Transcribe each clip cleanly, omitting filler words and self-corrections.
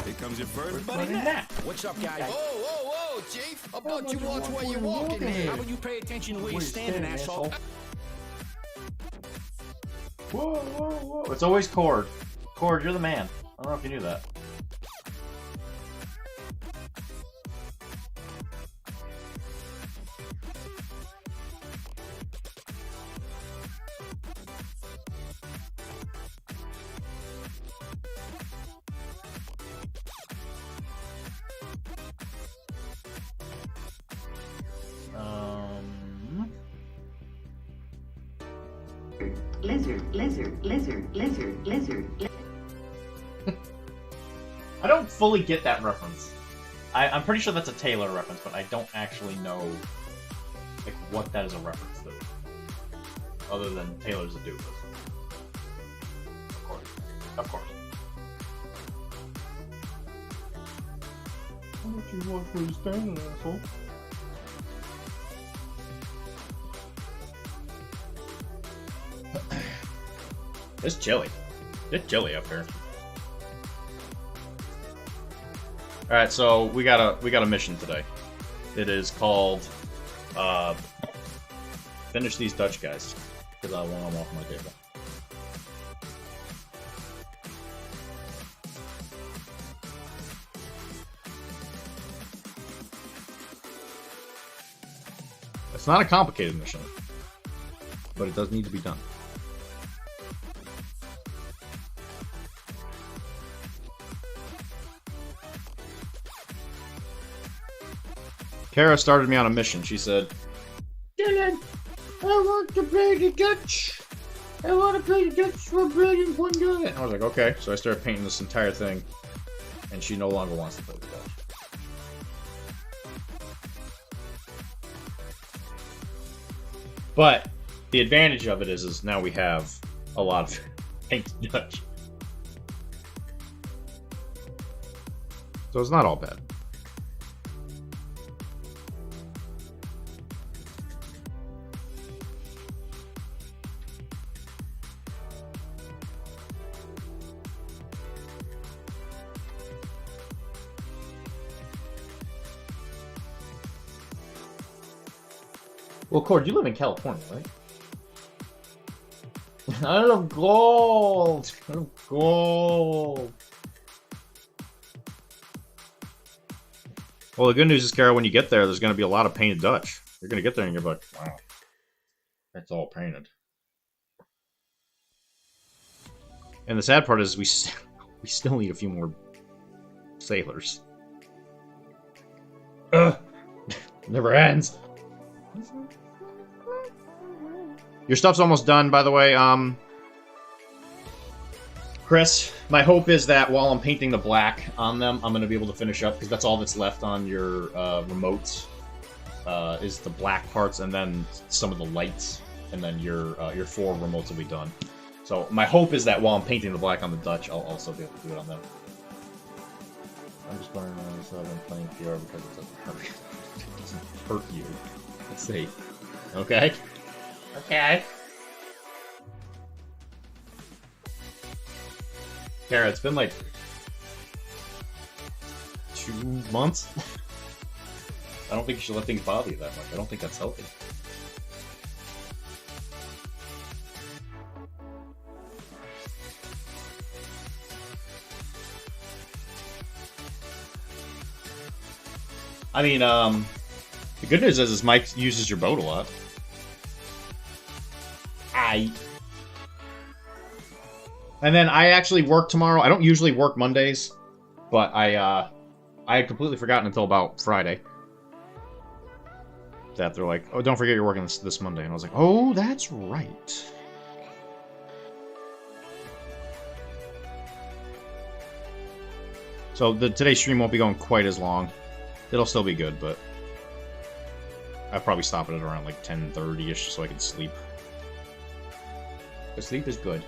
Here comes your first buddy nap. What's up, guys? Whoa, Chief. How about you watch where you're walking here? How about you pay attention to where you're standing, asshole? Whoa. It's always Cord. Cord, you're the man. I don't know if you knew that. Lizard. I don't fully get that reference. I'm pretty sure that's a Taylor reference, but I don't actually know like what that is a reference to. Other than Taylor's a doofus. Of course. Why don't you watch where you're standing, asshole? It's chilly. It's chilly up here. Alright, so we got a mission today. It is called finish these Dutch guys. Because I want them off my table. It's not a complicated mission, but it does need to be done. Kara started me on a mission. She said, Dylan, I want to play the Dutch. I want to play the Dutch for Brandon one day. And I was like, okay. So I started painting this entire thing, and she no longer wants to play the Dutch. But the advantage of it is now we have a lot of painted Dutch. So it's not all bad. Well, Cord, you live in California, right? I love gold! I love gold! Well, the good news is, Kara, when you get there, there's going to be a lot of painted Dutch. You're going to get there and you're like, wow, that's all painted. And the sad part is we still need a few more sailors. Ugh! Never ends! Your stuff's almost done, by the way. Chris, my hope is that while I'm painting the black on them, I'm going to be able to finish up, because that's all that's left on your remotes, is the black parts, and then some of the lights, and then your 4 remotes will be done. So my hope is that while I'm painting the black on the Dutch, I'll also be able to do it on them. I'm just wondering why this I've been playing PR because it doesn't hurt. It doesn't hurt you. It's safe. Okay? Okay. Kara, it's been like 2 months. I don't think you should let things bother you that much. I don't think that's healthy. I mean, the good news is Mike uses your boat a lot. And then I actually work tomorrow. I don't usually work Mondays, but I had completely forgotten until about Friday. That they're like, oh, don't forget you're working this Monday. And I was like, oh, that's right. So today's stream won't be going quite as long. It'll still be good, but I'll probably stop it at around like 10:30ish so I can sleep. But sleep is good.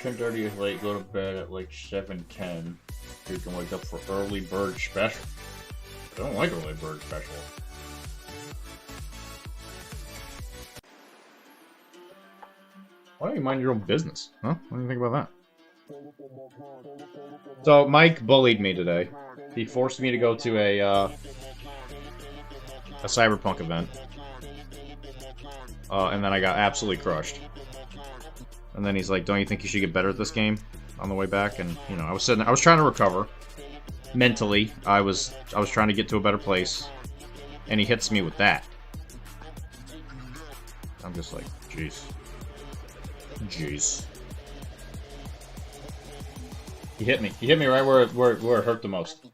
$10:30 is late. Go to bed at like 7:10. So you can wake up for early bird special. I don't like early bird special. Why don't you mind your own business? Huh? What do you think about that? So Mike bullied me today. He forced me to go to a Cyberpunk event. And then I got absolutely crushed. And then he's like, "Don't you think you should get better at this game?" On the way back, and you know, I was trying to recover mentally. I was trying to get to a better place, and he hits me with that. I'm just like, jeez. He hit me. He hit me right where it hurt the most.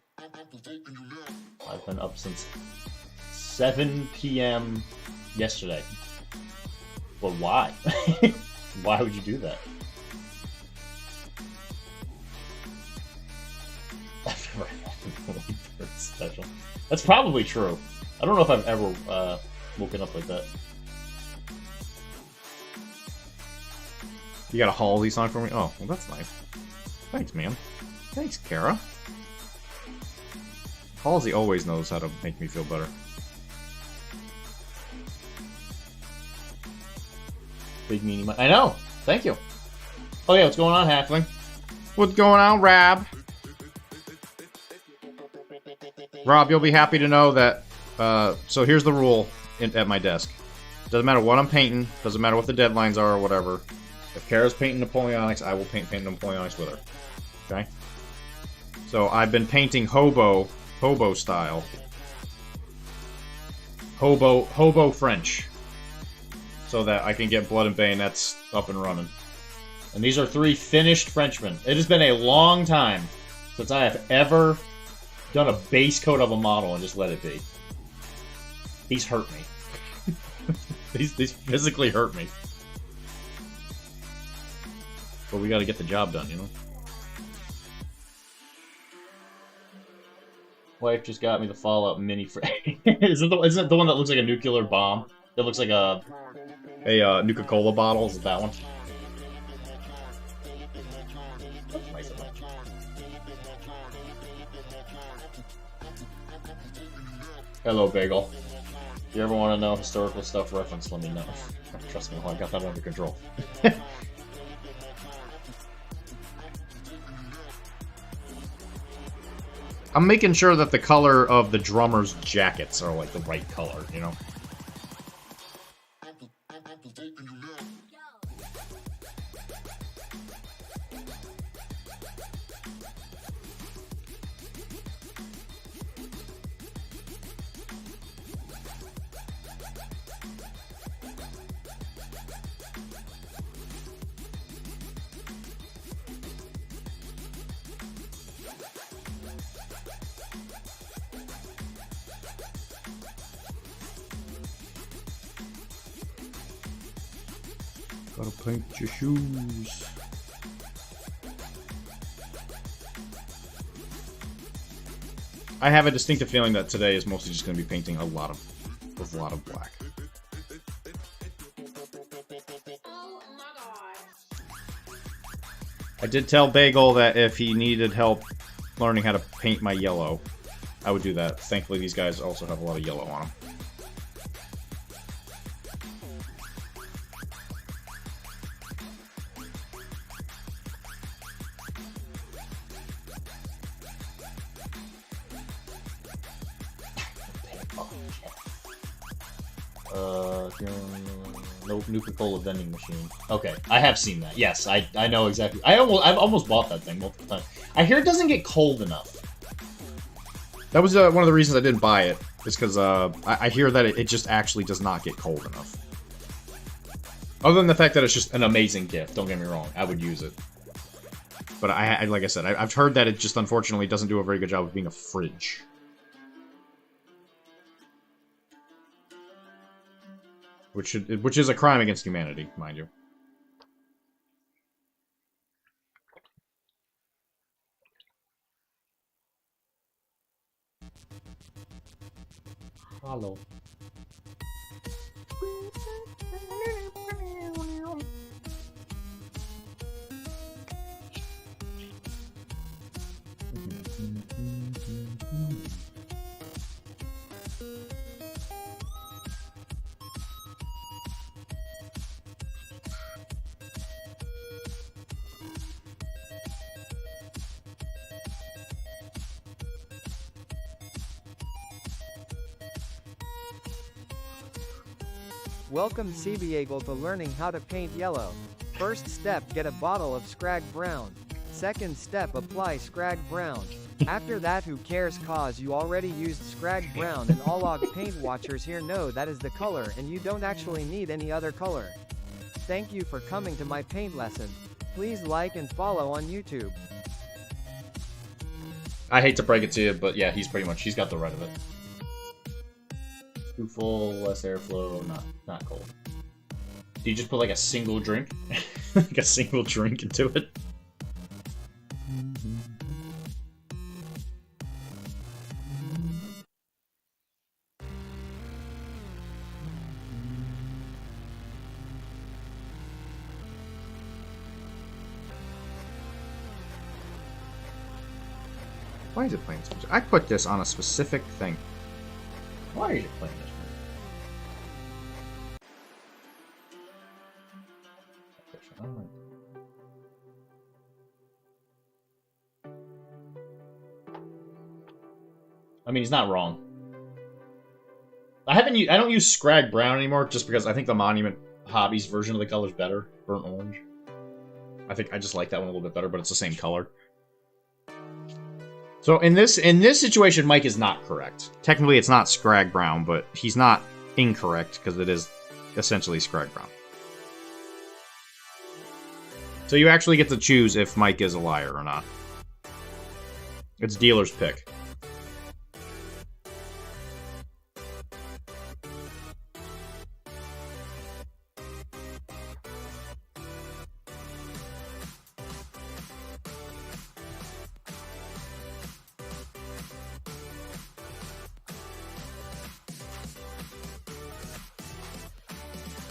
I've been up since 7 p.m. yesterday. But why? Why would you do that? I've never had a bird special. That's probably true. I don't know if I've ever woken up like that. You got a Halsey song for me? Oh, well, that's nice. Thanks, man. Thanks, Kara. Halsey always knows how to make me feel better. Big meanie. I know. Thank you. Oh yeah, what's going on, Halfling? What's going on, Rob? Rob, you'll be happy to know that. So here's the rule at my desk. Doesn't matter what I'm painting. Doesn't matter what the deadlines are or whatever. If Kara's painting Napoleonics, I will paint Napoleonics with her. Okay. So I've been painting hobo style. Hobo French. So that I can get Blood and Bayonets up and running. And these are 3 finished Frenchmen. It has been a long time since I have ever done a base coat of a model and just let it be. These hurt me. these physically hurt me. But we gotta get the job done, you know? Wife just got me the Fallout mini isn't it the one that looks like a nuclear bomb? That looks like a Nuka-Cola bottle? Is it that one? That's nice of them. Hello, Bagel. If you ever want to know historical stuff reference, let me know. Trust me, I got that under control. I'm making sure that the color of the drummers' jackets are like the right color, you know? Gotta paint your shoes. I have a distinctive feeling that today is mostly just going to be painting a lot of black. I did tell Bagel that if he needed help learning how to paint my yellow, I would do that. Thankfully, these guys also have a lot of yellow on them. No Nuka-Cola vending machine. Okay, I have seen that. Yes, I know exactly. I've almost bought that thing multiple times. I hear it doesn't get cold enough. That was one of the reasons I didn't buy it. Is because I hear that it just actually does not get cold enough. Other than the fact that it's just an amazing gift. Don't get me wrong. I would use it. But like I said, I've heard that it just unfortunately doesn't do a very good job of being a fridge. Which is a crime against humanity, mind you. Hollow. Welcome CBAgle to learning how to paint yellow. First step, get a bottle of Scrag Brown. Second step, apply Scrag Brown. After that, who cares, cause you already used Scrag Brown, and all log paint watchers here know that is the color and you don't actually need any other color. Thank you for coming to my paint lesson. Please like and follow on YouTube. I hate to break it to you, but yeah, he's got the right of it. Too full, less airflow, not cold. Do you just put like a single drink? Like a single drink into it? Why is it playing this music? I put this on a specific thing. Why is it playing this music? I mean, he's not wrong. I don't use Scrag Brown anymore just because I think the Monument Hobbies version of the color is better. Burnt orange. I just like that one a little bit better, but it's the same color. So in this situation, Mike is not correct. Technically, it's not Scrag Brown, but he's not incorrect because it is essentially Scrag Brown. So you actually get to choose if Mike is a liar or not. It's dealer's pick.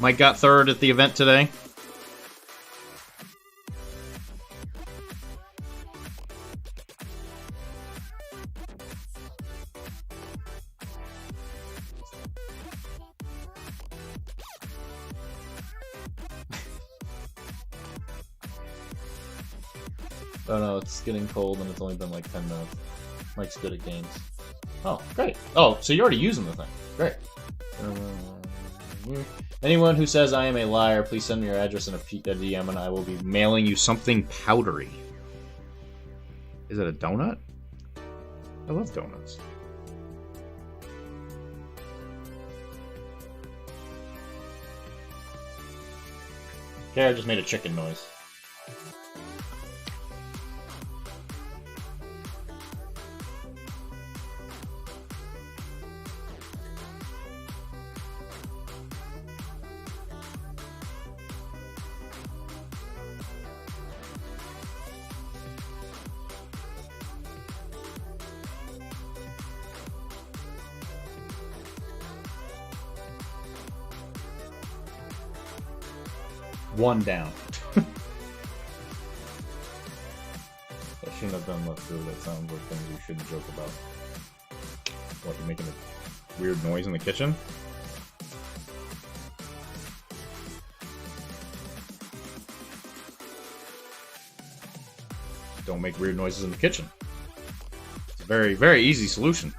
Mike got third at the event today. Oh no, it's getting cold and it's only been like 10 minutes. Mike's good at games. Oh, great. Oh, so you're already using the thing. Great. Anyone who says I am a liar, please send me your address in a DM and I will be mailing you something powdery. Is it a donut? I love donuts. Okay, I just made a chicken noise. One down. I shouldn't have done left through. That sounds like things you shouldn't joke about. What, you're making a weird noise in the kitchen? Don't make weird noises in the kitchen. It's a very, very easy solution.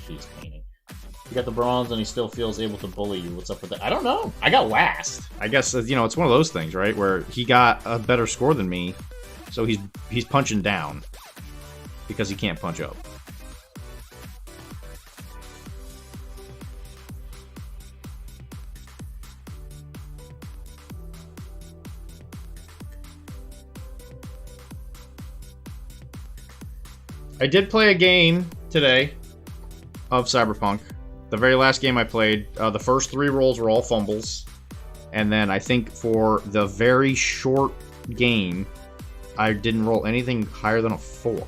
He's painting. He got the bronze and he still feels able to bully you. What's up with that? I don't know. I got last. I guess, you know, it's one of those things, right? Where he got a better score than me, so he's punching down because he can't punch up. I did play a game today of Cyberpunk. The very last game I played, the first 3 rolls were all fumbles. And then I think for the very short game, I didn't roll anything higher than a 4.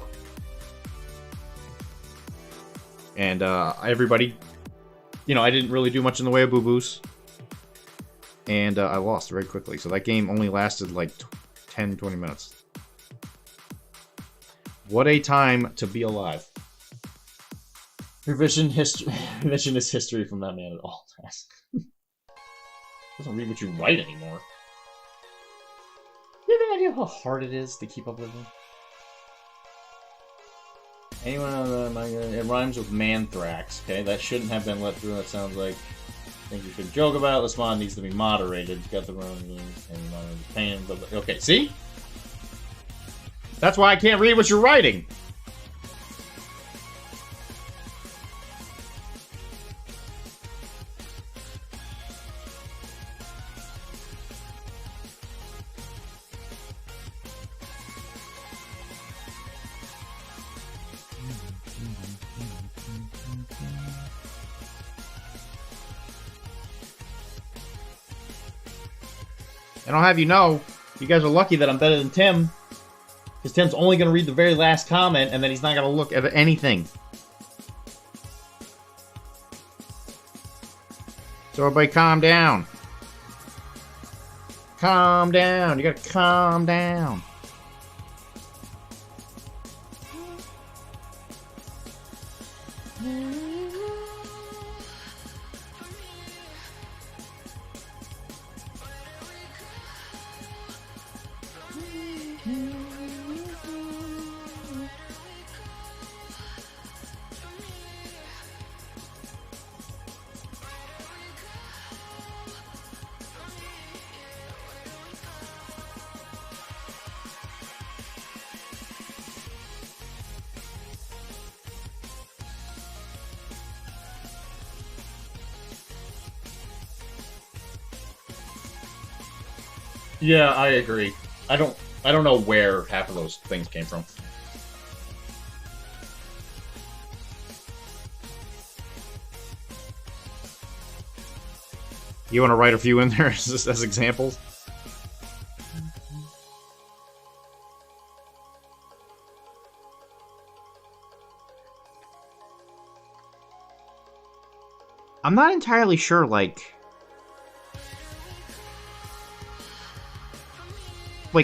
And everybody, you know, I didn't really do much in the way of boo-boos. And I lost very quickly. So that game only lasted like 10, 20 minutes. What a time to be alive. Revisionist history from that man at all times. Doesn't read what you write anymore. You have any idea how hard it is to keep up with him? Anyone on the... It rhymes with Manthrax, okay? That shouldn't have been let through. That sounds like... I think you should joke about it. This mod needs to be moderated. Got the wrong and pain. Okay, see? That's why I can't read what you're writing. And I'll have you know, you guys are lucky that I'm better than Tim. Because Tim's only going to read the very last comment, and then he's not going to look at anything. So everybody calm down. Calm down. You got to calm down. Yeah, I agree. I don't know where half of those things came from. You want to write a few in there as examples? I'm not entirely sure, like,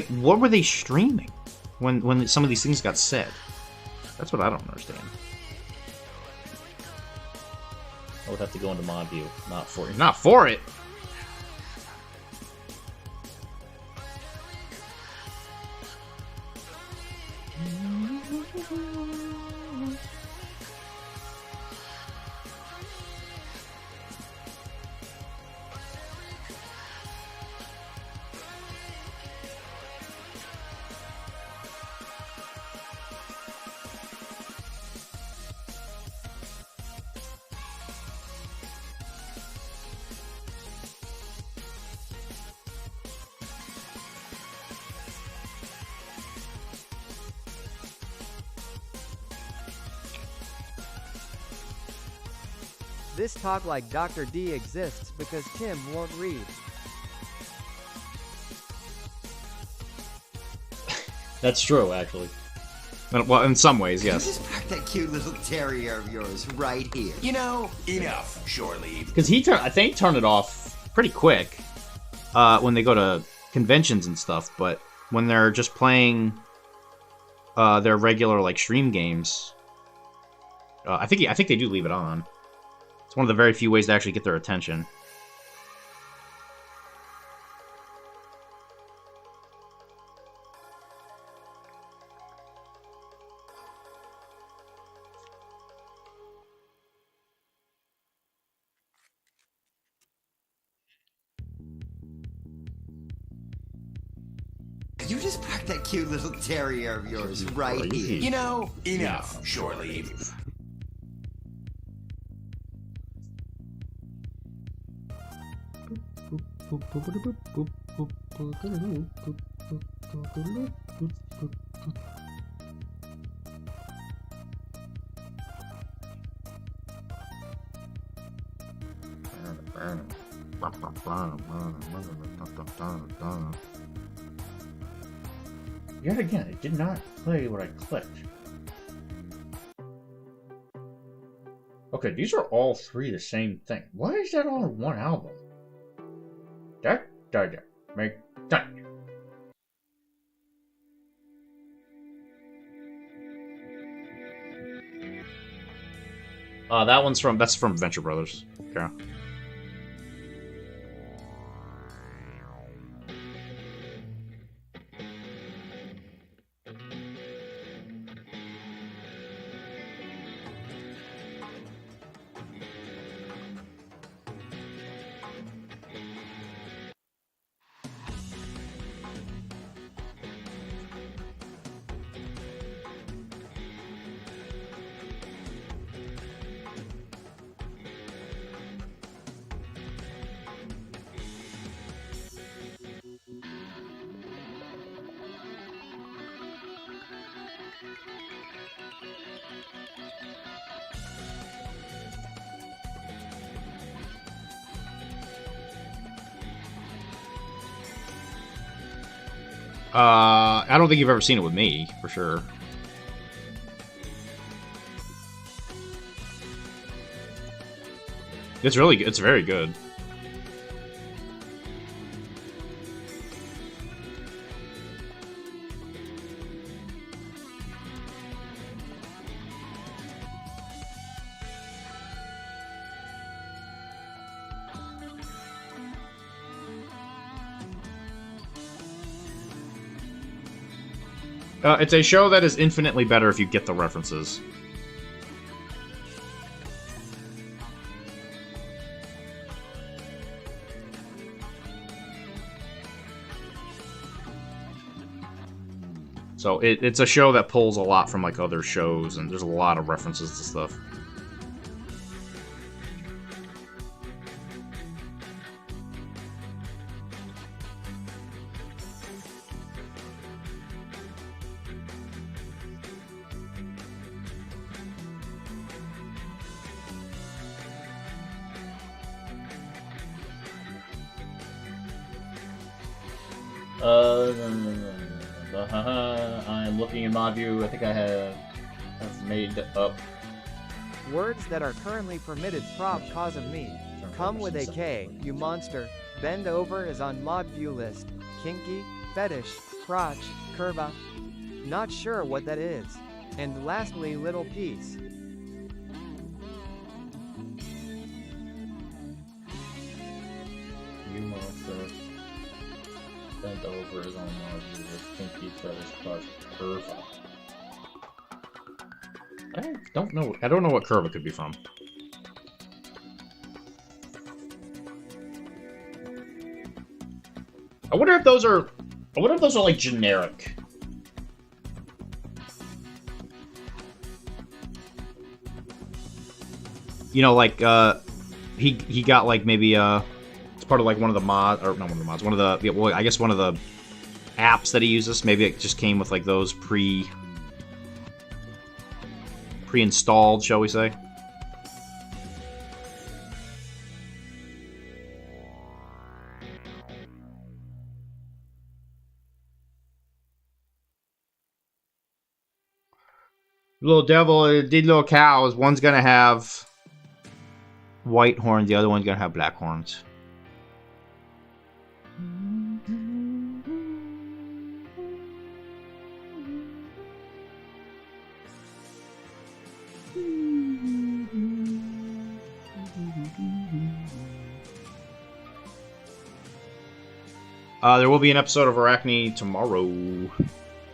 what were they streaming when some of these things got said? That's what I don't understand. I would have to go into mod view. Not for it. Not for it! This talk like Dr.D exists because Tim won't read. That's true, actually. Well, in some ways, yes. You just park that cute little terrier of yours right here. You know, enough, shore leave. Because I think he turned it off pretty quick when they go to conventions and stuff, but when they're just playing their regular, like, stream games, I think they do leave it on. It's one of the very few ways to actually get their attention. You just park that cute little terrier of yours right here. You know, enough, shore leave. Yet again, it did not play what I clicked. Okay, these are all three the same thing. Why is that all in one album? That doesn't make sense. That's from Venture Brothers. Okay. I don't think you've ever seen it with me, for sure. It's really good. It's very good. It's a show that is infinitely better if you get the references. So it's a show that pulls a lot from like other shows, and there's a lot of references to stuff. I'm looking in mod view. I think I have made up Words that are currently permitted prop cause of me. Come with a K, you monster. Bend over is on mod view list. Kinky, fetish, crotch, curva. Not sure what that is. And lastly, little piece. you monster. Bent over is on mod view list. Kinky, fetish, crotch, curva. I don't know. I don't know what curve it could be from. I wonder if those are like generic. You know, like he got like maybe it's part of like one of the mods, or not one of the mods, one of the, well, I guess one of the apps that he uses. Maybe it just came with like those pre-installed, shall we say? Little devil, these little cows. One's gonna have white horns, the other one's gonna have black horns. There will be an episode of Arachne tomorrow.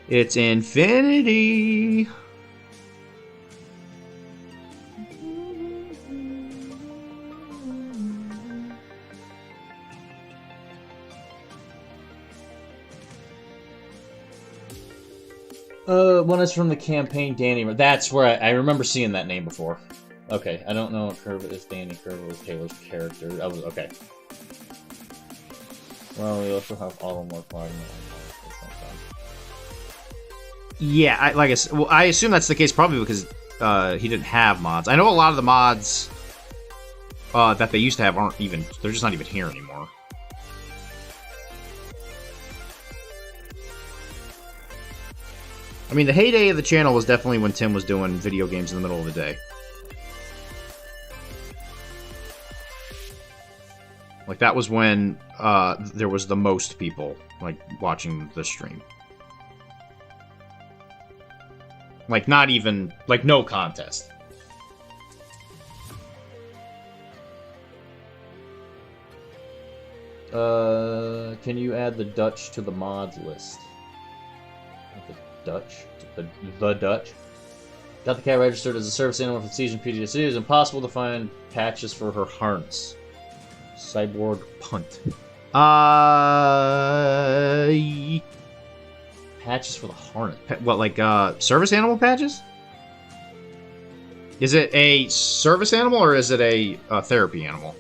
It's Infinity. One is from the campaign, Danny. That's where I remember seeing that name before. Okay, I don't know if Curva is Danny. Curva was Taylor's character. That was okay. Well, we also have Autumn Flying. Yeah, I assume that's the case probably because he didn't have mods. I know a lot of the mods that they used to have aren't even, they're just not even here anymore. I mean, the heyday of the channel was definitely when Tim was doing video games in the middle of the day. Like, that was when there was the most people, like, watching the stream. Like, not even, like, no contest. Can you add the Dutch to the mods list? The Dutch? The Dutch? Got the cat registered as a service animal for the season PTSD. It is impossible to find patches for her harness. Cyborg punt. Patches for the harness. What, like, service animal patches? Is it a service animal or is it a therapy animal?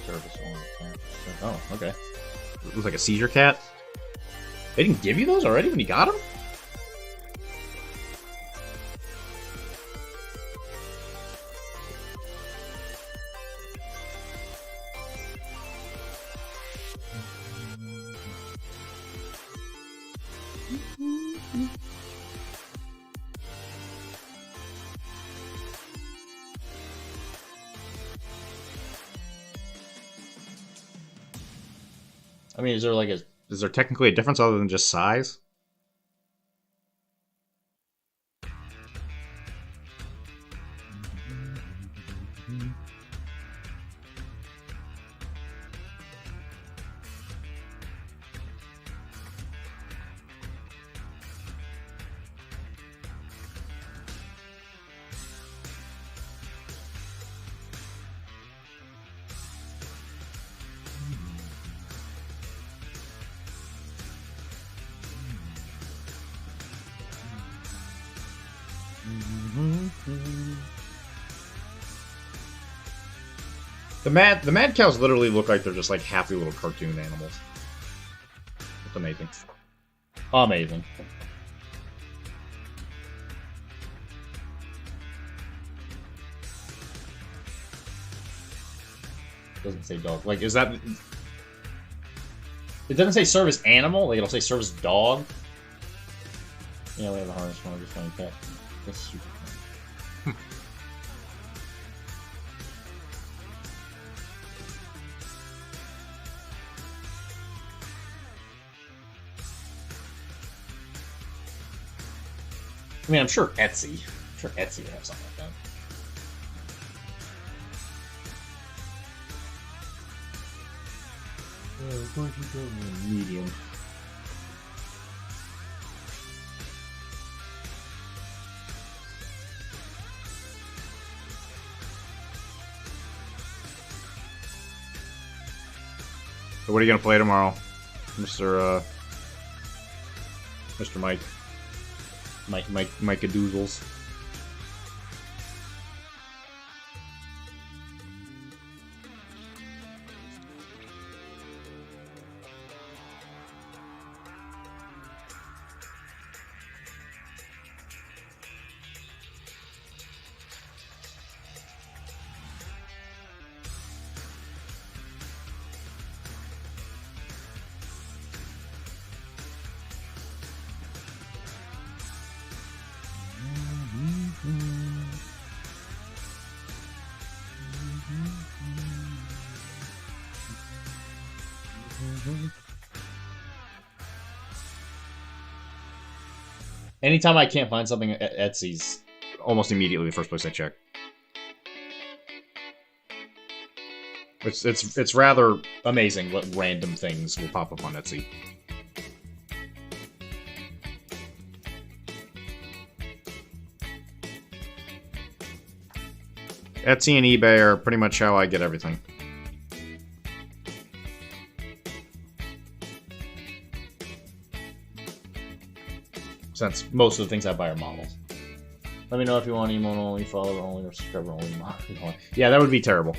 Service animal. Oh, okay. It was like a seizure cat. They didn't give you those already when you got them? I mean, is there like is there technically a difference other than just size? The mad cows literally look like they're just like happy little cartoon animals. It's amazing. Amazing. Doesn't say dog. Like, is that... It doesn't say service animal, like it'll say service dog. Yeah, we have a harness one, just like that. That's super fun. I mean, I'm sure Etsy would have something like that. Medium. So what are you gonna play tomorrow, Mr. Mike? Micah Doozles. Anytime I can't find something at Etsy's almost immediately the first place I check. It's rather amazing what random things will pop up on Etsy. Etsy and eBay are pretty much how I get everything. since most of the things I buy are models. Let me know if you want emote only, follower only, or subscriber only. Yeah, that would be terrible.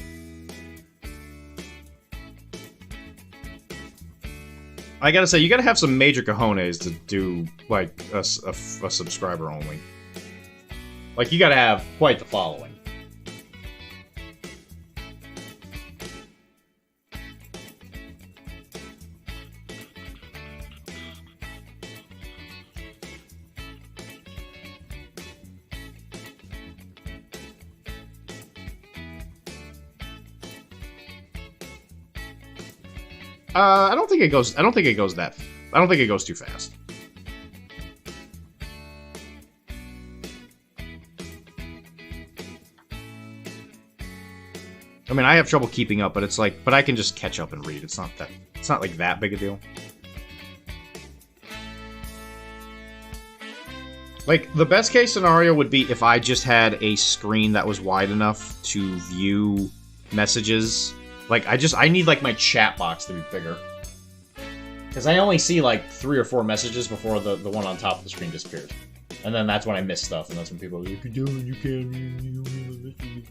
I gotta say, you gotta have some major cojones to do, like, a subscriber only. Like, you gotta have quite the following. I don't think it goes too fast. I mean, I have trouble keeping up, but it's like, but I can just catch up and read. It's not like that big a deal. Like, the best case scenario would be if I just had a screen that was wide enough to view messages. Like, I need, like, my chat box to be bigger. Because I only see, like, 3 or 4 messages before the one on top of the screen disappears. And then that's when I miss stuff, and that's when people are like, you can do it, you can.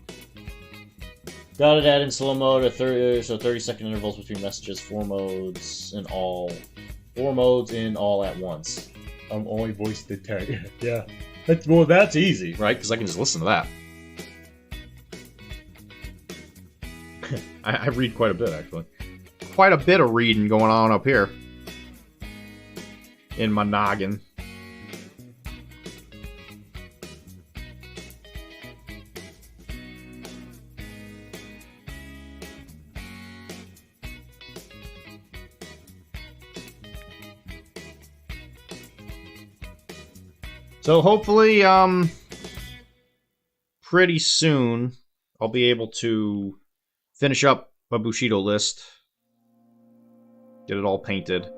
Got it, add in slow mode, 30-second intervals between messages, 4 modes in all. 4 modes in all at once. I'm only voice detect. Yeah. That's easy, right? Because I can just listen to that. I read quite a bit, actually. Quite a bit of reading going on up here. In my noggin. So hopefully, pretty soon, I'll be able to finish up my Bushido list. Get it all painted.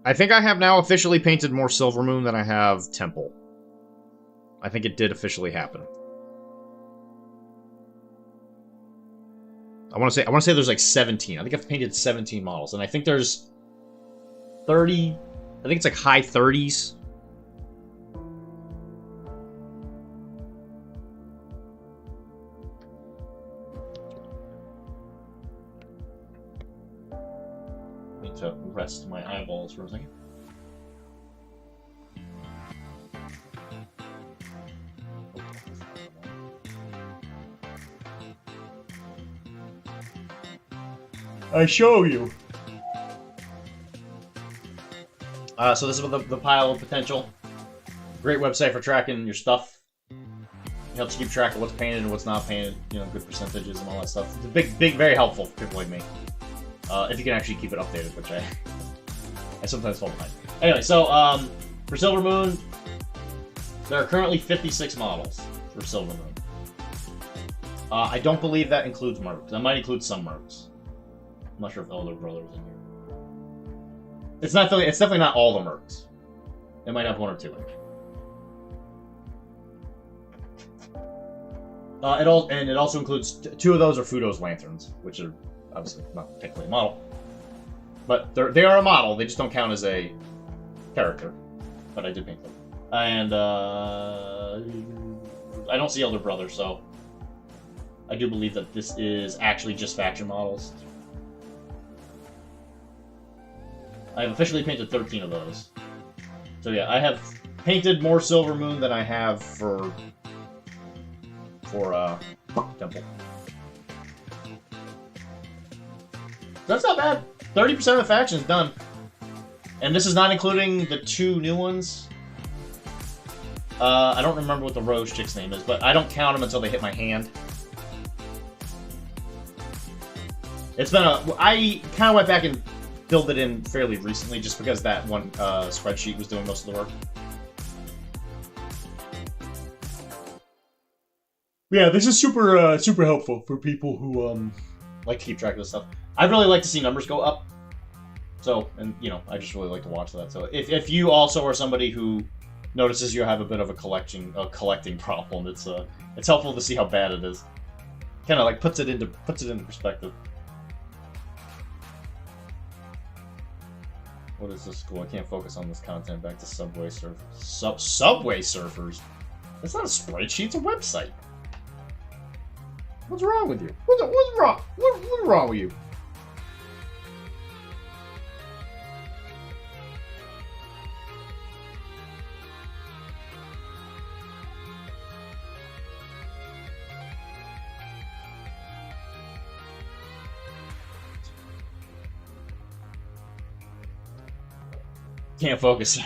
I think I have now officially painted more Silver Moon than I have Temple. I think it did officially happen. I want to say there's like 17. I think I've painted 17 models, and I think there's 30. I think it's like high 30s. Need to rest my eyeballs for a second. I show you. So this is the pile of potential. Great website for tracking your stuff. It helps you keep track of what's painted and what's not painted. You know, good percentages and all that stuff. It's very helpful for people like me. If you can actually keep it updated, which I sometimes fall behind. Anyway, so for Silver Moon, there are currently 56 models for Silver Moon. I don't believe that includes mercs. That might include some mercs. I'm not sure if Elder Brother is in here. It's definitely not all the mercs. It might have 1 or 2 in it. It also includes 2 of those are Fudo's lanterns, which are obviously not technically a model, but they are a model. They just don't count as a character. But I did paint them, and I don't see Elder Brother, so I do believe that this is actually just faction models. I have officially painted 13 of those. So yeah, I have painted more Silver Moon than I have for Temple. That's not bad. 30% of the faction is done. And this is not including the 2 new ones. I don't remember what the Rose chick's name is, but I don't count them until they hit my hand. It's been I kind of went back and filled it in fairly recently, just because that one spreadsheet was doing most of the work. Yeah, this is super helpful for people who like to keep track of this stuff. I'd really like to see numbers go up. So, and you know, I just really like to watch that. So, if you also are somebody who notices you have a bit of a collecting problem, it's helpful to see how bad it is. Kind of like puts it into perspective. What is this school? I can't focus on this content. Back to Subway Surf. Subway Surfers? That's not a spreadsheet, it's a website. What's wrong with you? What's wrong? What's wrong with you? Can't focus.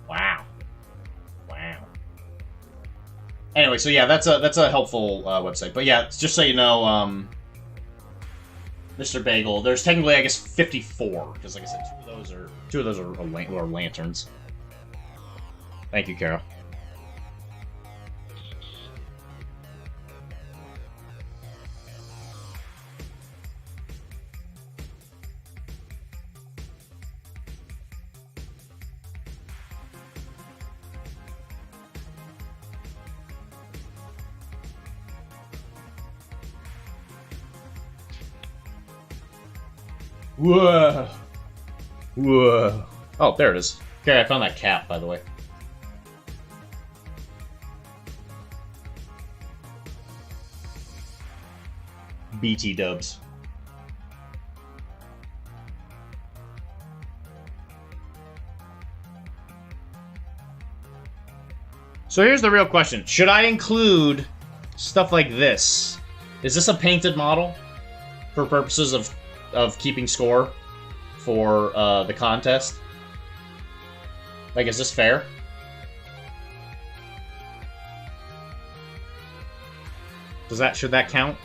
Wow. Wow. Anyway, so yeah, that's a helpful website. But yeah, just so you know, Mr. Bagel, there's technically, I guess, 54, because like I said, two of those are lanterns. Thank you, Carol. Whoa. Whoa. Oh, there it is. Okay, I found that cap, by the way. BT dubs. So here's the real question. Should I include stuff like this? Is this a painted model for purposes of keeping score for the contest? Like, is this fair? Should that count?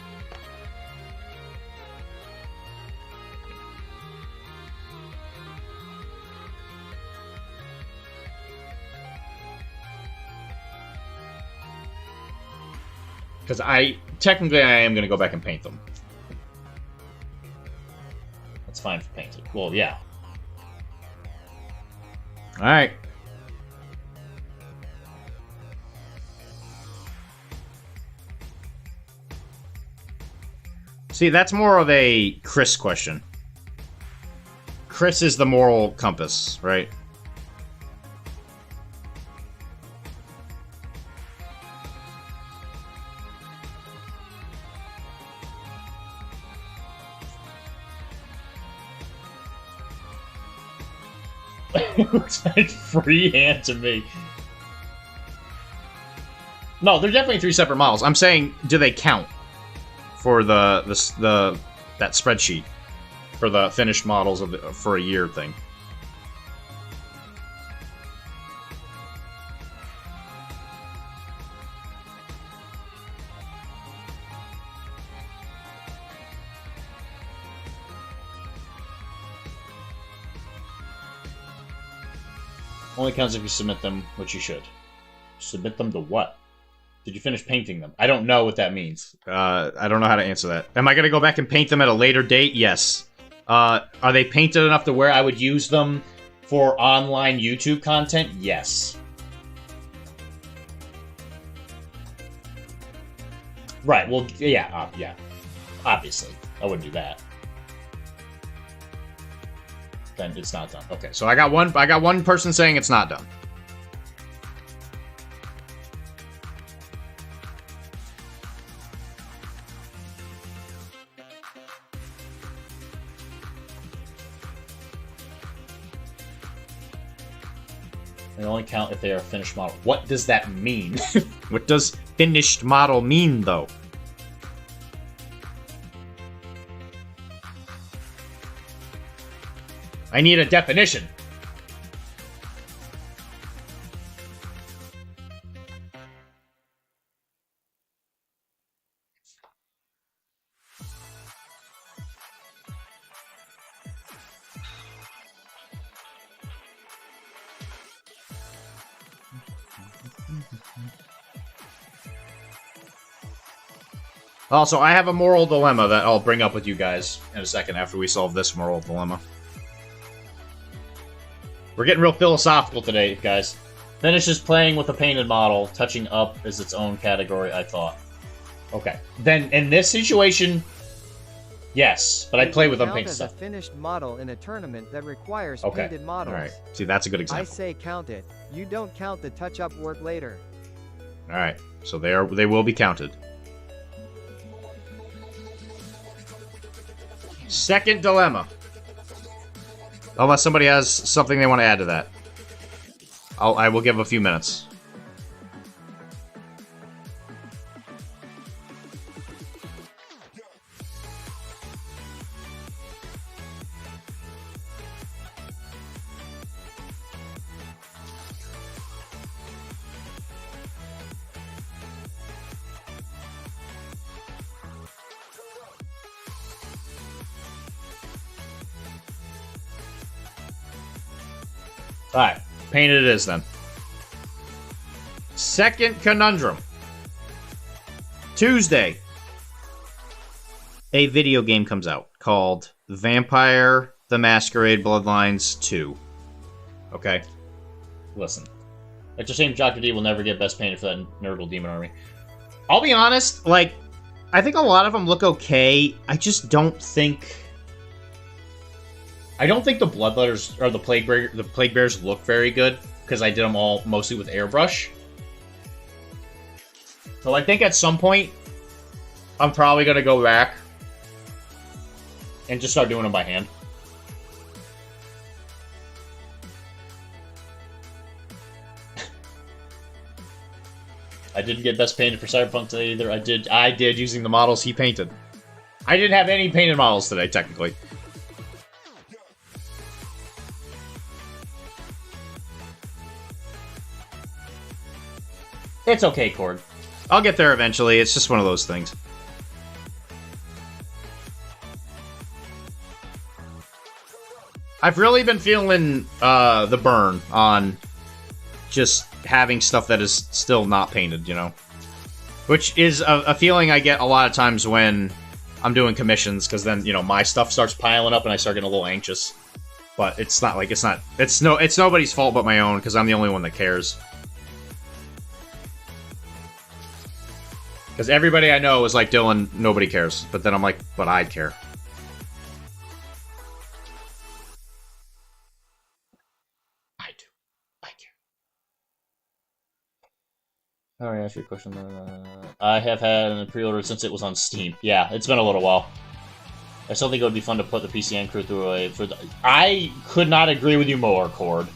Because technically I am going to go back and paint them. That's fine for painted. Well, yeah. Alright. See, that's more of a Chris question. Chris is the moral compass, right? It looks like freehand to me. No, they're definitely 3 separate models. I'm saying, do they count for that spreadsheet for the finished models for a year thing? Only counts if you submit them, which you should. Submit them to what? Did you finish painting them? I don't know what that means. I don't know how to answer that. Am I going to go back and paint them at a later date? Yes. Are they painted enough to where I would use them for online YouTube content? Yes. Right, well, yeah, yeah. Obviously. I wouldn't do that. Then it's not done. Okay, so I got one person saying it's not done. They only count if they are a finished model. What does that mean? What does finished model mean, though? I need a definition. Also, I have a moral dilemma that I'll bring up with you guys in a second after we solve this moral dilemma. We're getting real philosophical today, guys. Finishes playing with a painted model. Touching up is its own category, I thought. Okay. Then, in this situation, Yes, but I play with count unpainted as stuff. a finished model in a tournament that requires Okay. painted models. Alright. See, that's a good I example. say count it. You don't count the touch-up work later. Alright. So they will be counted. Second dilemma. Unless somebody has something they want to add to that. I will give a few minutes. Alright, painted it is then. Second conundrum. Tuesday, a video game comes out called Vampire the Masquerade Bloodlines 2. Okay? Listen. It's a shame Dr.D will never get best painted for that Nurgle Demon Army. I'll be honest, like, I think a lot of them look okay. I just don't think... I don't think the Bloodletters or the Plague Bears look very good because I did them all mostly with airbrush. So I think at some point I'm probably gonna go back and just start doing them by hand. I didn't get best painted for Cyberpunk today either. I did using the models he painted. I didn't have any painted models today, technically. It's okay, Cord. I'll get there eventually. It's just one of those things. I've really been feeling the burn on just having stuff that is still not painted, you know? Which is a feeling I get a lot of times when I'm doing commissions, because then, you know, my stuff starts piling up and I start getting a little anxious. But it's not like, it's nobody's fault but my own, because I'm the only one that cares. Because everybody I know is like, Dylan, nobody cares. But then I'm like, but I care. I do. I care. Alright, ask you a question. I have had a pre-order since it was on Steam. Yeah, it's been a little while. I still think it would be fun to put the PCN crew through I could not agree with you more, Cord.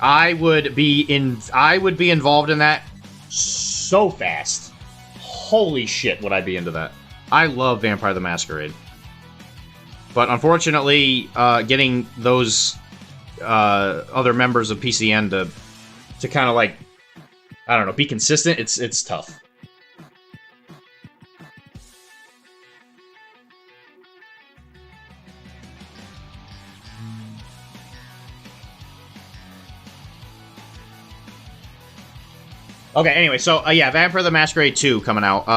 I would be involved in that so fast. Holy shit, would I be into that. I love Vampire the Masquerade. But unfortunately, getting those other members of PCN to kind of like, I don't know, be consistent, it's tough. Okay, anyway, so, yeah, Vampire the Masquerade 2 coming out.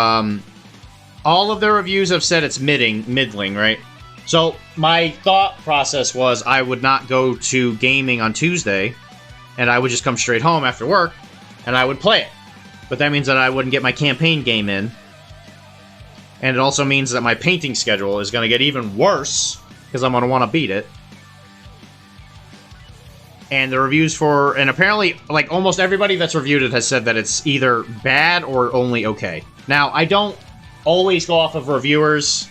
All of the reviews have said it's middling, right? So, my thought process was I would not go to gaming on Tuesday, and I would just come straight home after work, and I would play it. But that means that I wouldn't get my campaign game in, and it also means that my painting schedule is going to get even worse, because I'm going to want to beat it. And the reviews and apparently, like, almost everybody that's reviewed it has said that it's either bad or only okay. Now, I don't always go off of reviewers.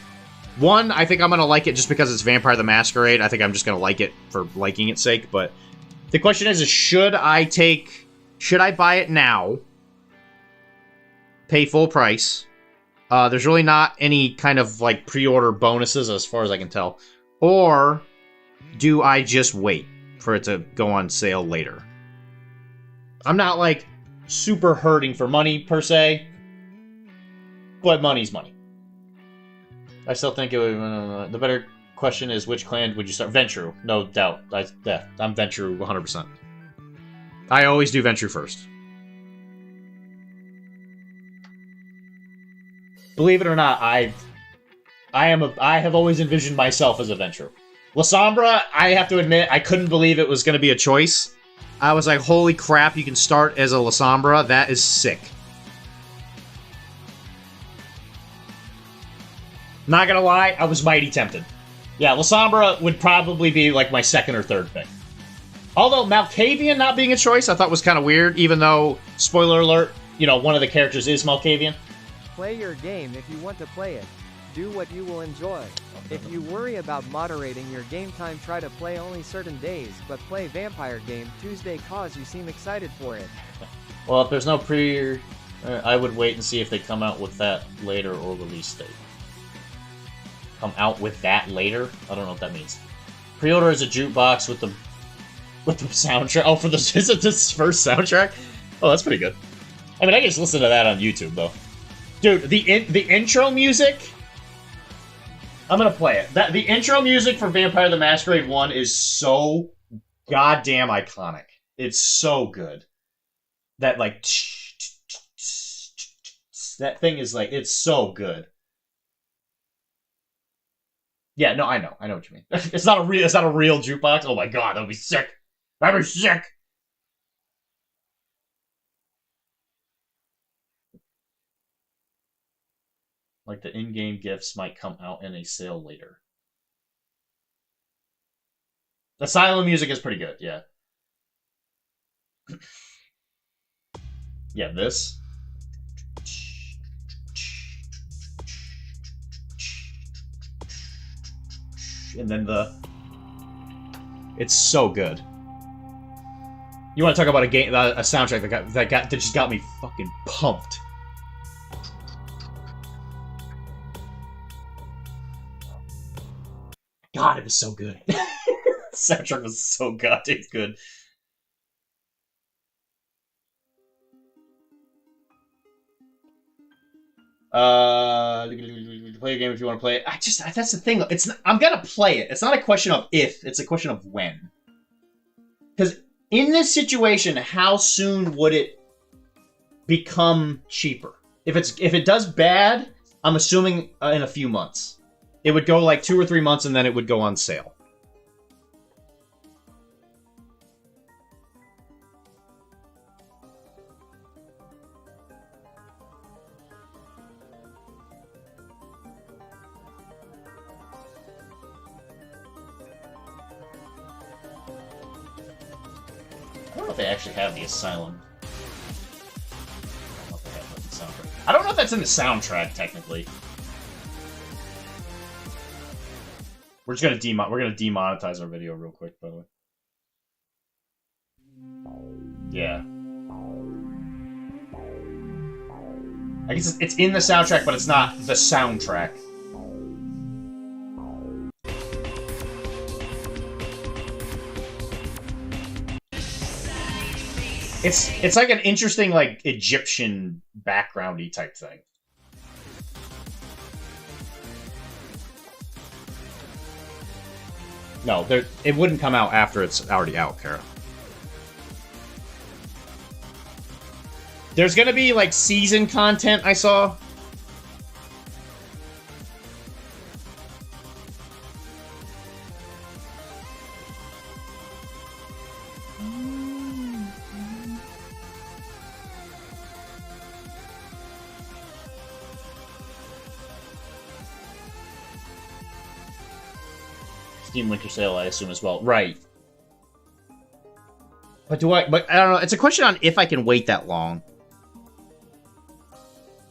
One, I think I'm going to like it just because it's Vampire the Masquerade. I think I'm just going to like it for liking its sake, but the question is should I buy it now, pay full price? There's really not any kind of, like, pre-order bonuses as far as I can tell. Or do I just wait for it to go on sale later? I'm not, like, super hurting for money, per se, but money's money. I still think it would... the better question is, which clan would you start? Ventrue, no doubt. I'm Ventrue 100%. I always do Ventrue first. Believe it or not, I have always envisioned myself as a Ventrue. Lasombra, I have to admit, I couldn't believe it was going to be a choice. I was like, holy crap, you can start as a Lasombra? That is sick. Not gonna lie, I was mighty tempted. Yeah, Lasombra would probably be like my second or third pick. Although Malkavian not being a choice, I thought was kind of weird, even though, spoiler alert, you know, one of the characters is Malkavian. Play your game if you want to play it. Do what you will enjoy. If you worry about moderating your game time, try to play only certain days, but play Vampire Game Tuesday cause you seem excited for it. Well, if there's no I would wait and see if they come out with that later or release date. Come out with that later? I don't know what that means. Pre-order is a jukebox with the soundtrack. Oh, for this is it this first soundtrack? Oh, that's pretty good. I mean, I can just listen to that on YouTube though. Dude, the intro music. I'm gonna play it. The intro music for Vampire the Masquerade 1 is so goddamn iconic. It's so good. That like that thing is like, it's so good. Yeah, no, I know what you mean. It's not a real jukebox. Oh my god, that'd be sick. That'd be sick. Like the in-game gifts might come out in a sale later. The silent music is pretty good, yeah. Yeah, this. And then it's so good. You want to talk about a game, a soundtrack that just got me fucking pumped. God, it was so good. Soundtrack was so goddamn good. Play a game if you want to play it. That's the thing. I'm gonna play it. It's not a question of if, it's a question of when. Because in this situation, how soon would it become cheaper? If it does bad, I'm assuming in a few months. It would go like 2 or 3 months and then it would go on sale. I don't know if they actually have the Asylum. I don't know if that's in the soundtrack, technically. We're just gonna demonetize our video real quick, by the way. Yeah. I guess it's in the soundtrack, but it's not the soundtrack. It's like an interesting, like, Egyptian backgroundy type thing. No, it wouldn't come out after it's already out, Kara. There's gonna be, like, season content, I saw. Steam Winter Sale, I assume, as well. Right. But I don't know. It's a question on if I can wait that long.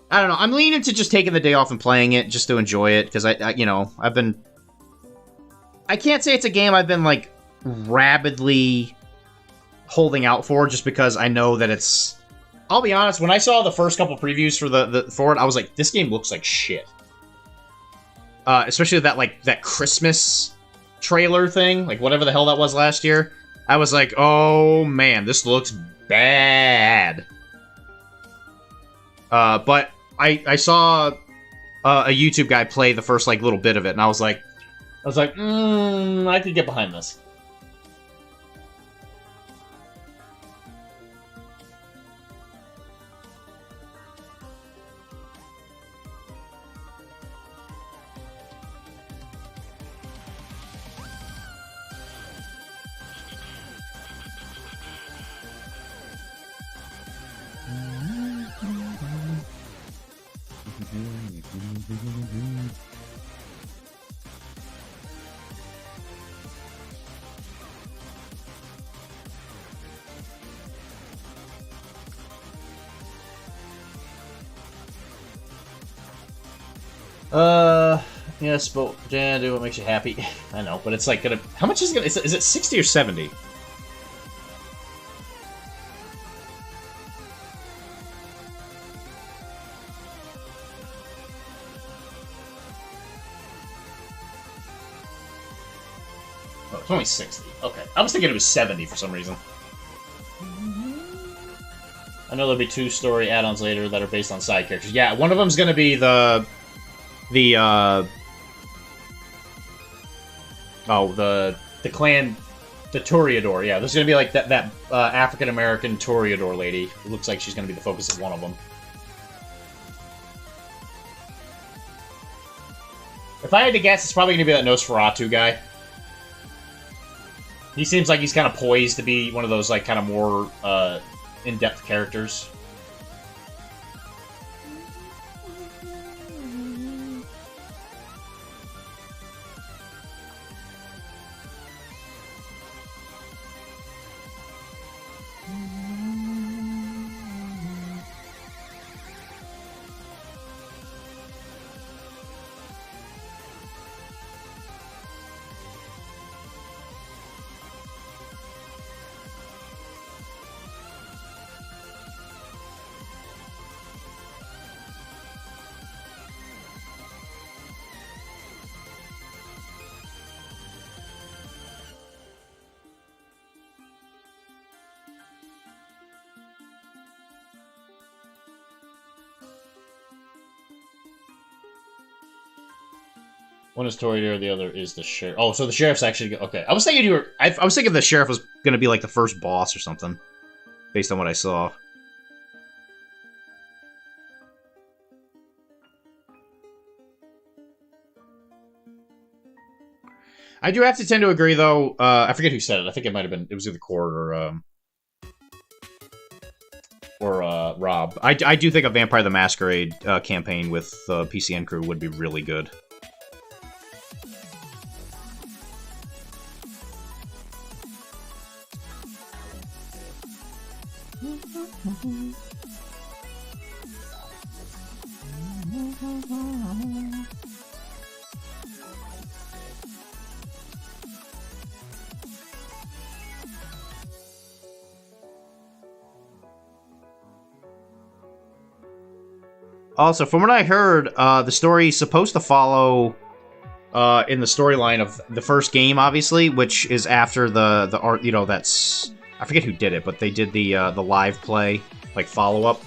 I don't know. I'm leaning to just taking the day off and playing it just to enjoy it, because I can't say it's a game I've been, like, rabidly holding out for, just because I know that it's... I'll be honest, when I saw the first couple previews for it, I was like, this game looks like shit. Especially that Christmas trailer thing, like whatever the hell that was last year. I was like, oh man, this looks bad. But I saw a YouTube guy play the first like little bit of it, and I was like, I could get behind this. Yes, but yeah, do what makes you happy. I know, but it's like gonna. How much is it gonna? Is it 60 or 70? Oh, it's only 60. Okay, I was thinking it was 70 for some reason. I know there'll be 2 story add-ons later that are based on side characters. Yeah, one of them's gonna be the clan, the Toreador. Yeah, there's gonna be like that African American Toreador lady. It looks like she's gonna be the focus of one of them. If I had to guess, it's probably gonna be that Nosferatu guy. He seems like he's kind of poised to be one of those like kind of more in-depth characters. One is Toreador, the other is the sheriff. Oh, so the sheriff's actually okay. I was thinking I was thinking the sheriff was gonna be like the first boss or something, based on what I saw. I do have to tend to agree, though. I forget who said it. I think it might have been it was either Cord or Rob. I do think a Vampire the Masquerade campaign with PCN crew would be really good. Also, from what I heard, the story is supposed to follow in the storyline of the first game, obviously, which is after the art. You know, that's I forget who did it, but they did the live play like follow up.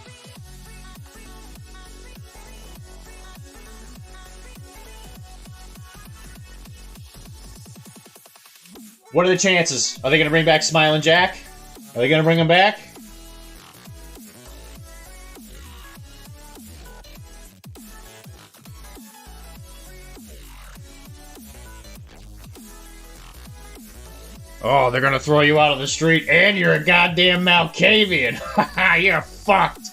What are the chances? Are they going to bring back Smiling Jack? Are they going to bring him back? Oh, they're gonna throw you out of the street, and you're a goddamn Malkavian! Haha, you're fucked!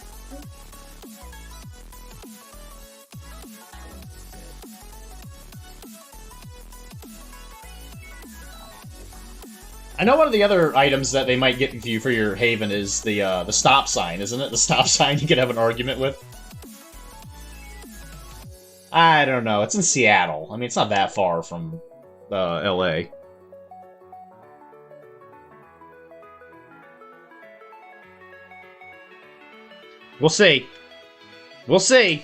I know one of the other items that they might get you for your haven is the stop sign, isn't it? The stop sign you could have an argument with? I don't know, it's in Seattle. I mean, it's not that far from, LA. We'll see. We'll see.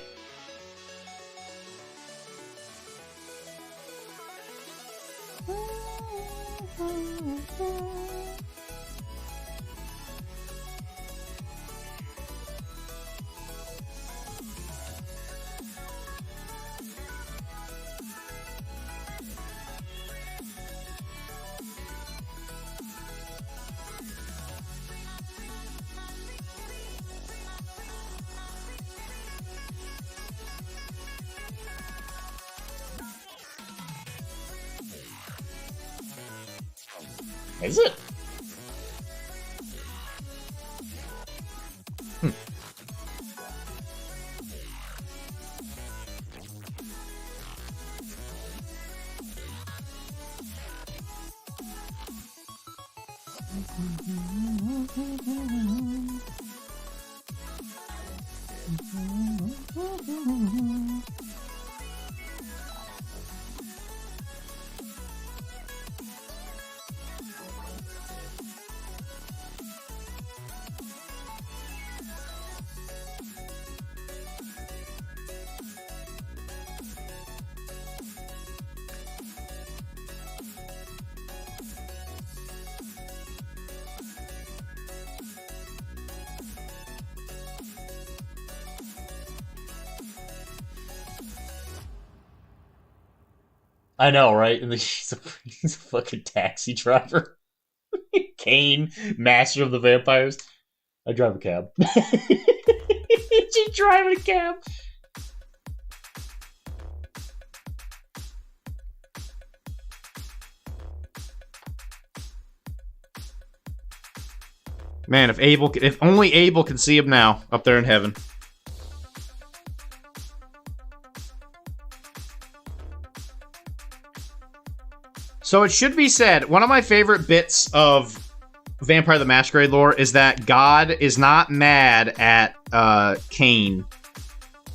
Is it? I know, right? And he's a fucking taxi driver. Kane, master of the vampires. I drive a cab. She's driving a cab. Man, if only Abel can see him now, up there in heaven. So it should be said, one of my favorite bits of Vampire the Masquerade lore is that God is not mad at Cain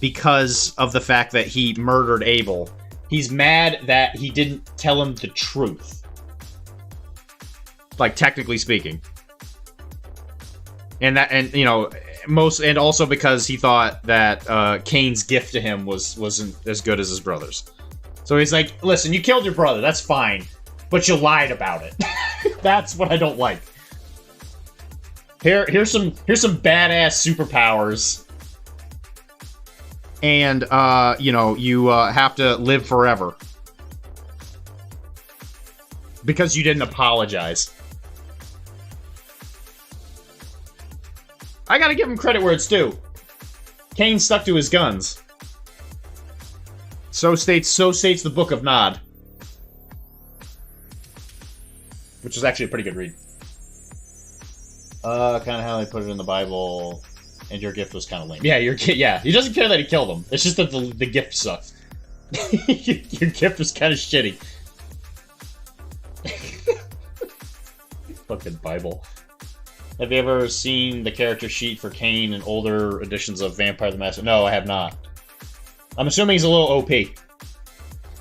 because of the fact that he murdered Abel. He's mad that he didn't tell him the truth. Like, technically speaking. And also because he thought that Cain's gift to him wasn't as good as his brother's. So he's like, listen, you killed your brother, that's fine. But you lied about it. That's what I don't like. Here's some badass superpowers. And you have to live forever. Because you didn't apologize. I gotta give him credit where it's due. Cain stuck to his guns. So states the Book of Nod. Which is actually a pretty good read. Kind of how they put it in the Bible. And your gift was kind of lame. Yeah, he doesn't care that he killed him. It's just that the gift sucks. Your gift was kind of shitty. Fucking Bible. Have you ever seen the character sheet for Cain in older editions of Vampire the Masquerade? No, I have not. I'm assuming he's a little OP.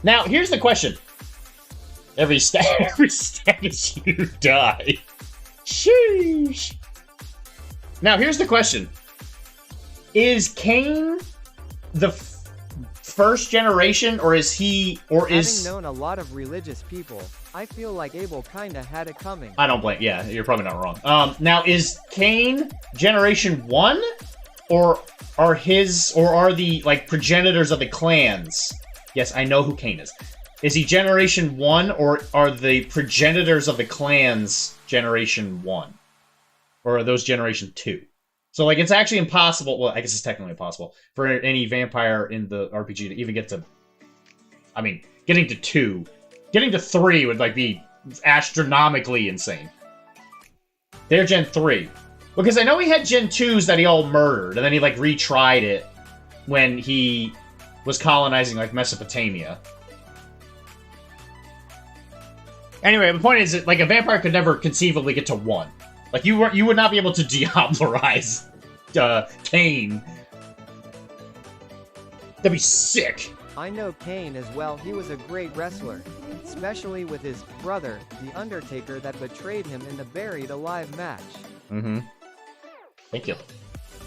Now, here's the question. Every status you die. Sheesh. Now, here's the question. Is Cain the first generation, or is he, or is... Having known a lot of religious people, I feel like Abel kinda had it coming. I don't blame... Yeah, you're probably not wrong. Now, is Cain generation 1? Or are the, like, progenitors of the clans? Yes, I know who Cain is. Is he generation 1, or are the progenitors of the clans generation 1? Or are those generation 2? So, like, it's actually impossible... Well, I guess it's technically impossible for any vampire in the RPG to even get to... I mean, getting to 2. Getting to 3 would, like, be astronomically insane. They're Gen 3. Because I know he had Gen 2s that he all murdered, and then he, like, retried it when he was colonizing, like, Mesopotamia. Anyway, the point is that, like, a vampire could never conceivably get to 1. Like, you would not be able to Diablerize Cain. That'd be sick. I know Cain as well. He was a great wrestler, especially with his brother, The Undertaker, that betrayed him in the Buried Alive match. Mm-hmm. Thank you.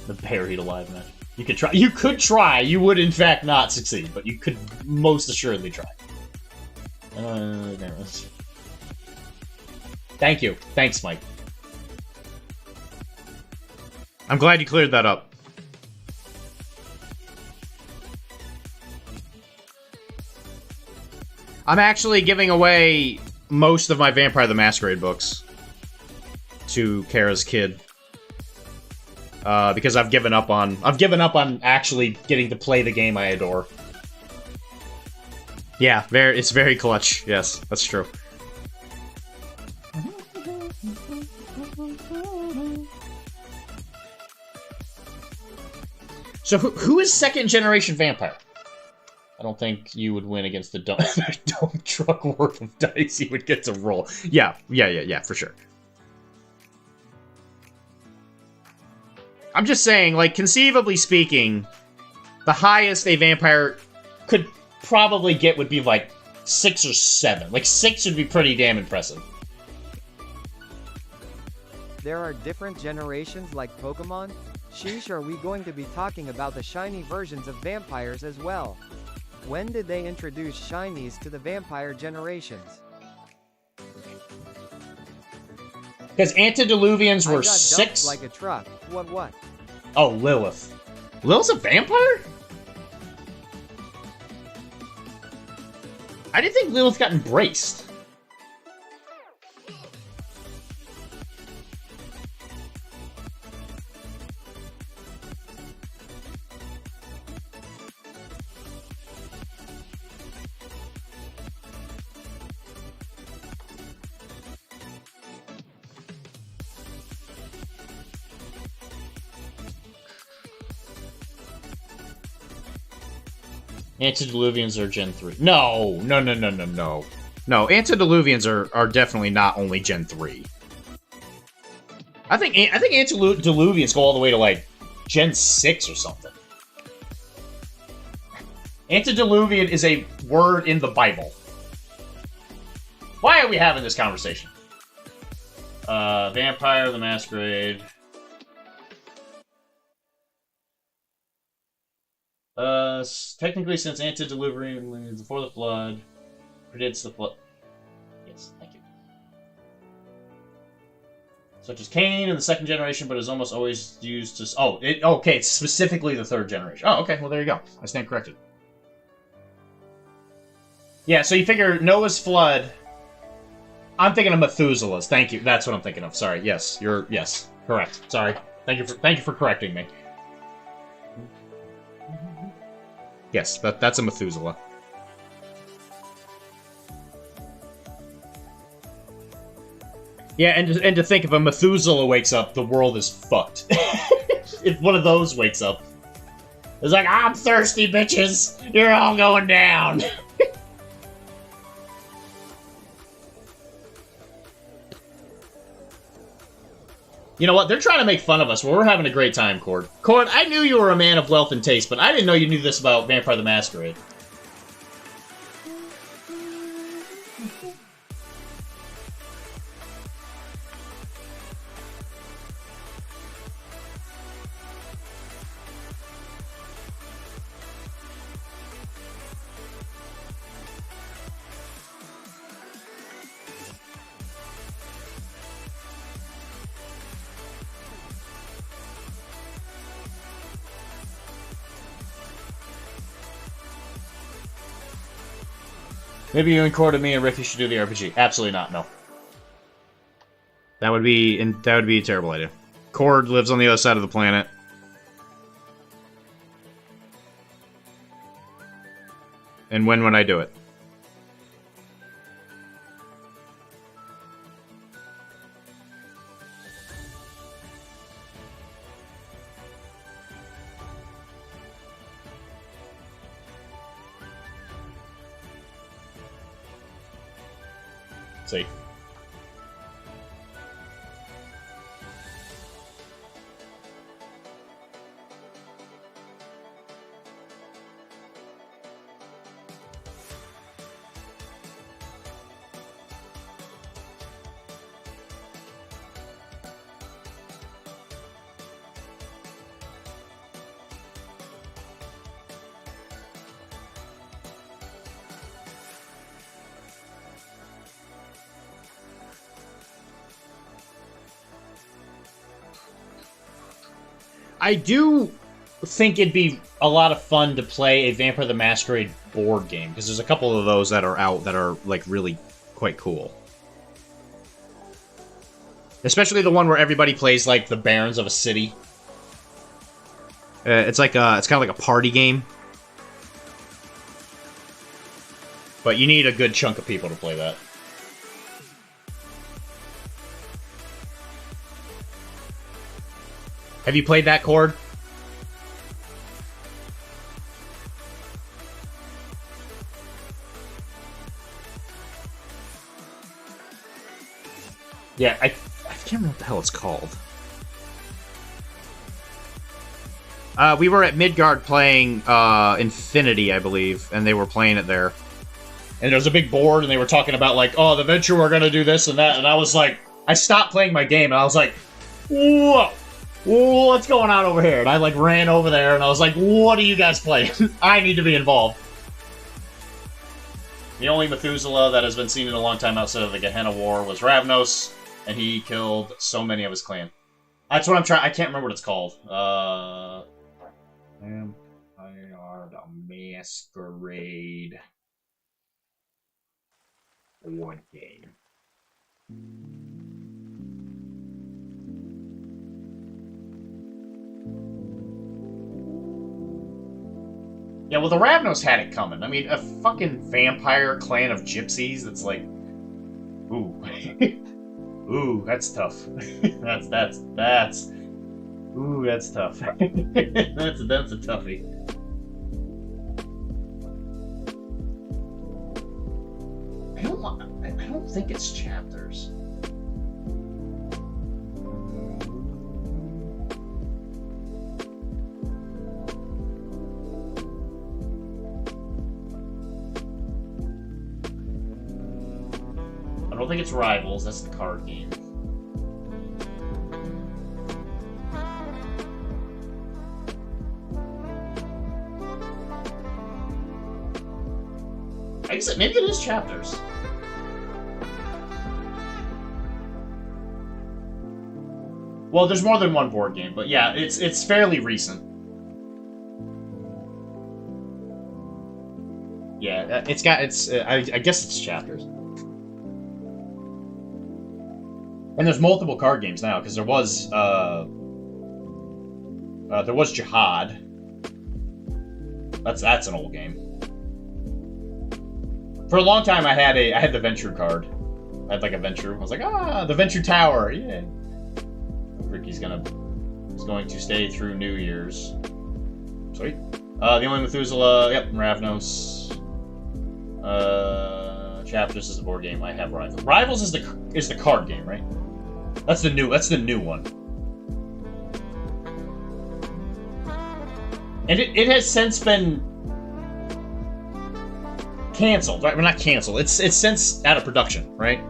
The Buried Alive match. You could try. You could try. You would, in fact, not succeed, but you could most assuredly try. Thank you. Thanks, Mike. I'm glad you cleared that up. I'm actually giving away most of my Vampire the Masquerade books to Kara's kid. Because I've given up on actually getting to play the game I adore. Yeah, it's very clutch. Yes, that's true. So who is second generation vampire? I don't think you would win against the dump truck worth of dice you would get to roll. Yeah, for sure. I'm just saying, like, conceivably speaking, the highest a vampire could probably get would be, like, 6 or 7. Like, 6 would be pretty damn impressive. There are different generations like Pokemon? Sheesh, are we going to be talking about the shiny versions of vampires as well? When did they introduce shinies to the vampire generations? Because antediluvians were 6? Like a truck. What? Oh, Lilith. Lilith's a vampire? I didn't think Lilith got embraced. Antediluvians are Gen 3. No. No, Antediluvians are definitely not only Gen 3. I think Antediluvians go all the way to, like, Gen 6 or something. Antediluvian is a word in the Bible. Why are we having this conversation? Vampire the Masquerade. Technically, since Antediluvian before the flood predates the flood. Yes, thank you. Such as Cain in the second generation, but is almost always used to. Okay, it's specifically the third generation. Oh, okay, well there you go. I stand corrected. Yeah, so you figure Noah's flood. I'm thinking of Methuselah's. Thank you. That's what I'm thinking of. Sorry. Yes, yes, correct. Sorry. Thank you for correcting me. Yes, that's a Methuselah. Yeah, and to think if a Methuselah wakes up, the world is fucked. If one of those wakes up, it's like, I'm thirsty, bitches! You're all going down! You know what? They're trying to make fun of us, but we're having a great time, Cord. Cord, I knew you were a man of wealth and taste, but I didn't know you knew this about Vampire the Masquerade. Maybe you and Cord and me and Ricky should do the RPG. Absolutely not, no. That would be a terrible idea. Cord lives on the other side of the planet. And when would I do it? See. I do think it'd be a lot of fun to play a Vampire the Masquerade board game, because there's a couple of those that are out that are, like, really quite cool. Especially the one where everybody plays, like, the barons of a city. It's kind of like a party game. But you need a good chunk of people to play that. Have you played that, Cord? Yeah, I can't remember what the hell it's called. We were at Midgard playing Infinity, I believe, and they were playing it there. And there was a big board, and they were talking about, like, oh, the Venture, we're gonna do this and that, and I was like, I stopped playing my game, and I was like, whoa! What's going on over here? And I, like, ran over there, and I was like, what are you guys playing? I need to be involved. The only Methuselah that has been seen in a long time outside of the Gehenna War was Ravnos, and he killed so many of his clan. That's what I'm trying... I can't remember what it's called. Vampire the Masquerade. board game. Yeah, well, the Ravnos had it coming. I mean, a fucking vampire clan of gypsies that's like... Ooh. Ooh, that's tough. that's... Ooh, that's tough. that's a toughie. I don't think it's chapters. I don't think it's Rivals, that's the card game. I guess maybe it is chapters. Well, there's more than one board game, but yeah, it's fairly recent. Yeah, I guess it's chapters. And there's multiple card games now, because there was Jihad. That's an old game. For a long time, I had the Venture card. I had like a Venture. I was like, the Venture Tower, yeah. Ricky's going to stay through New Year's. Sweet. The only Methuselah, yep, Ravnos. Chapters is the board game. I have Rivals. Rivals is the card game, right? That's the new one. And it has since been canceled, right? Well, not canceled. It's since out of production, right?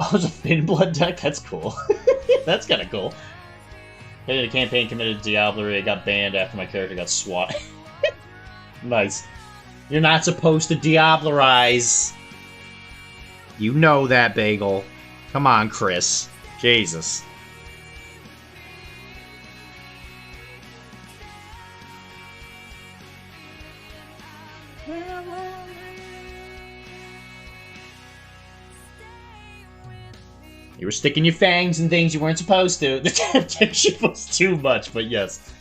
Oh, it's a Thin Blood deck? That's cool. That's kind of cool. I did a campaign committed to Diablerie. I got banned after my character got swat. Nice. You're not supposed to Diablerize. You know that, Bagel. Come on, Chris. Jesus. You were sticking your fangs in things you weren't supposed to. The temptation was too much, but yes.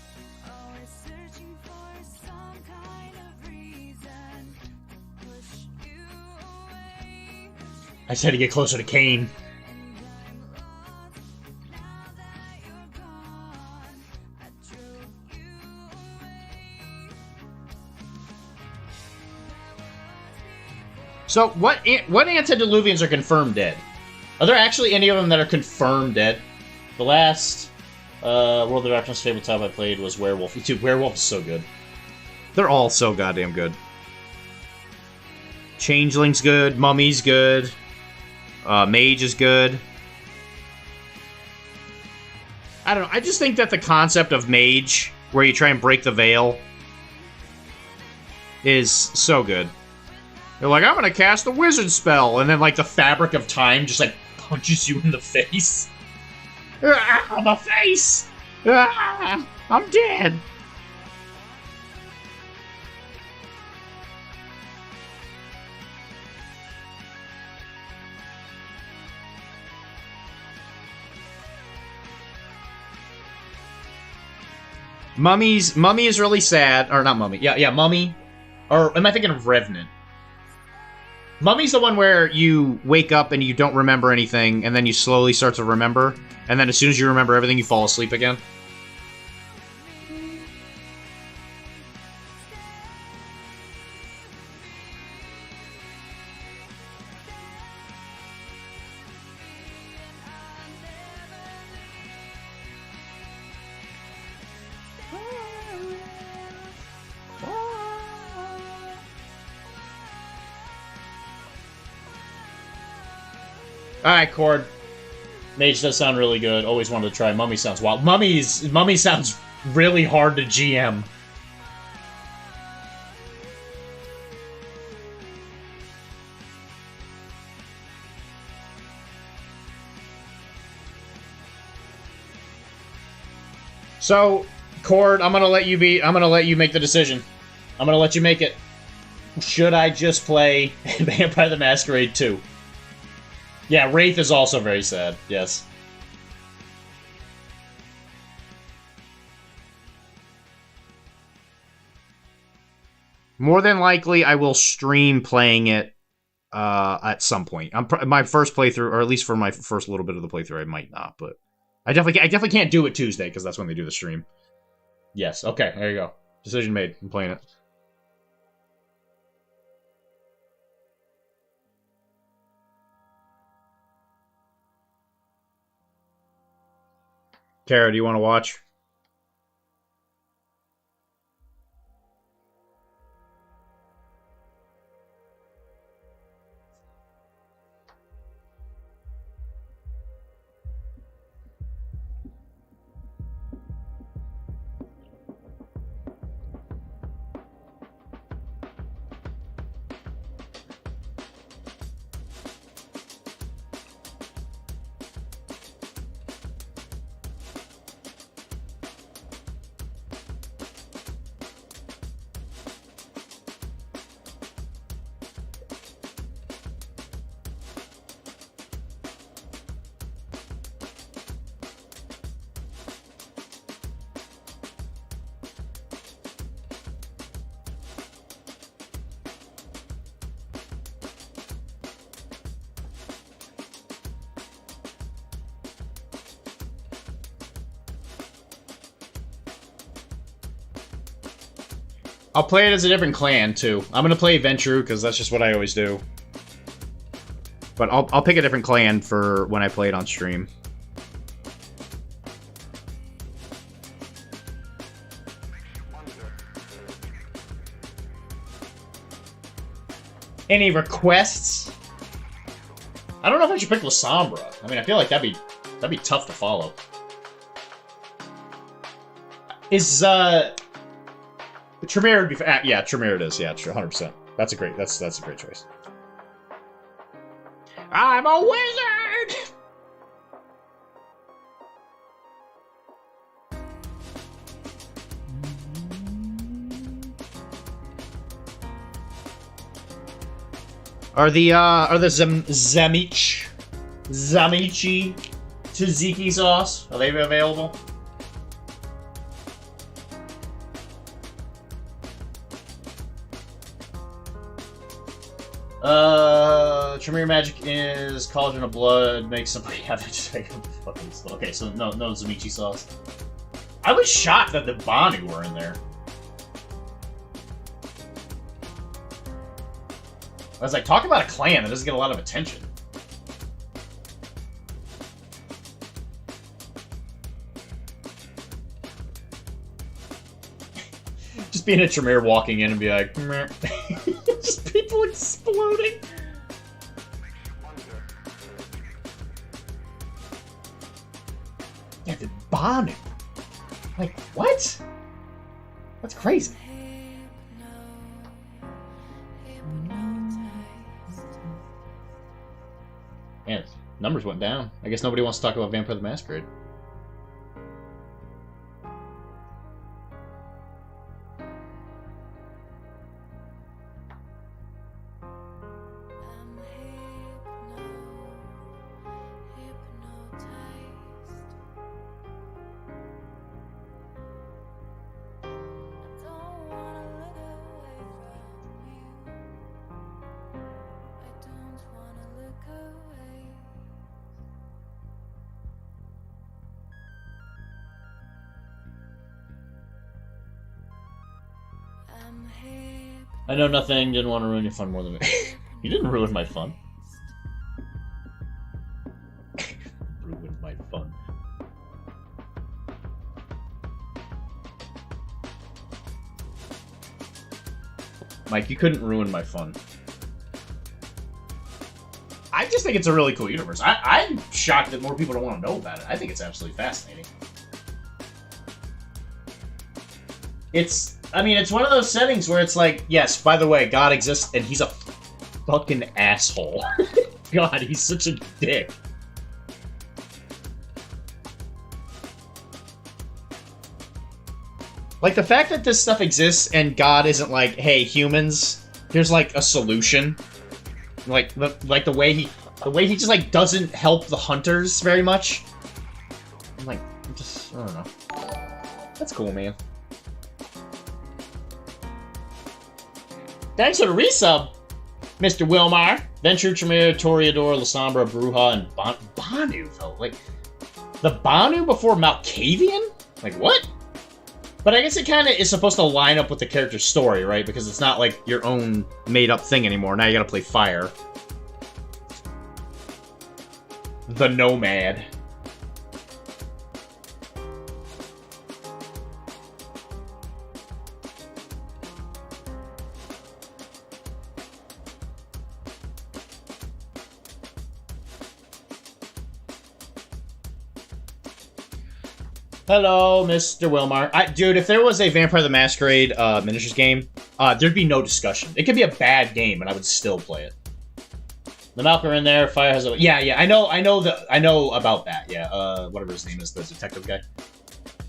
I just had to get closer to Kane. So, what antediluvians are confirmed dead? Are there actually any of them that are confirmed dead? The last World of Darkness tabletop I played was Werewolf. Dude, Werewolf is so good. They're all so goddamn good. Changeling's good. Mummy's good. Mage is good. I don't know. I just think that the concept of Mage, where you try and break the veil, is so good. You're like, I'm gonna cast a wizard spell, and then like the fabric of time just like punches you in the face. Ah, my face! Ah, I'm dead. Mummy is really sad. Or not Mummy. Yeah, Mummy. Or am I thinking of Revenant? Mummy's the one where you wake up and you don't remember anything, and then you slowly start to remember, and then as soon as you remember everything, you fall asleep again. Alright, Cord. Mage does sound really good. Always wanted to try. Mummy sounds wild. Mummy sounds really hard to GM. So, Cord, I'm gonna let you make the decision. I'm gonna let you make it. Should I just play Vampire the Masquerade 2? Yeah, Wraith is also very sad, yes. More than likely, I will stream playing it at some point. My first playthrough, or at least for my first little bit of the playthrough, I might not, but I definitely can't do it Tuesday, because that's when they do the stream. Yes, okay, there you go. Decision made. I'm playing it. Kara, do you want to watch? I'll play it as a different clan, too. I'm gonna play Ventrue, because that's just what I always do. But I'll pick a different clan for when I play it on stream. Any requests? I don't know if I should pick Lasombra. I mean, I feel like that'd be tough to follow. Is, Tremere would be... yeah, Tremere it is. Yeah, 100%. That's a great choice. I'm a wizard! Are the Zamichi tzatziki sauce, are they available? Tremere magic is collagen of blood, makes somebody have it just make them fucking slow. Okay, so no Zamichi sauce. I was shocked that the Banu were in there. I was like, talk about a clan that doesn't get a lot of attention. Just being a Tremere walking in and be like, meh. Just people exploding. Yeah, the Banu. Like, what? That's crazy. Man, numbers went down. I guess nobody wants to talk about Vampire the Masquerade. I know nothing. Didn't want to ruin your fun more than me. You didn't ruin my fun. Ruined my fun. Mike, you couldn't ruin my fun. I just think it's a really cool universe. I'm shocked that more people don't want to know about it. I think it's absolutely fascinating. I mean, it's one of those settings where it's like, yes, by the way, God exists, and he's a fucking asshole. God, he's such a dick. Like, the fact that this stuff exists and God isn't like, hey, humans, here's, like, a solution. Like the way he just, like, doesn't help the hunters very much. I'm like, I don't know. That's cool, man. Thanks for the resub, Mr. Wilmar. Venture, Tremere, Toreador, Lasombra, Bruja, and Banu, though. Like, the Banu before Malkavian? Like, what? But I guess it kind of is supposed to line up with the character's story, right? Because it's not like your own made-up thing anymore. Now you gotta play Fire. The Nomad. Hello, Mr. Wilmar. Dude, if there was a Vampire the Masquerade miniatures game, there'd be no discussion. It could be a bad game, and I would still play it. The Malcolm in there, Fire has a... Yeah, I know about that, yeah. Whatever his name is, the detective guy.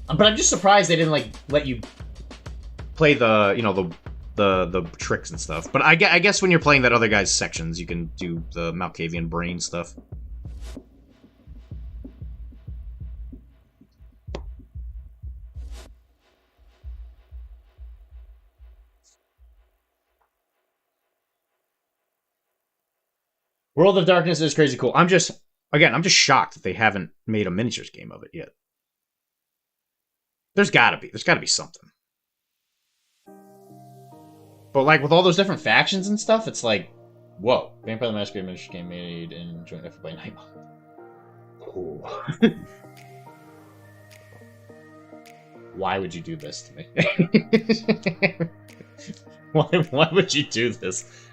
But I'm just surprised they didn't, like, let you play the, you know, the tricks and stuff. But I guess when you're playing that other guy's sections, you can do the Malkavian brain stuff. World of Darkness is crazy cool. I'm just shocked that they haven't made a miniatures game of it yet. There's gotta be something. But like with all those different factions and stuff, it's like, whoa. Vampire the Masquerade miniatures game made in joint effort by Nightmare. Cool. Why would you do this to me? Why would you do this?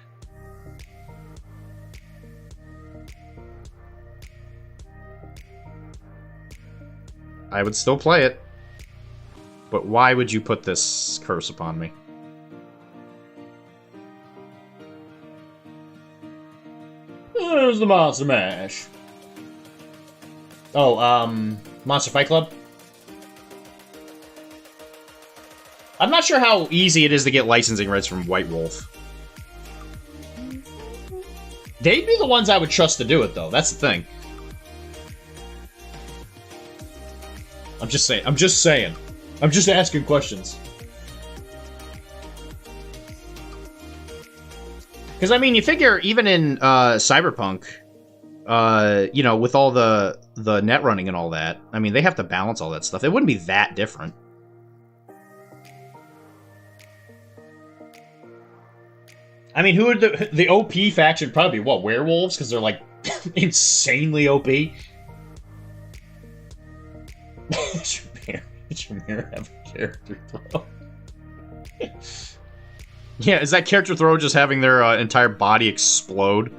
I would still play it. But why would you put this curse upon me? There's the Monster Mash. Oh, Monster Fight Club? I'm not sure how easy it is to get licensing rights from White Wolf. They'd be the ones I would trust to do it, though. That's the thing. I'm just saying. I'm just asking questions. Because, I mean, you figure even in Cyberpunk, you know, with all the net running and all that, I mean, they have to balance all that stuff. It wouldn't be that different. I mean, who would the OP faction probably be? What, werewolves? Because they're, like, insanely OP? Tremere have a character throw. Yeah, is that character throw just having their entire body explode?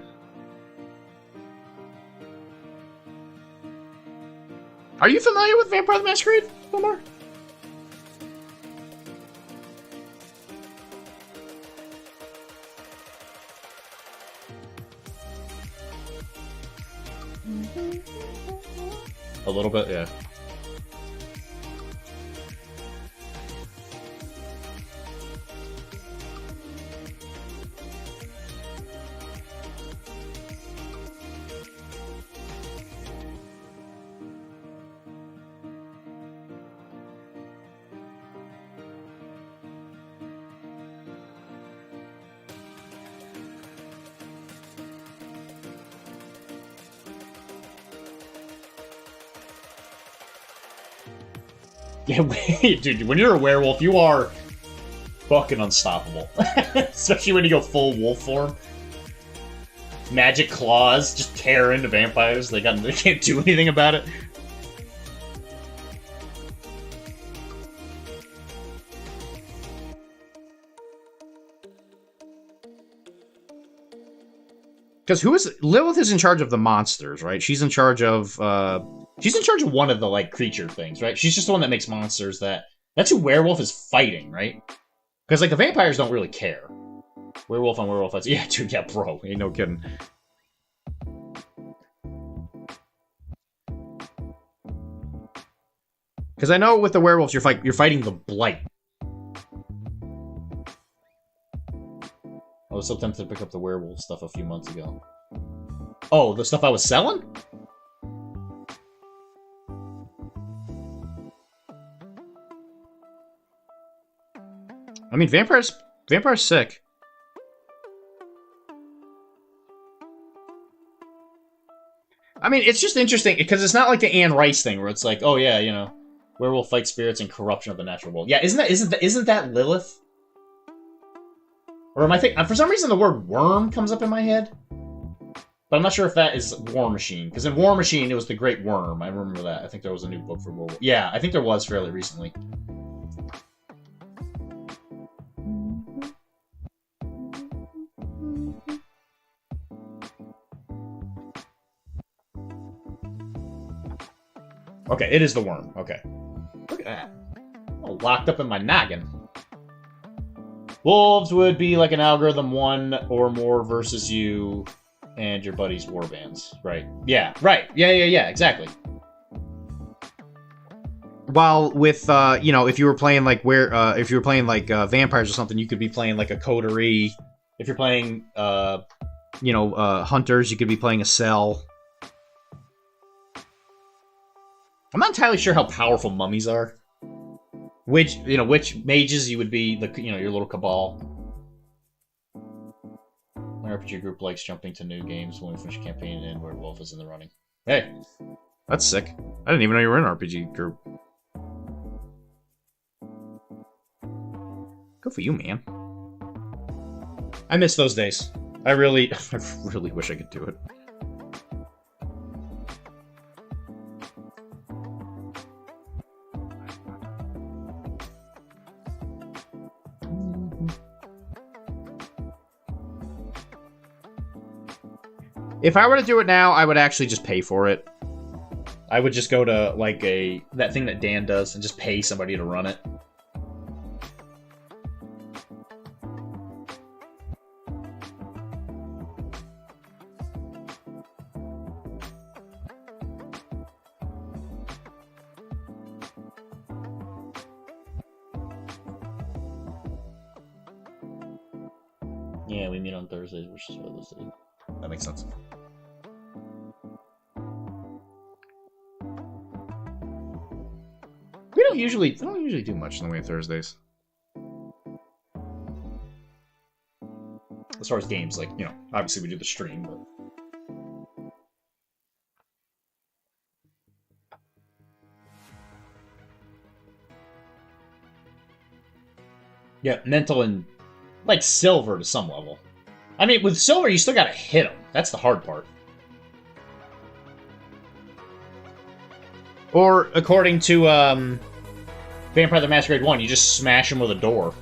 Are you familiar with Vampire the Masquerade, Omar? A little bit, yeah. Yeah, dude, when you're a werewolf, you are fucking unstoppable. Especially when you go full wolf form. Magic claws just tear into vampires. They can't do anything about it. Because Lilith is in charge of the monsters, right? She's in charge of one of the like creature things, right? She's just the one that makes monsters. That's who Werewolf is fighting, right? Because like the vampires don't really care. Werewolf on werewolf fights. Yeah, dude, yeah, bro. Ain't no kidding. Because I know with the werewolves you're fighting the blight. I was so tempted to pick up the werewolf stuff a few months ago. Oh, the stuff I was selling? I mean, vampire's sick. I mean, it's just interesting, because it's not like the Anne Rice thing, where it's like, oh yeah, you know, werewolf fight spirits and corruption of the natural world. Yeah, isn't that Lilith? Or am I thinking... For some reason, the word worm comes up in my head. But I'm not sure if that is War Machine. Because in War Machine, it was the Great Worm. I remember that. I think there was a new book for War. Yeah, I think there was fairly recently. Okay, it is the worm. Okay. Look at that. Oh, locked up in my noggin. Wolves would be like an algorithm 1 or more versus you and your buddy's warbands. Right. Yeah, right. Yeah, exactly. While with, you know, if you were playing like vampires or something, you could be playing like a coterie. If you're playing, you know, hunters, you could be playing a cell. I'm not entirely sure how powerful mummies are. Which mages you would be, your little cabal. My RPG group likes jumping to new games when we finish campaign and Werewolf is in the running. Hey, that's sick. I didn't even know you were in an RPG group. Good for you, man. I miss those days. I really wish I could do it. If I were to do it now, I would actually just pay for it. I would just go to, like, that thing that Dan does and just pay somebody to run it. Yeah, we meet on Thursdays versus Wednesdays. That makes sense. We don't usually do much in the way of Thursdays. As far as games, like, obviously we do the stream, but... Yeah, mental and, like, silver to some level. I mean, with silver, you still gotta hit them. That's the hard part. Or, according to, Vampire the Masquerade 1, you just smash him with a door.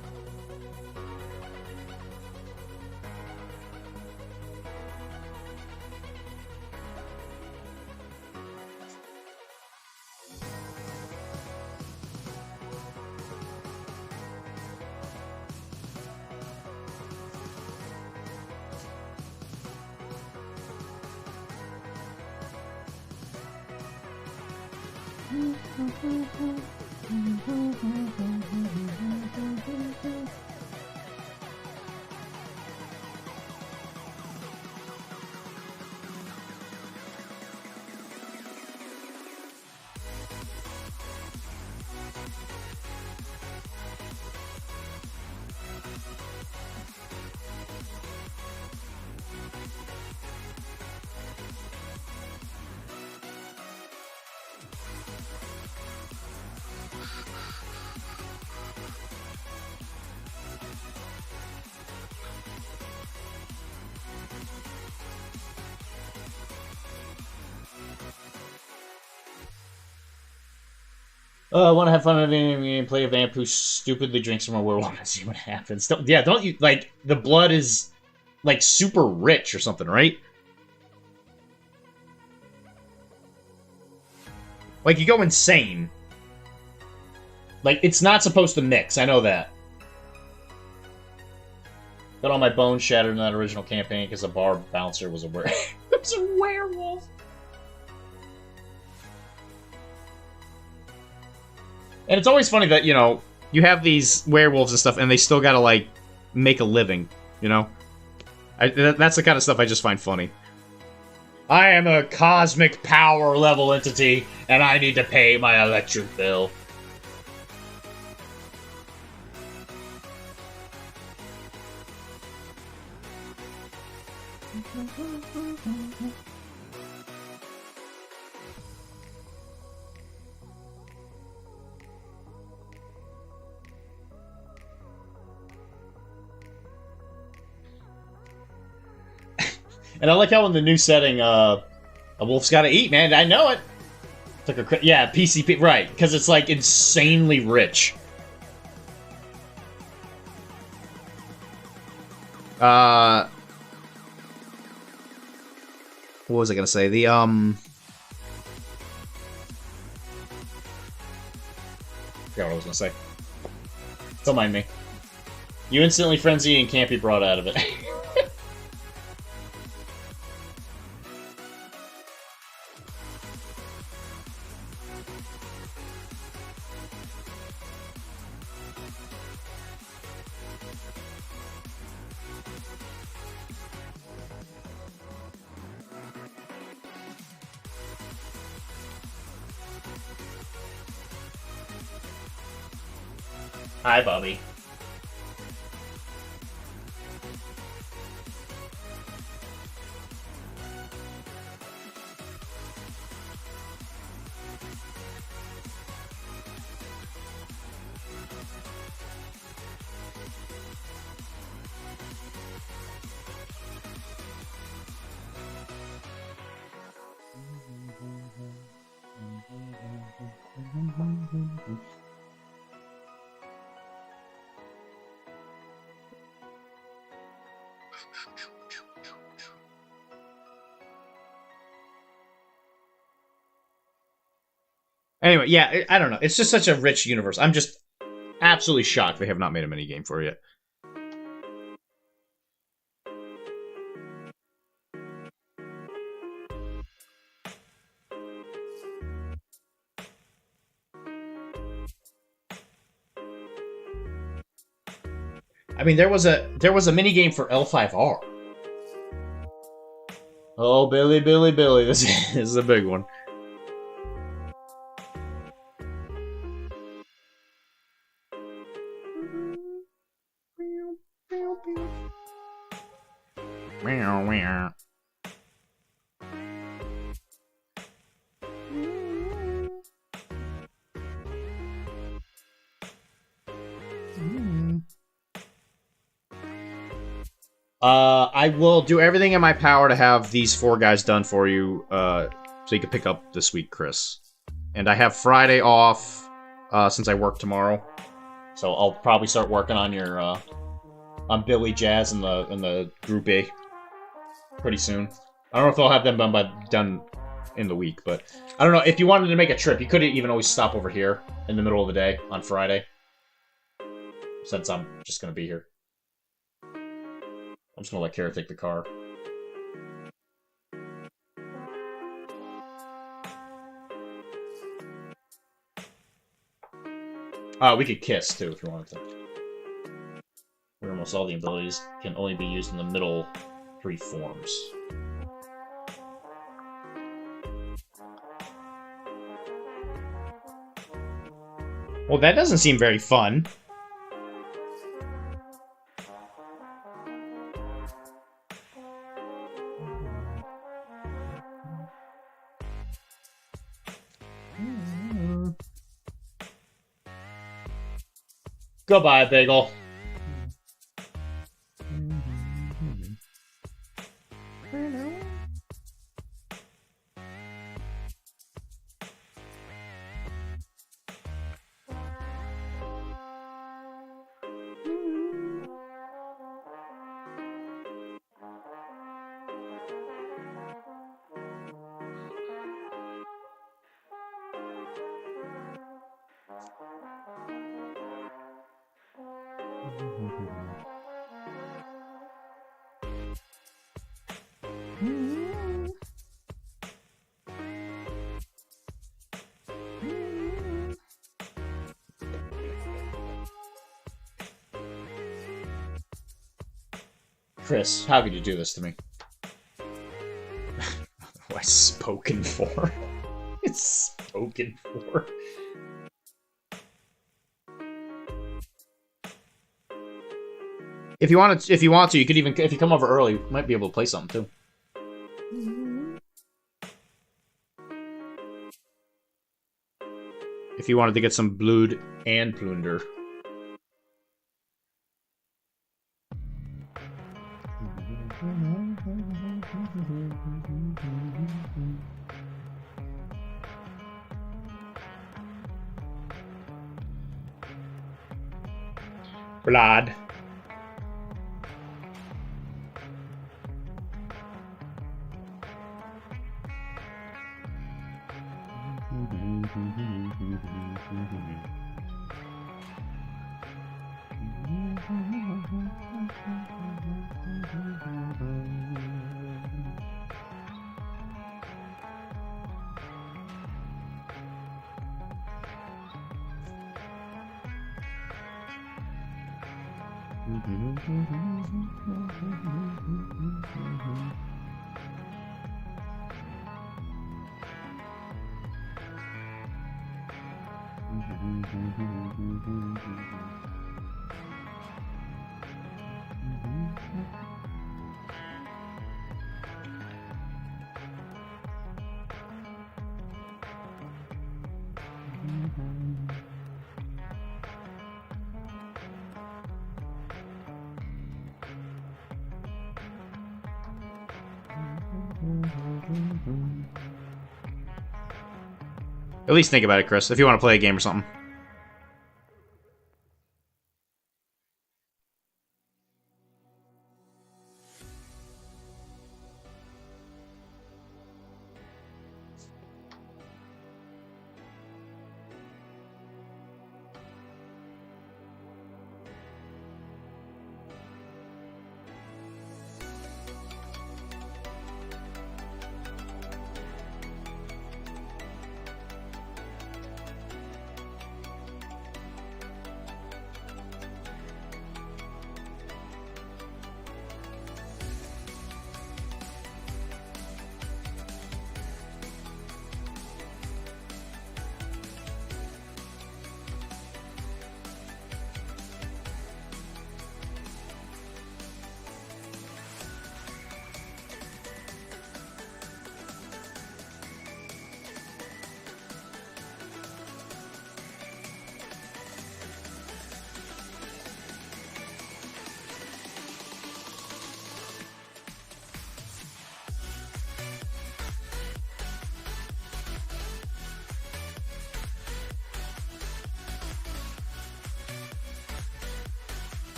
I want to have fun and play a vamp who stupidly drinks from a werewolf and see what happens. Don't you, like, the blood is, like, super rich or something, right? Like, you go insane. Like, it's not supposed to mix, I know that. Got all my bones shattered in that original campaign because the bar bouncer was a was a werewolf. And it's always funny that, you know, you have these werewolves and stuff, and they still gotta, like, make a living, you know? That's the kind of stuff I just find funny. I am a cosmic power level entity, and I need to pay my electric bill. And I like how in the new setting, a wolf's gotta eat, man. I know it. Took a yeah, PCP, right? Because it's like insanely rich. What was I gonna say? Forgot what I was gonna say. Don't mind me. You instantly frenzy and can't be brought out of it. Hi, Bobby. Anyway, yeah, I don't know. It's just such a rich universe. I'm just absolutely shocked they have not made a minigame for it yet. I mean, there was a minigame for L5R. Oh, Billy, Billy, Billy. This is a big one. Meow, meow. I will do everything in my power to have these 4 guys done for you, so you can pick up this week, Chris. And I have Friday off, since I work tomorrow. So I'll probably start working on your, on Billy, Jazz, and the Group A pretty soon. I don't know if I'll have them done in the week, but I don't know. If you wanted to make a trip, you could even always stop over here in the middle of the day on Friday, since I'm just gonna be here. I'm just gonna let Kara take the car. We could kiss, too, if you wanted to. Where almost all the abilities can only be used in the middle 3 forms. Well, that doesn't seem very fun. Goodbye, Bagel. Chris, how could you do this to me? What's spoken for? It's spoken for. If you want to, you could even, if you come over early, you might be able to play something too. If you wanted to get some blood and plunder. Blood. At least think about it, Chris, if you want to play a game or something.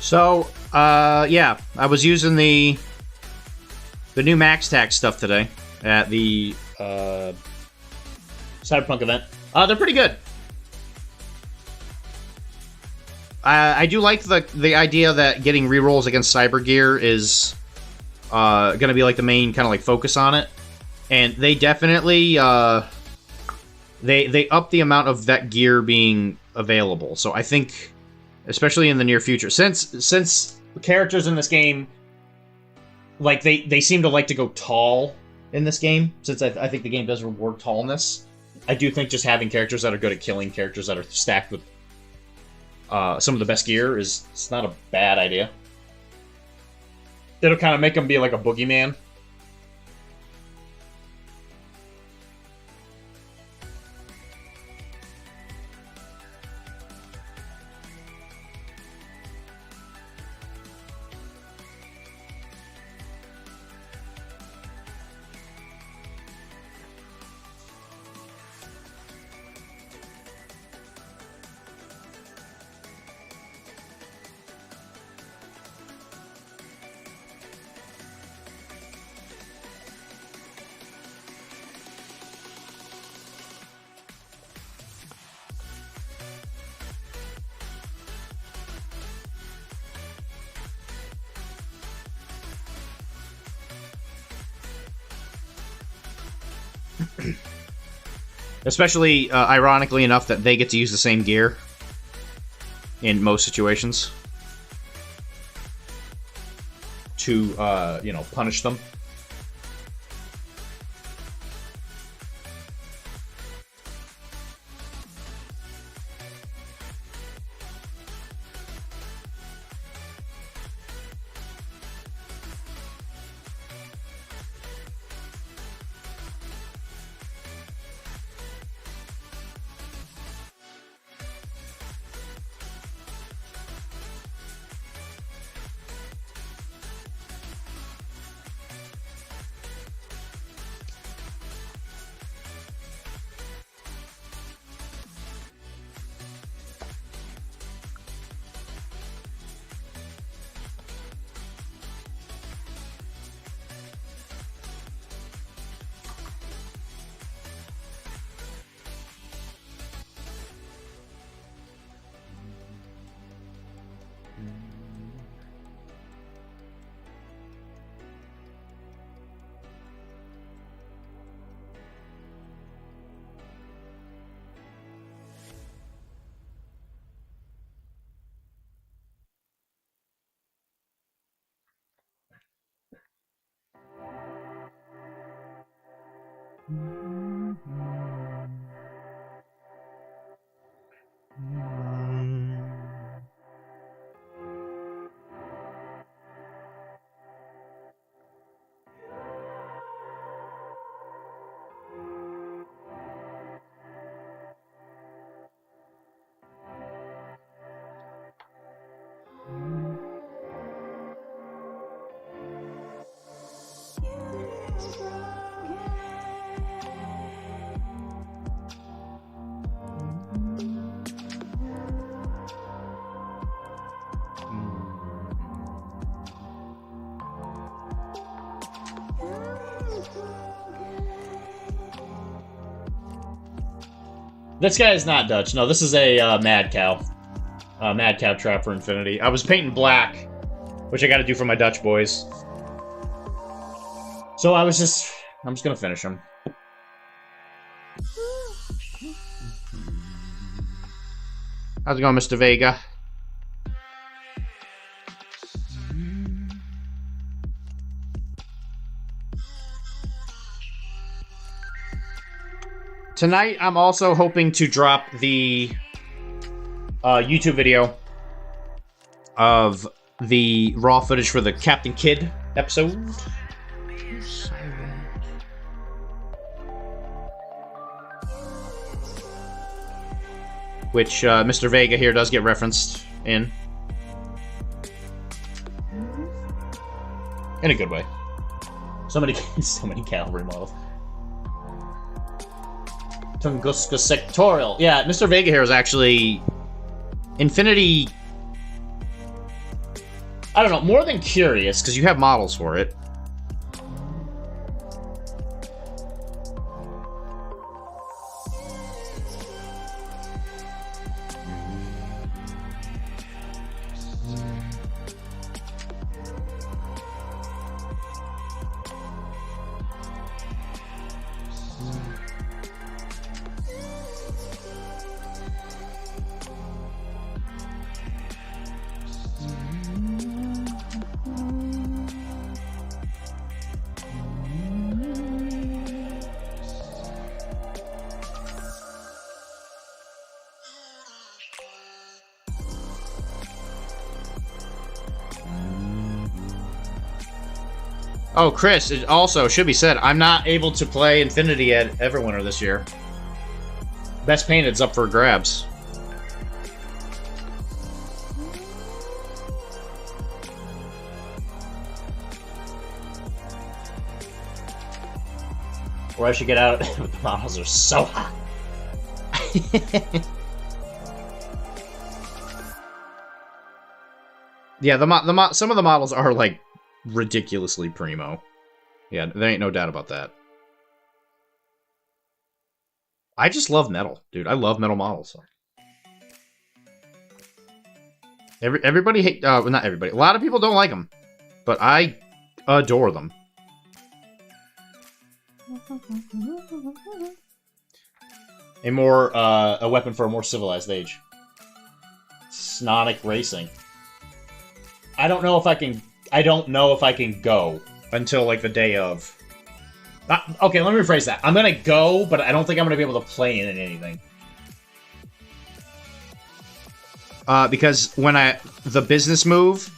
So, yeah, I was using the new Max Tax stuff today at the Cyberpunk event. They're pretty good. I do like the idea that getting rerolls against Cyber Gear is going to be like the main kind of like focus on it, and they definitely they up the amount of that gear being available. So I think, especially in the near future, since characters in this game, like they seem to like to go tall in this game, since I think the game does reward tallness. I do think just having characters that are good at killing characters that are stacked with some of the best gear it's not a bad idea. It'll kind of make them be like a boogeyman. Especially, ironically enough, that they get to use the same gear in most situations to, you know, punish them. This guy is not Dutch. No, this is a Mad Cow. Mad Cow Trap for Infinity. I was painting black, which I gotta do for my Dutch boys. So I'm just gonna finish him. How's it going, Mr. Vega? Tonight, I'm also hoping to drop the YouTube video of the raw footage for the Captain Kidd episode. Which Mr. Vega here does get referenced in. In a good way. So many cavalry models. Tunguska Sectorial. Yeah, Mr. Vega here is actually Infinity. I don't know, more than curious, because you have models for it. Oh, Chris, it also should be said, I'm not able to play Infinity at Everwinter this year. Best Painted's up for grabs. Or I should get out. The models are so hot. Yeah, some of the models are like ridiculously primo. Yeah, there ain't no doubt about that. I just love metal, dude. I love metal models. Everybody hate, well, not everybody. A lot of people don't like them, but I adore them. A weapon for a more civilized age. Snonic Racing. I don't know if I can go until, like, the day of. Okay, let me rephrase that. I'm gonna go, but I don't think I'm gonna be able to play in anything. Because when the business move,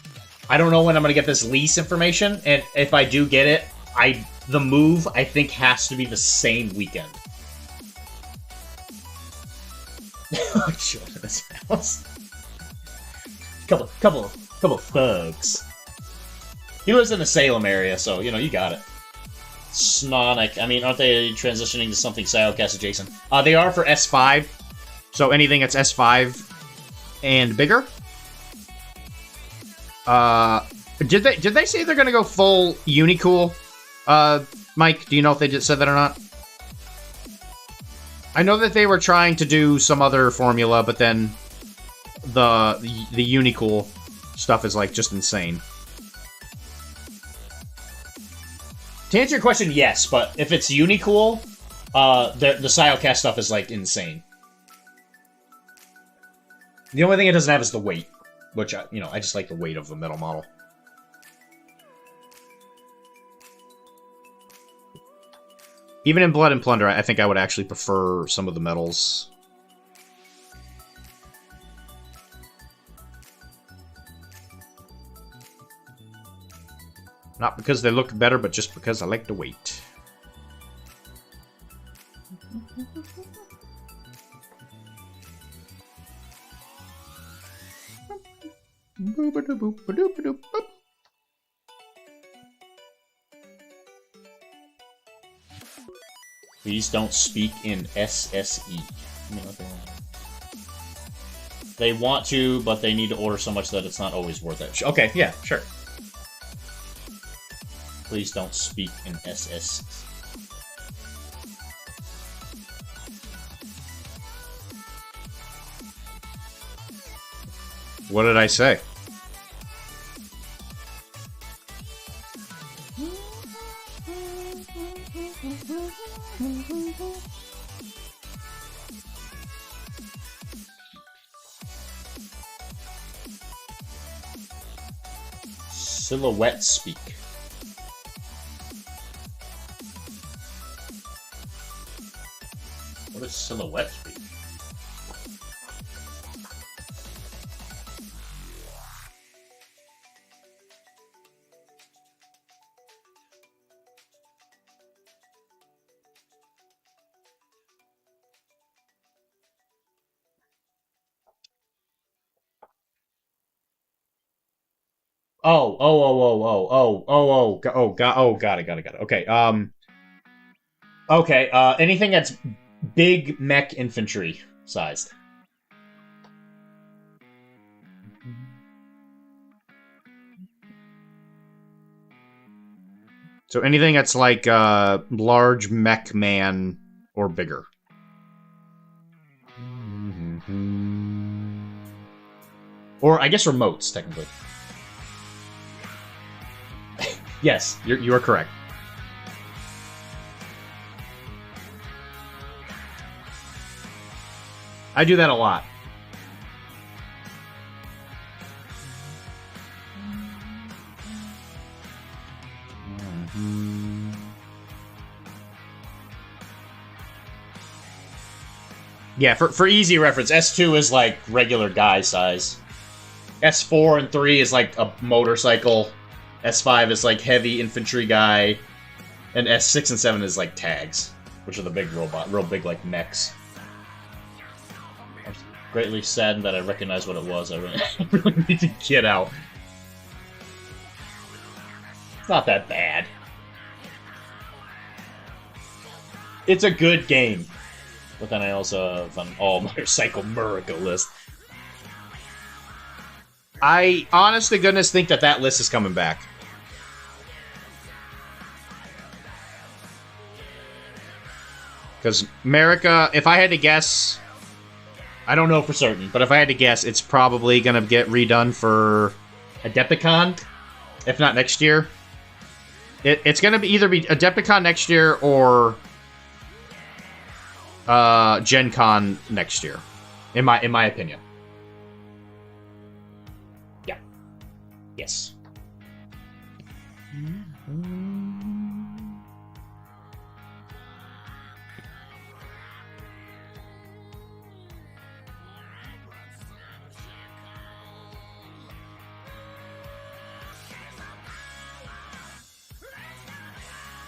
I don't know when I'm gonna get this lease information, and if I do get it, the move, I think, has to be the same weekend. Children's house. Couple thugs. He lives in the Salem area, so, you know, you got it. Snonic. I mean, aren't they transitioning to something Siocast adjacent? They are for S5. So anything that's S5 and bigger. Did they say they're gonna go full Unicool? Mike, do you know if they just said that or not? I know that they were trying to do some other formula, but then the Unicool stuff is, like, just insane. To answer your question, yes, but if it's Unicool, the Siocast stuff is, like, insane. The only thing it doesn't have is the weight, which, I just like the weight of the metal model. Even in Blood and Plunder, I think I would actually prefer some of the metals. Not because they look better, but just because I like the weight. Please don't speak in SSE. They want to, but they need to order so much that it's not always worth it. Okay, yeah, sure. Please don't speak in SS. What did I say? Silhouette speak. What is silhouette speak? Got it. Okay, anything that's big mech infantry sized. So anything that's like large mech man or bigger. Or I guess remotes, technically. Yes, you are correct. I do that a lot. Yeah, for easy reference, S2 is like regular guy size. S4 and 3 is like a motorcycle. S5 is like heavy infantry guy. And S6 and 7 is like tags, which are the big real big like mechs. I'm greatly saddened that I recognize what it was. I really need to get out. It's not that bad. It's a good game. But then I also have an all-motorcycle Murica list. I, honest to goodness, think that list is coming back. Because Murica, if I had to guess, I don't know for certain, but if I had to guess, it's probably going to get redone for Adepticon, if not next year. It's gonna be either be Adepticon next year or Gen Con next year, in my opinion. Yeah. Yes.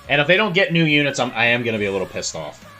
And if they don't get new units, I am gonna be a little pissed off.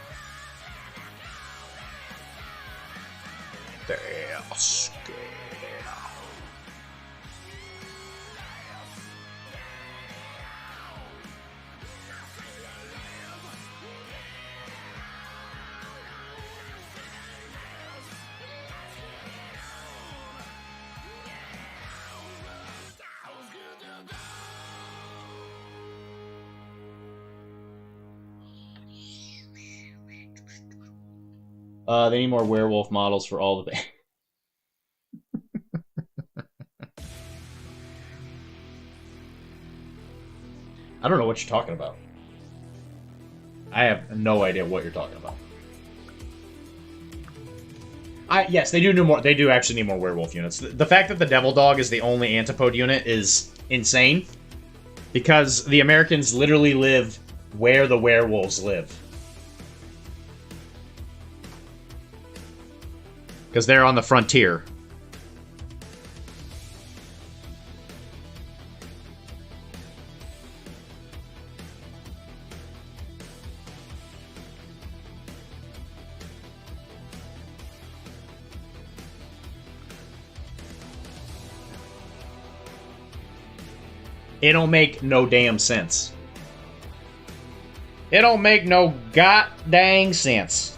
They need more werewolf models for all the... I don't know what you're talking about. I have no idea what you're talking about. Yes, they do more. They do actually need more werewolf units. The fact that the Devil Dog is the only antipode unit is insane, because the Americans literally live where the werewolves live. Because they're on the frontier. It don't make no damn sense. It don't make no god dang sense.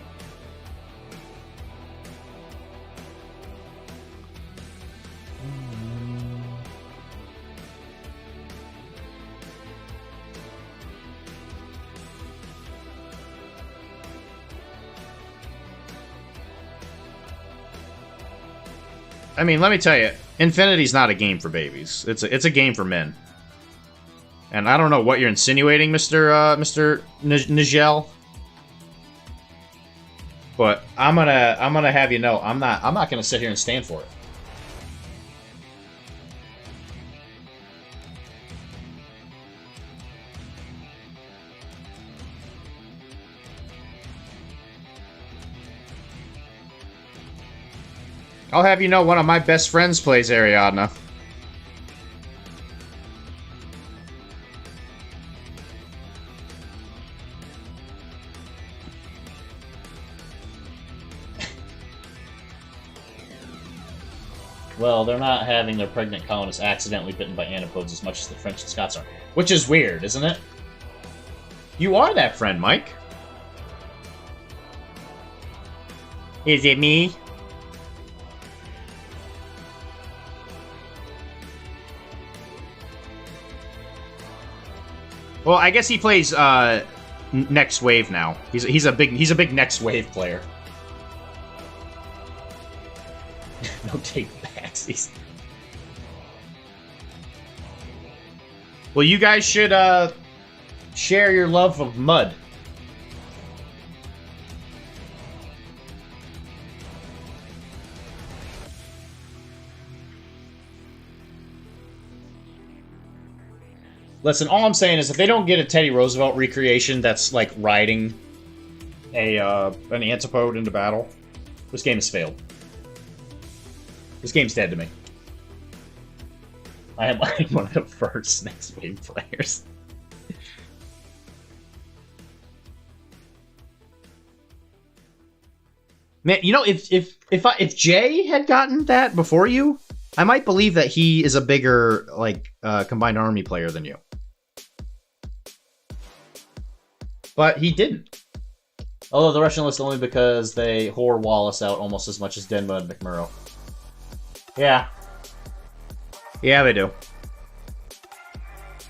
I mean, let me tell you, Infinity's not a game for babies. It's a game for men. And I don't know what you're insinuating, Mr. Nigel. But I'm gonna have you know, I'm not gonna sit here and stand for it. I'll have you know, one of my best friends plays Ariadna. Well, they're not having their pregnant colonists accidentally bitten by antipodes as much as the French and Scots are. Which is weird, isn't it? You are that friend, Mike. Is it me? Well, I guess he plays Next Wave now. He's a big Next Wave player. No take backsies. Well, you guys should share your love of mud. Listen, all I'm saying is if they don't get a Teddy Roosevelt recreation that's like riding an antipode into battle, this game has failed. This game's dead to me. I am like one of the first Next Wave players. Man, you know, if Jay had gotten that before you, I might believe that he is a bigger like combined army player than you. But he didn't. Although the Russian list only because they whore Wallace out almost as much as Denma and McMurrow. Yeah. Yeah, they do.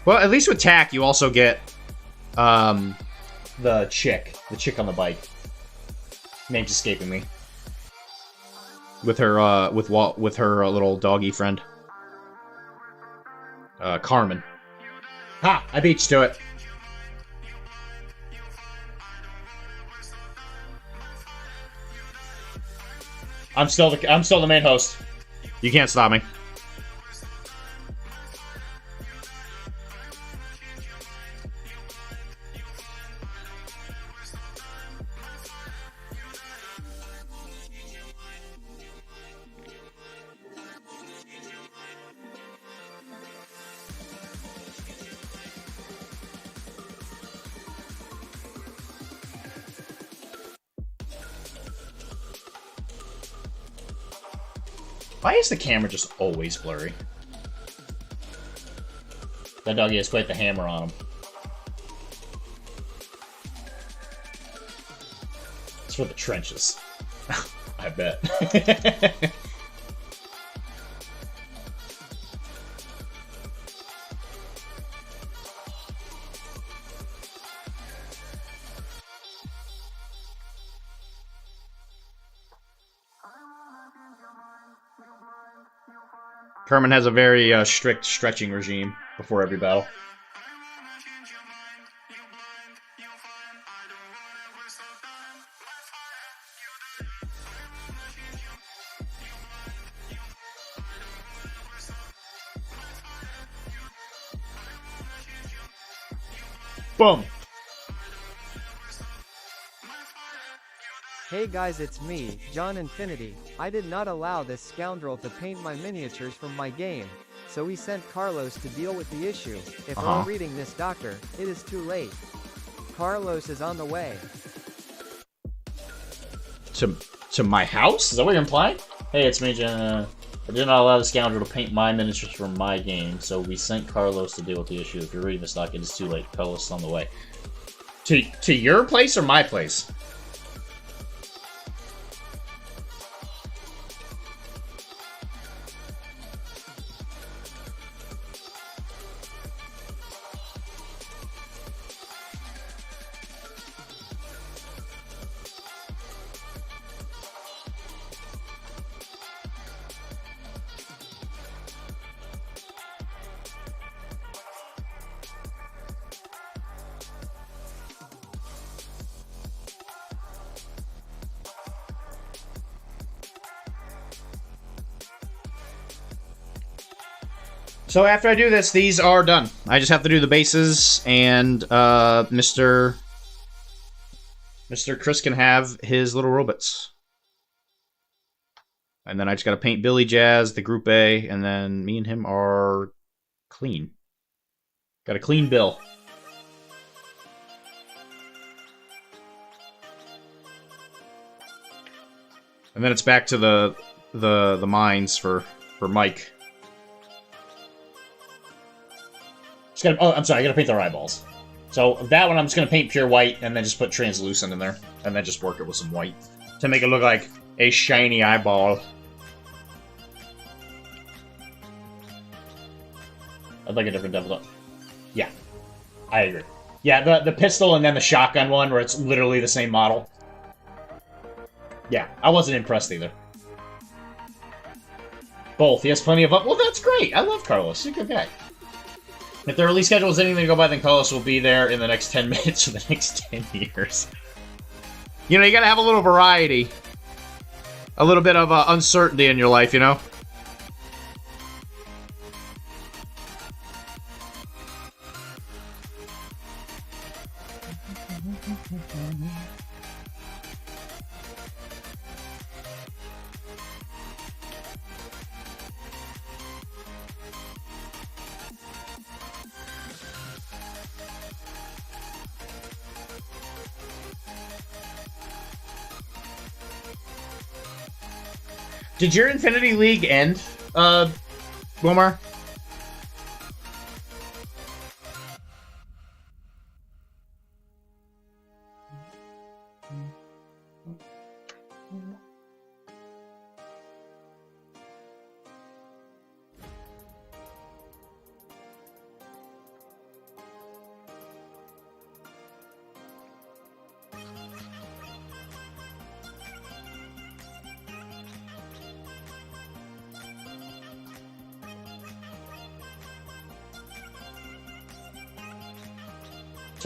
Well, at least with TAC, you also get the chick on the bike. Name's escaping me. With her with her little doggy friend, Carmen. Ha! I beat you to it. I'm still the main host. You can't stop me. Why is the camera just always blurry? That doggy has quite the hammer on him. It's for the trenches. I bet. Kerman has a very strict stretching regime before every battle. Boom! Hey guys, it's me, John Infinity. I did not allow this scoundrel to paint my miniatures from my game, so we sent Carlos to deal with the issue. If you're reading this, Doctor, it is too late. Carlos is on the way. To my house? Is that what you're implying? Hey, it's me, John. I did not allow the scoundrel to paint my miniatures from my game, so we sent Carlos to deal with the issue. If you're reading this, doc, it is too late. Carlos is on the way. To your place or my place? So after I do this, these are done. I just have to do the bases, and Mr. Chris can have his little robots. And then I just gotta paint Billy Jazz, the Group A, and then me and him are clean. Got a clean bill. And then it's back to the mines for Mike. Oh, I'm sorry, I gotta paint their eyeballs. So that one I'm just gonna paint pure white and then just put translucent in there. And then just work it with some white to make it look like a shiny eyeball. I'd like a different devil. Yeah, I agree. Yeah, the pistol and then the shotgun one where it's literally the same model. Yeah, I wasn't impressed either. Both. He has plenty of... Well, that's great. I love Carlos. He's a good guy. If the release schedule is anything to go by, then Carlos will be there in the next 10 minutes for the next 10 years. You know, you gotta have a little variety. A little bit of uncertainty in your life, you know? Did your Infinity League end, Wilmar?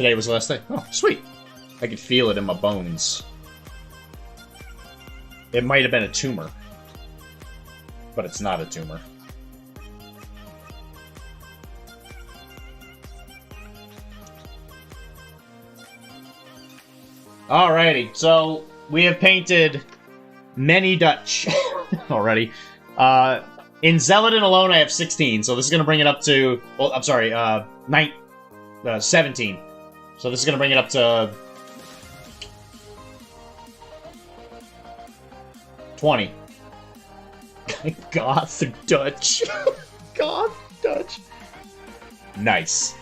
Today was the last day. Oh, sweet. I could feel it in my bones. It might have been a tumor. But it's not a tumor. Alrighty, so we have painted many Dutch already. In Zeladin alone, I have 16, so this is going to bring it up to... Well, I'm sorry, 17. So this is going to bring it up to... 20. Goth Dutch. Goth Dutch. Nice.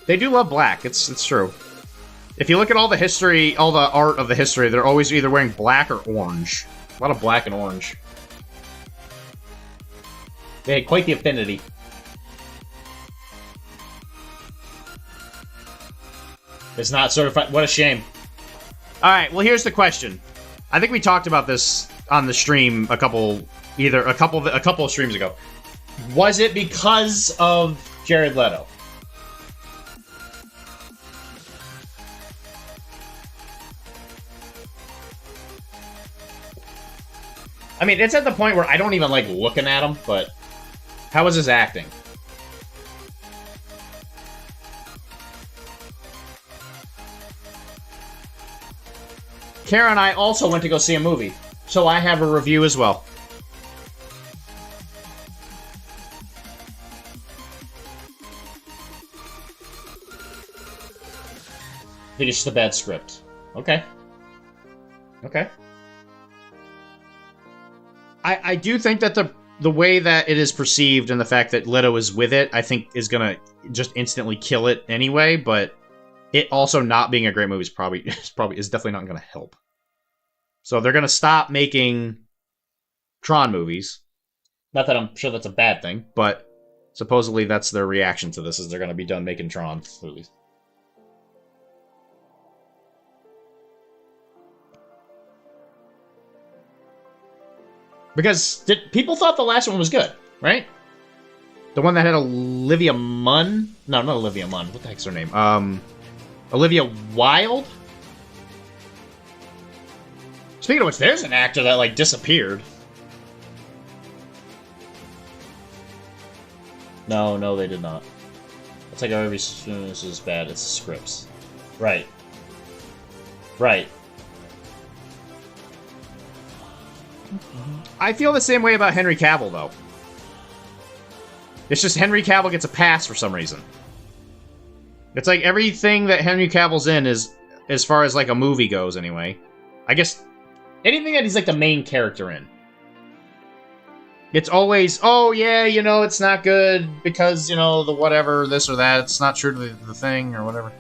They do love black, it's true. If you look at all the history, all the art of the history, they're always either wearing black or orange. A lot of black and orange. They had quite the affinity. It's not certified. What a shame. Alright, well here's the question. I think we talked about this on the stream a couple of streams ago. Was it because of Jared Leto? I mean, it's at the point where I don't even like looking at him, but how was his acting? Kara and I also went to go see a movie, so I have a review as well. I think it's just a bad script. Okay. Okay. I do think that the way that it is perceived and the fact that Leto is with it, I think is gonna just instantly kill it anyway, but it also not being a great movie is definitely not gonna help. So they're gonna stop making Tron movies. Not that I'm sure that's a bad thing, but supposedly that's their reaction to this, is they're gonna be done making Tron movies. Because people thought the last one was good, right? The one that had Olivia Munn? No, not Olivia Munn. What the heck's her name? Olivia Wilde? Speaking of which, there's an actor that, like, disappeared. No, they did not. It's like every soon this is bad. It's scripts. Right. Right. I feel the same way about Henry Cavill, though. It's just Henry Cavill gets a pass for some reason. It's like everything that Henry Cavill's in is, as far as like a movie goes anyway, I guess anything that he's like the main character in. It's always, oh yeah, you know, it's not good because, you know, the whatever, this or that, it's not true to the thing or whatever.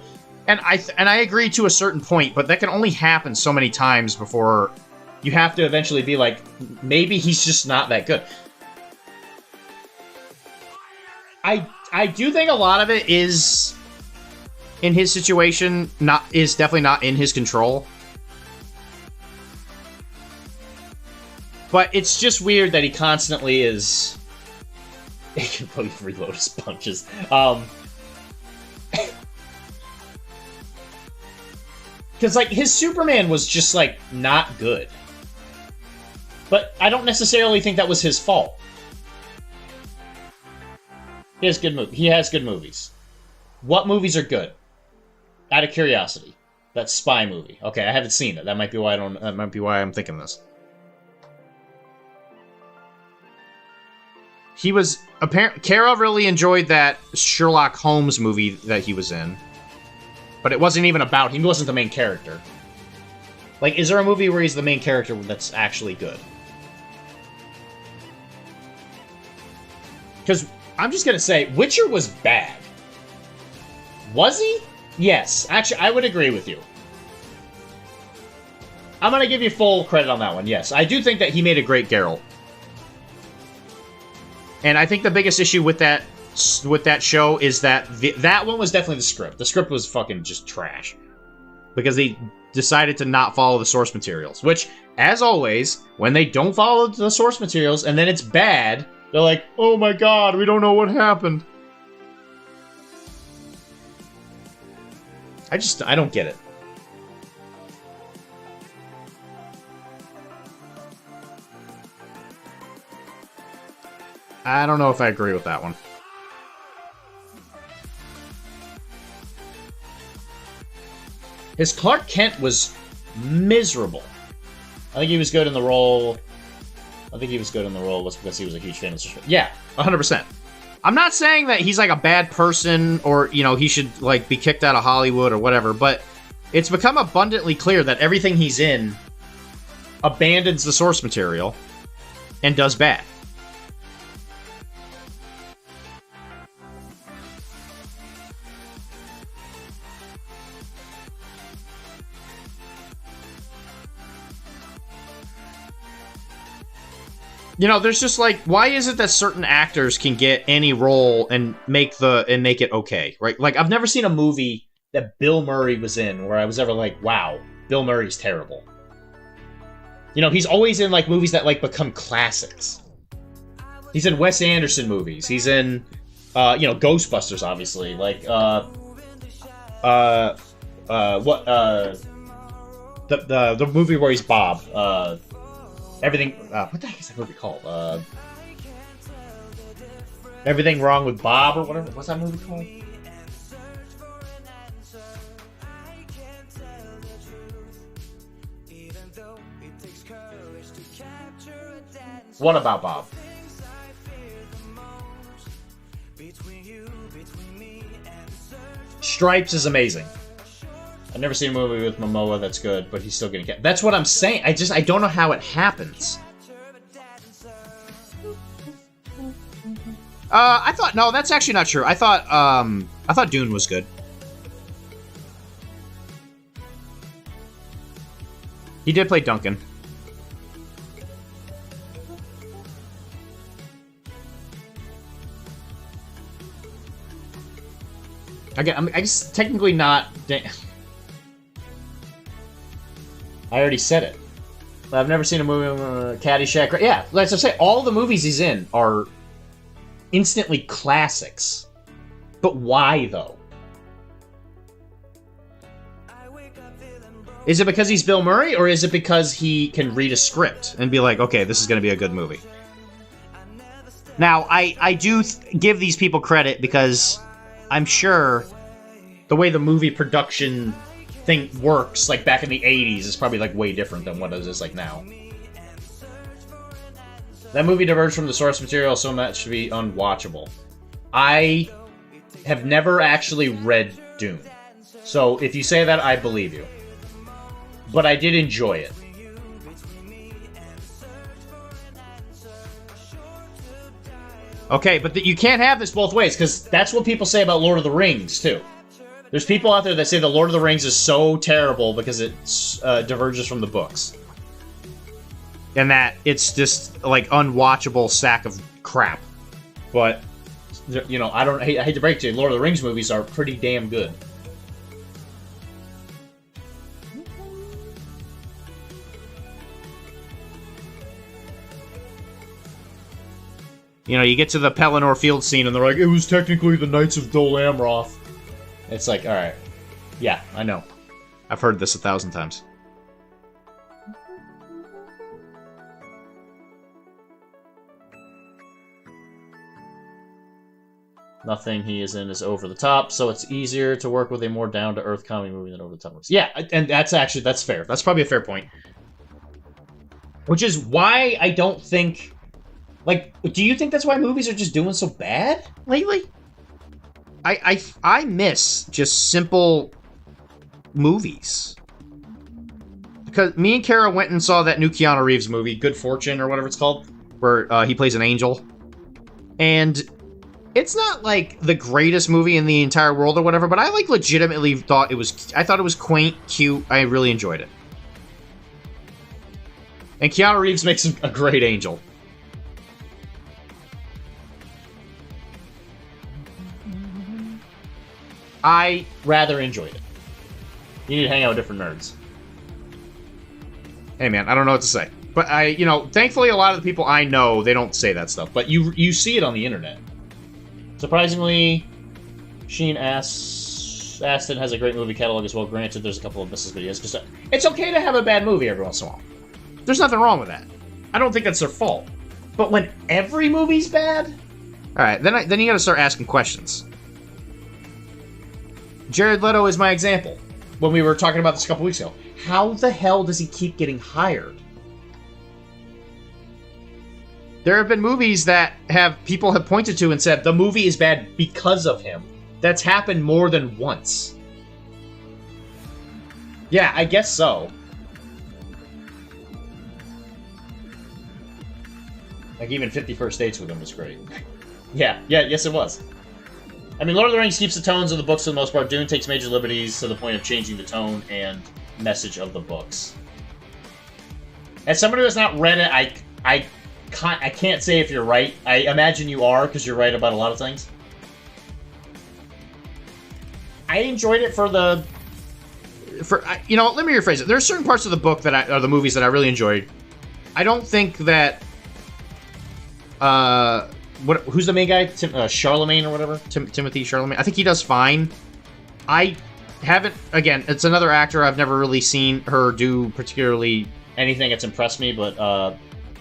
And I agree to a certain point, but that can only happen so many times before you have to eventually be like, maybe he's just not that good. I do think a lot of it is, in his situation, is definitely not in his control. But it's just weird that he constantly is... He can probably reload his punches. Because, like, his Superman was just, like, not good. But I don't necessarily think that was his fault. He has good movies. What movies are good? Out of curiosity. That spy movie. Okay, I haven't seen it. That might be why that might be why I'm thinking this. He was Kara really enjoyed that Sherlock Holmes movie that he was in. But it wasn't even about him. He wasn't the main character. Like, is there a movie where he's the main character that's actually good? Because I'm just gonna say, Witcher was bad. Was he? Yes. Actually, I would agree with you. I'm gonna give you full credit on that one, yes. I do think that he made a great Geralt. And I think the biggest issue with that show is that that one was definitely the script. The script was fucking just trash. Because they decided to not follow the source materials. Which, as always, when they don't follow the source materials and then it's bad, they're like, oh my god, we don't know what happened. I don't get it. I don't know if I agree with that one. His Clark Kent was miserable. I think he was good in the role. I think he was good in the role was because he was a huge fan of the show. Yeah, 100%. I'm not saying that he's like a bad person or, you know, he should like be kicked out of Hollywood or whatever, but it's become abundantly clear that everything he's in abandons the source material and does bad. You know, there's just like, why is it that certain actors can get any role and make it okay, right? Like, I've never seen a movie that Bill Murray was in where I was ever like, wow, Bill Murray's terrible. You know, he's always in like movies that like become classics. He's in Wes Anderson movies. He's in, you know, Ghostbusters, obviously. Like, the movie where he's Bob. Everything, what the heck is that movie called? Everything Wrong with Bob or whatever. What's that movie called? What about Bob? Stripes is amazing. I've never seen a movie with Momoa that's good, but he's still getting cast. That's what I'm saying. I don't know how it happens. No, that's actually not true. I thought Dune was good. He did play Duncan. I guess technically not. I already said it. I've never seen a movie with Caddyshack. Yeah, let's just say all the movies he's in are instantly classics. But why, though? Is it because he's Bill Murray, or is it because he can read a script and be like, okay, this is going to be a good movie? Now, I do give these people credit because I'm sure the way the movie production thing works, like back in the 80s, is probably like way different than what it is like now. That movie diverged from the source material so much to be unwatchable. I have never actually read Dune, so if you say that, I believe you. But I did enjoy it. Okay, but you can't have this both ways, because that's what people say about Lord of the Rings, too. There's people out there that say the Lord of the Rings is so terrible because it diverges from the books. And that it's just, like, unwatchable sack of crap. But, you know, I hate to break it to you, Lord of the Rings movies are pretty damn good. You know, you get to the Pelennor Field scene and they're like, it was technically the Knights of Dol Amroth. It's like, alright. Yeah, I know. I've heard this 1,000 times. Nothing he is in is over the top, so it's easier to work with a more down-to-earth comedy movie than over the top movies. Yeah, and that's fair. That's probably a fair point. Which is why I don't think... Like, do you think that's why movies are just doing so bad lately? I miss just simple movies. Because me and Kara went and saw that new Keanu Reeves movie, Good Fortune, or whatever it's called, where he plays an angel. And it's not, like, the greatest movie in the entire world or whatever, but I, like, legitimately thought it was... I thought it was quaint, cute, I really enjoyed it. And Keanu Reeves makes a great angel. I rather enjoyed it. You need to hang out with different nerds. Hey man, I don't know what to say. But you know, thankfully a lot of the people I know, they don't say that stuff. But you see it on the internet. Surprisingly, Sheen asks... Aston has a great movie catalog as well. Granted, there's a couple of misses, but he has just... It's okay to have a bad movie every once in a while. There's nothing wrong with that. I don't think that's their fault. But when every movie's bad... Alright, then you gotta start asking questions. Jared Leto is my example. When we were talking about this a couple weeks ago. How the hell does he keep getting hired? There have been movies that people have pointed to and said, the movie is bad because of him. That's happened more than once. Yeah, I guess so. Like, even 50 First Dates with him was great. Yes it was. I mean, Lord of the Rings keeps the tones of the books for the most part. Dune takes major liberties to the point of changing the tone and message of the books. As somebody who has not read it, I can't say if you're right. I imagine you are, because you're right about a lot of things. I enjoyed it let me rephrase it. There are certain parts of the book or the movies that I really enjoyed. I don't think that, who's the main guy? Charlemagne or whatever? Timothy Charlemagne? I think he does fine. I haven't, again, it's another actor I've never really seen her do particularly anything that's impressed me, but,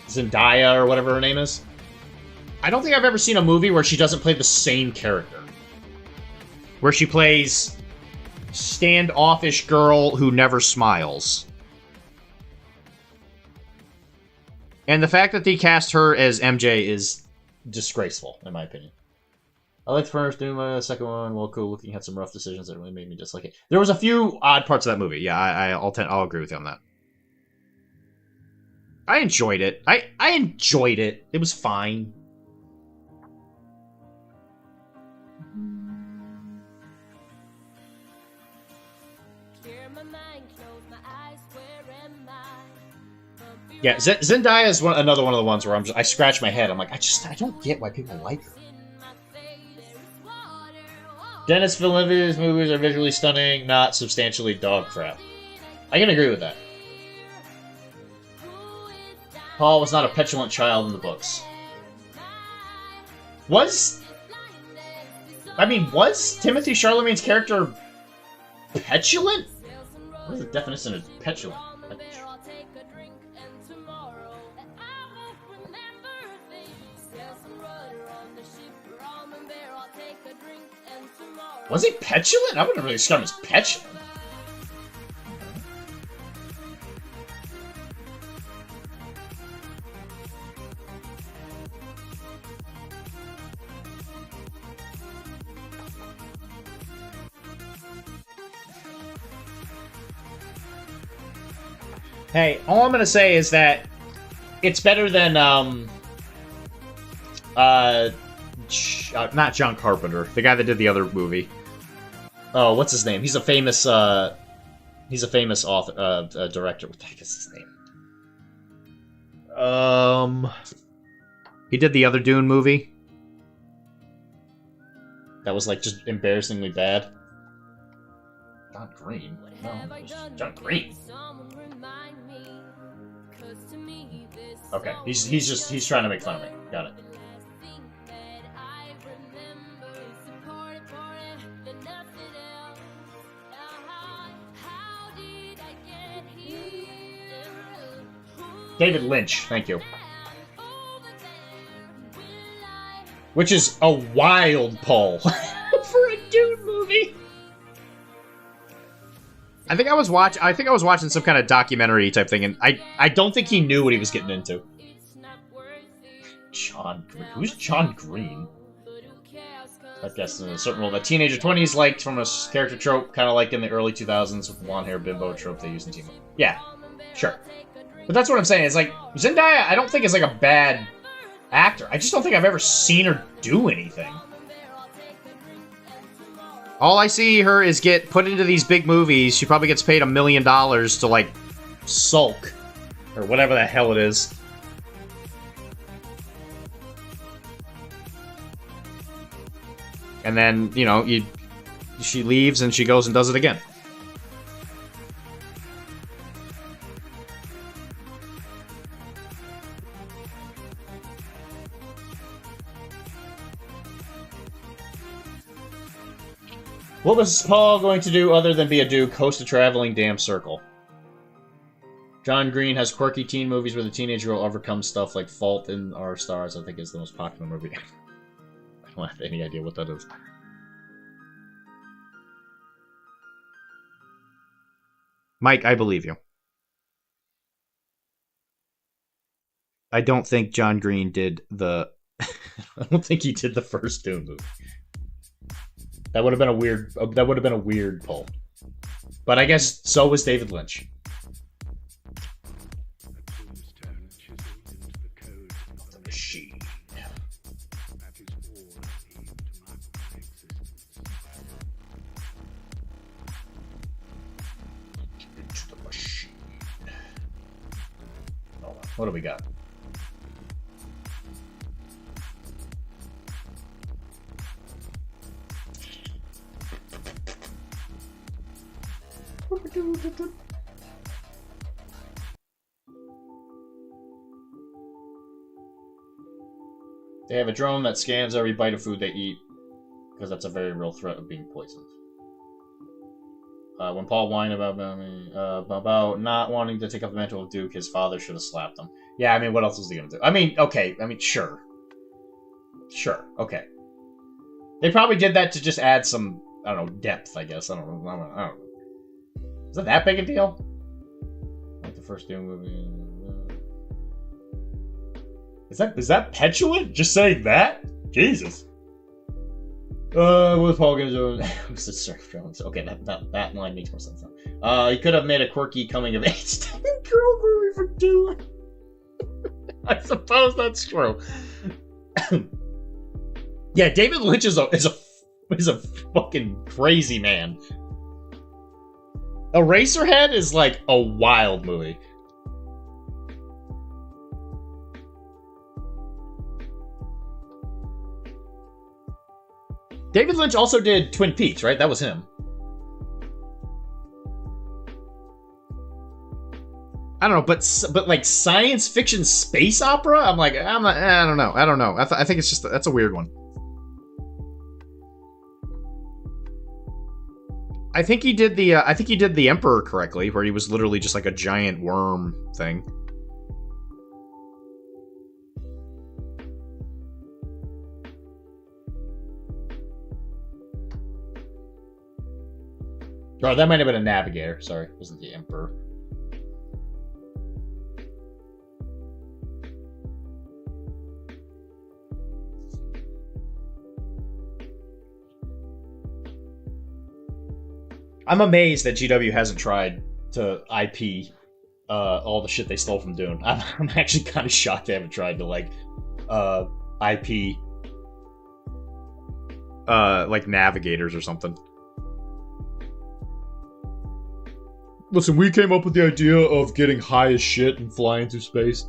Zendaya or whatever her name is. I don't think I've ever seen a movie where she doesn't play the same character. Where she plays standoffish girl who never smiles. And the fact that they cast her as MJ is disgraceful, in my opinion. I liked the first Doom, the second one, well, cool looking, had some rough decisions that really made me dislike it. There was a few odd parts of that movie. Yeah, I'll agree with you on that. I enjoyed it. I enjoyed it. It was fine. Yeah, Zendaya is another one of the ones where I scratch my head. I'm like, I don't get why people like her. Denis Villeneuve's movies are visually stunning, not substantially dog crap. I can agree with that. Paul was not a petulant child in the books. Was Timothy Charlemagne's character petulant? What is the definition of petulant? Was he petulant? I wouldn't really describe him as petulant. Hey, all I'm gonna say is that it's better than not John Carpenter, the guy that did the other movie. Oh, what's his name? He's a famous author, director. What the heck is his name? He did the other Dune movie. That was like just embarrassingly bad. John Green? No, it was John Green. Okay, he's trying to make fun of me. Got it. David Lynch, thank you. Which is a wild pull for a Dune movie. I think I was watching some kind of documentary type thing, and I don't think he knew what he was getting into. Who's John Green? I guess in a certain role that teenager 20s liked from a character trope, kind of like in the early 2000s with the blonde hair bimbo trope they used in Team Up. Yeah, sure. But that's what I'm saying. It's like, Zendaya, I don't think is like a bad actor. I just don't think I've ever seen her do anything. All I see her is get put into these big movies. She probably gets paid $1 million to, like, sulk. Or whatever the hell it is. And then, you know, she leaves and she goes and does it again. What was Paul going to do other than be a duke, host a traveling damn circle? John Green has quirky teen movies where the teenager will overcome stuff like Fault in Our Stars, I think is the most popular movie. I don't have any idea what that is. Mike, I believe you. I don't think John Green did the... I don't think he did the first Dune movie. That would have been a weird... That would have been a weird pull. But I guess so was David Lynch. The machine. Into the machine. Hold on. What do we got? They have a drone that scans every bite of food they eat, because that's a very real threat of being poisoned. When Paul whined about not wanting to take up the mantle of Duke, his father should have slapped him. Yeah, I mean, what else was he gonna do? I mean, okay, I mean, sure. Sure, okay. They probably did that to just add some, I don't know, depth, I guess. I don't know. Is that big a deal? Like the first Doom movie. Is that petulant? Just saying that? Jesus. What was Paul gonna do? Who's the surf drones? Okay, that line makes more sense now. He could have made a quirky coming of age girl movie for Doom. I suppose that's true. Yeah, David Lynch is a fucking crazy man. Eraserhead is like a wild movie. David Lynch also did Twin Peaks, right? That was him. I don't know, but like science fiction space opera? I'm like, I don't know. I think it's just, that's a weird one. I think he did the Emperor correctly, where he was literally just like a giant worm thing. Oh, that might have been a Navigator. Sorry, it wasn't the Emperor. I'm amazed that GW hasn't tried to IP all the shit they stole from Dune. I'm actually kind of shocked they haven't tried to like IP like Navigators or something. Listen, we came up with the idea of getting high as shit and flying through space.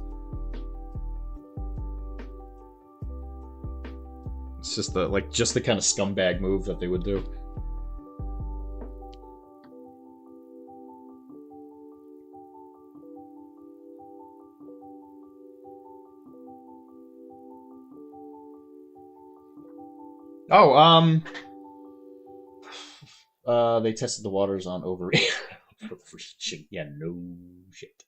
It's just the kind of scumbag move that they would do. Oh, they tested the waters on ovary. For shit. Yeah, no shit.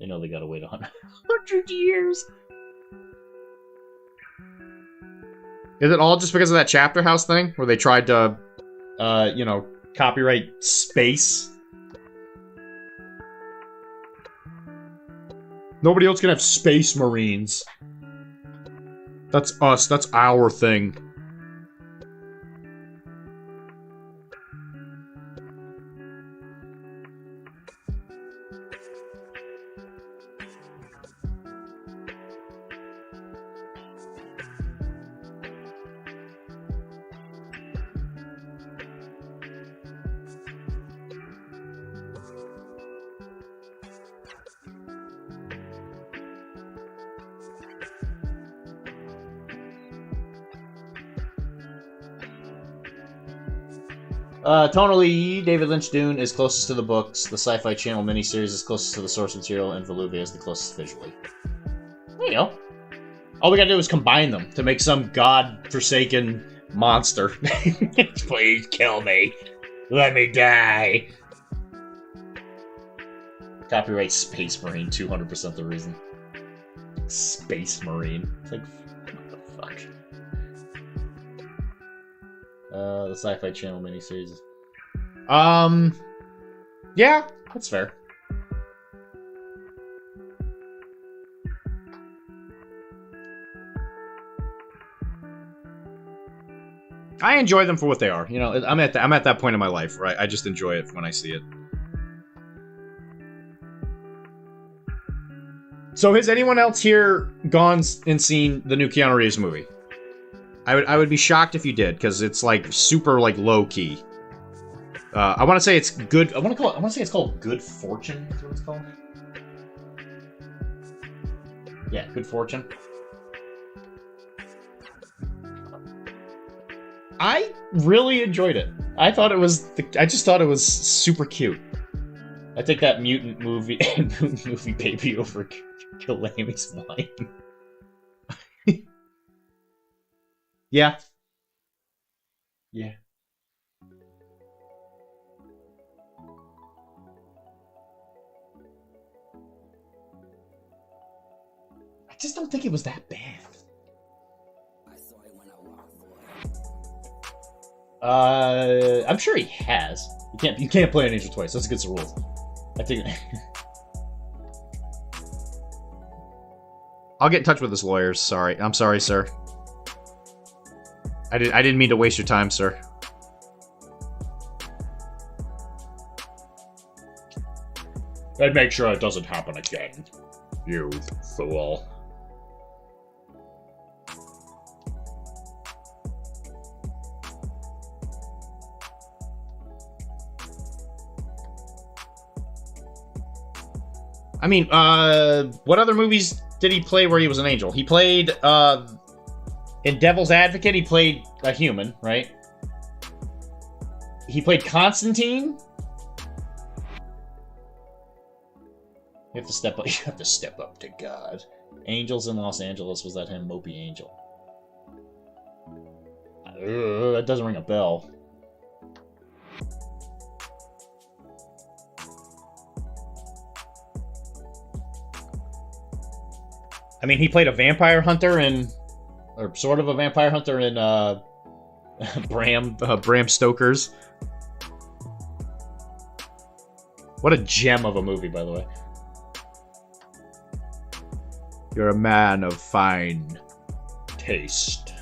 They know they gotta wait 100 years. Is it all just because of that chapter house thing? Where they tried to, you know, copyright space? Nobody else can have space marines. That's us. That's our thing. Tonally, David Lynch Dune is closest to the books, the Sci-Fi Channel miniseries is closest to the source material, and Voluvia is the closest visually. There you go. All we gotta do is combine them to make some god-forsaken monster. Please kill me. Let me die. Copyright Space Marine, 200% the reason. Space Marine. It's like, what the fuck? The Sci-Fi Channel miniseries. Yeah, that's fair. I enjoy them for what they are. You know, I'm at that point in my life, right? I just enjoy it when I see it. So has anyone else here gone and seen the new Keanu Reeves movie? I would be shocked if you did, because it's like super like low key. I want to say it's good. I want to say it's called Good Fortune. Is what it's called. Yeah, Good Fortune. I really enjoyed it. I just thought it was super cute. I take that mutant movie baby over Kalami's mine. Yeah. Yeah. I just don't think it was that bad. I'm sure he has. You can't play an angel twice. That's against the rules. I think. I'll get in touch with his lawyers. Sorry. I'm sorry, sir. I didn't mean to waste your time, sir. I'd make sure it doesn't happen again. You fool. I mean, what other movies did he play where he was an angel? He played, in Devil's Advocate, he played a human, right? He played Constantine. You have to step up. You have to step up to God. Angels in Los Angeles. Was that him? Mopey Angel. That doesn't ring a bell. I mean, he played a vampire hunter in, or sort of a vampire hunter in Bram Stoker's. What a gem of a movie, by the way. You're a man of fine taste.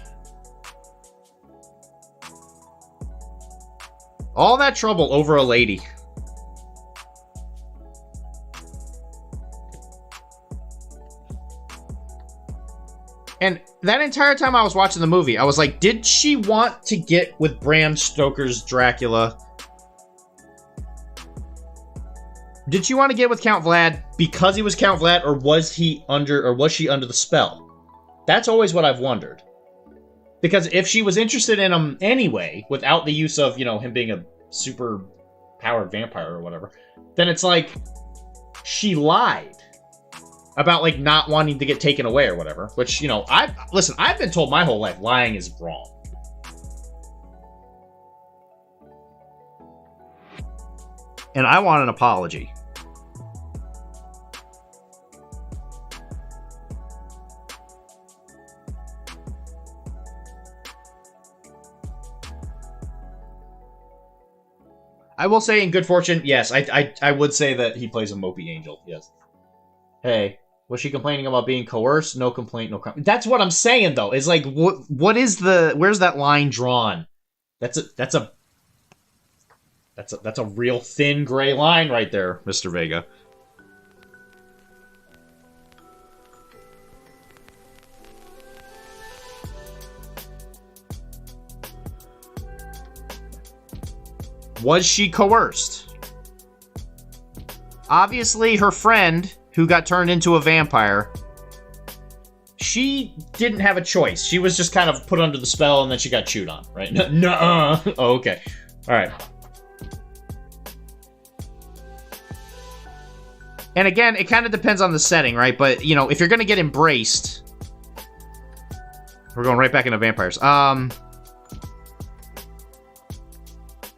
All that trouble over a lady. And that entire time I was watching the movie, I was like, did she want to get with Bram Stoker's Dracula? Did she want to get with Count Vlad because he was Count Vlad, or was she under the spell? That's always what I've wondered. Because if she was interested in him anyway, without the use of, you know, him being a super powered vampire or whatever, then it's like she lied about, like, not wanting to get taken away or whatever. Which, you know, I've been told my whole life lying is wrong. And I want an apology. I will say in Good Fortune, yes, I would say that he plays a mopey angel, yes. Hey, was she complaining about being coerced? No complaint, no crime. That's what I'm saying, though. Is like, what is the... Where's that line drawn? That's a real thin gray line right there, Mr. Vega. Was she coerced? Obviously, her friend, who got turned into a vampire, she didn't have a choice. She was just kind of put under the spell, and then she got chewed on, right? Nuh-uh. Oh, okay. All right. And again, it kind of depends on the setting, right? But, you know, if you're going to get embraced... We're going right back into vampires.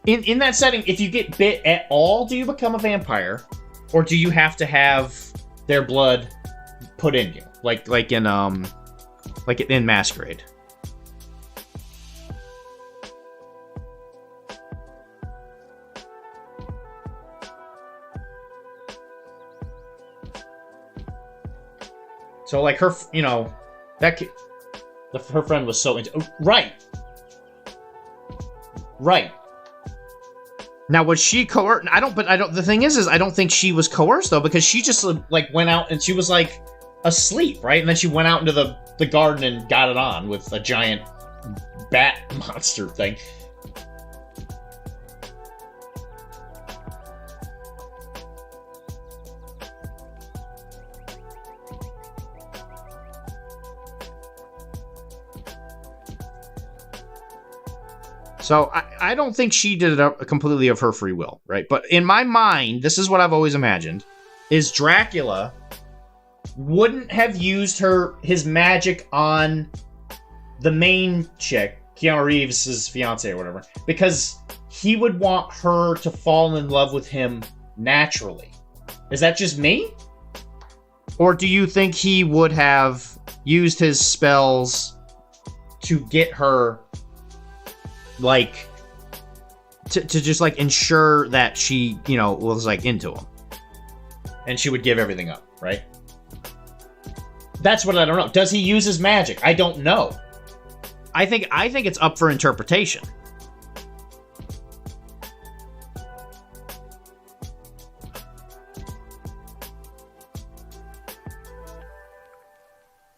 In that setting, if you get bit at all, do you become a vampire? Or do you have to have their blood put in you? Like in Masquerade. So, like, her, you know, her friend was so into... Right! Right. Now, was she coerced? The thing is I don't think she was coerced, though, because she just, like, went out and she was, like, asleep, right? And then she went out into the garden and got it on with a giant bat monster thing. So I don't think she did it completely of her free will, right? But in my mind, this is what I've always imagined, is Dracula wouldn't have used his magic on the main chick, Keanu Reeves' fiance or whatever, because he would want her to fall in love with him naturally. Is that just me? Or do you think he would have used his spells to get her, like, to just, like, ensure that she, you know, was, like, into him? And she would give everything up, right? That's what I don't know. Does he use his magic? I don't know. I think it's up for interpretation.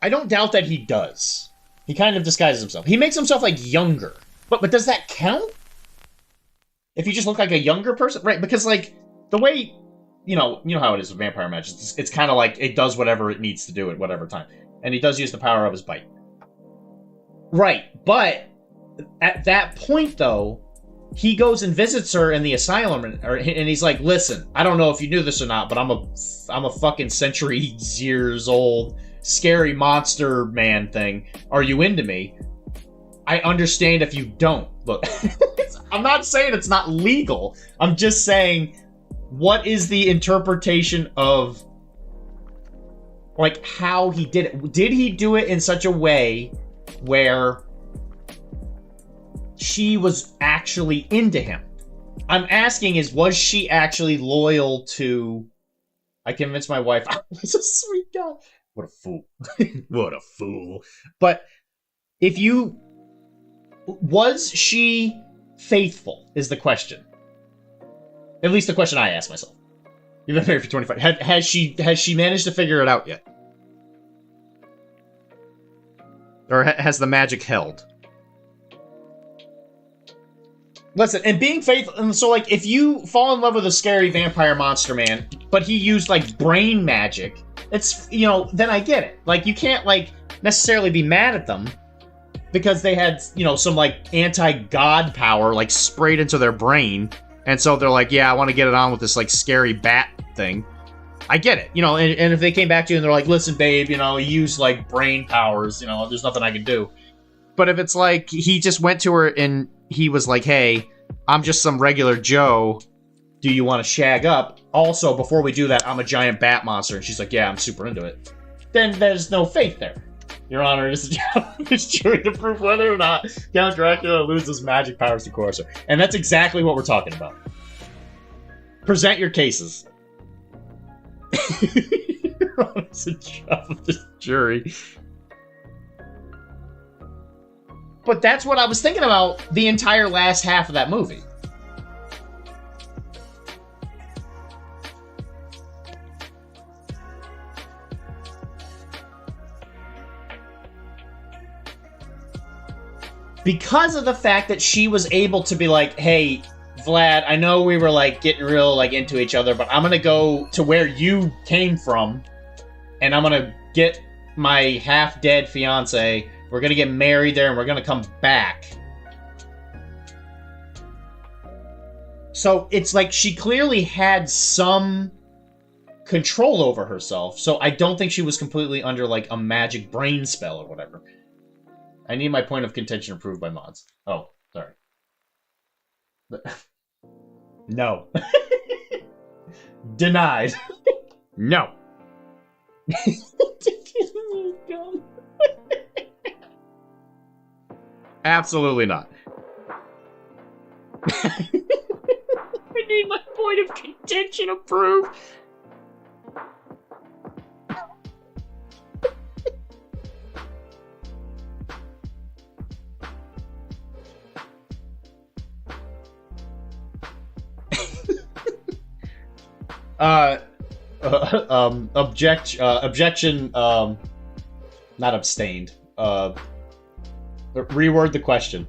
I don't doubt that he does. He kind of disguises himself. He makes himself, like, younger. But does that count? If you just look like a younger person? Right, because, like, the way... You know how it is with vampire magic. It's kind of like it does whatever it needs to do at whatever time. And he does use the power of his bite. Right, but at that point, though, he goes and visits her in the asylum, and he's like, listen, I don't know if you knew this or not, but I'm a fucking centuries old scary monster man thing. Are you into me? I understand if you don't. Look, I'm not saying it's not legal. I'm just saying... What is the interpretation of, like, how he did it? Did he do it in such a way where she was actually into him? I'm asking was she actually loyal to... I convinced my wife I was a sweet guy. What a fool. What a fool. But if you... Was she faithful, is the question. At least the question I ask myself. You've been married for 25. Has she managed to figure it out yet? Or has the magic held? Listen, and being faithful... And so, like, if you fall in love with a scary vampire monster man, but he used, like, brain magic, it's, you know, then I get it. Like, you can't, like, necessarily be mad at them because they had, you know, some, like, anti-god power, like, sprayed into their brain... And so they're like, yeah, I want to get it on with this, like, scary bat thing. I get it. You know, and if they came back to you and they're like, listen, babe, you know, he used, like, brain powers, you know, there's nothing I can do. But if it's like, he just went to her and he was like, hey, I'm just some regular Joe. Do you want to shag up? Also, before we do that, I'm a giant bat monster. And she's like, yeah, I'm super into it. Then there's no faith there. Your Honor, it is a job of this jury to prove whether or not Count Dracula loses magic powers to coerce her. And that's exactly what we're talking about. Present your cases. Your Honor, it's a job of this jury. But that's what I was thinking about the entire last half of that movie. Because of the fact that she was able to be like, hey, Vlad, I know we were, like, getting real, like, into each other, but I'm gonna go to where you came from, and I'm gonna get my half-dead fiancé. We're gonna get married there, and we're gonna come back. So it's like she clearly had some control over herself, so I don't think she was completely under, like, a magic brain spell or whatever. I need my point of contention approved by mods. Oh, sorry. No. Denied. No. Absolutely not. I need my point of contention approved. Objection, not abstained. Reword the question.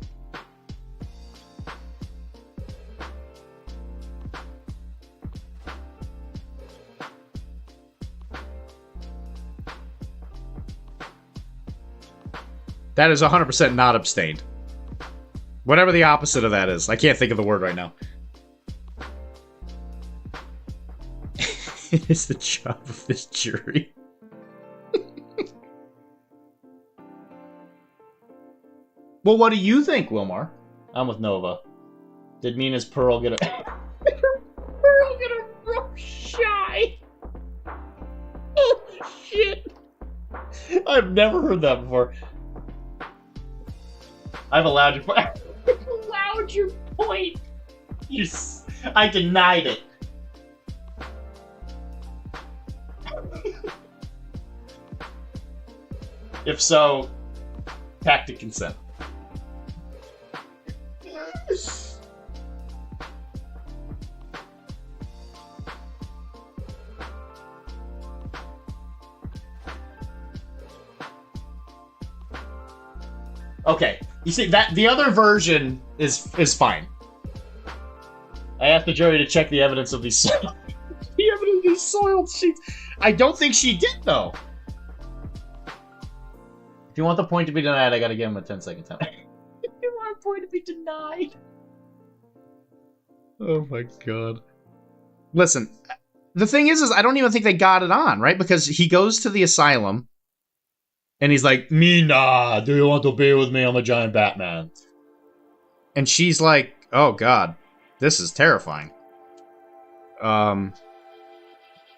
That is 100% not abstained. Whatever the opposite of that is. I can't think of the word right now. It is the job of this jury. Well, what do you think, Wilmar? I'm with Nova. Did Mina's Pearl get a... Pearl get a rough shy? Oh, shit. I've never heard that before. I've allowed your point. Allowed your point. I denied it. If so, tactic consent. Okay, you see that the other version is fine. I asked the jury to check the evidence of these soiled sheets. I don't think she did though. If you want the point to be denied, I gotta give him a 10-second time. If you want a point to be denied. Oh my god. Listen, the thing is I don't even think they got it on, right? Because he goes to the asylum, and he's like, Mina, do you want to be with me? I'm a giant Batman. And she's like, oh god, this is terrifying. I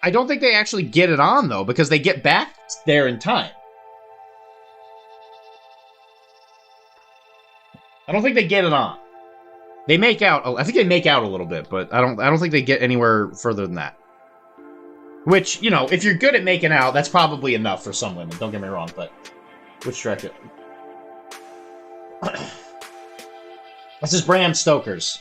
don't think they actually get it on, though, because they get back there in time. I don't think they get it on. They make out. I think they make out a little bit, but I don't think they get anywhere further than that. Which, you know, if you're good at making out, that's probably enough for some women. Don't get me wrong, but which direction? This is Bram Stoker's.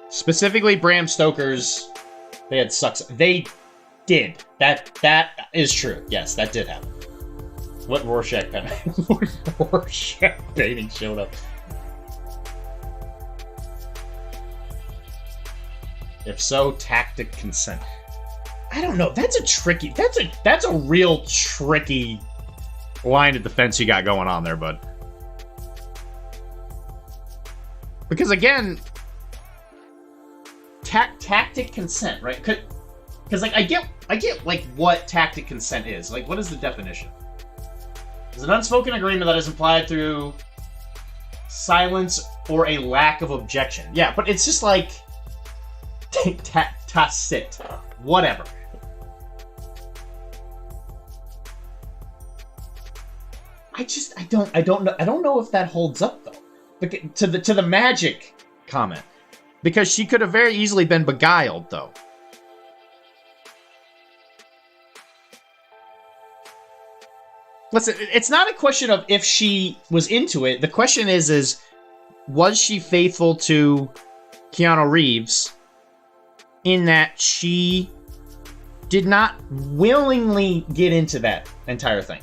Specifically, Bram Stoker's. They had sucks. They did. That is true. Yes, that did happen. What Rorschach painting? What Rorschach painting showed up? If so, tactic consent. I don't know. That's a tricky. That's a real tricky line of defense you got going on there, bud. Because again, tactic consent, right? Because like I get like what tactic consent is. Like, what is the definition? It's an unspoken agreement that is implied through silence or a lack of objection. Yeah, but it's just like tacit, whatever. I don't know if that holds up though. To the magic comment, because she could have very easily been beguiled though. Listen, it's not a question of if she was into it. The question is was she faithful to Keanu Reeves in that she did not willingly get into that entire thing?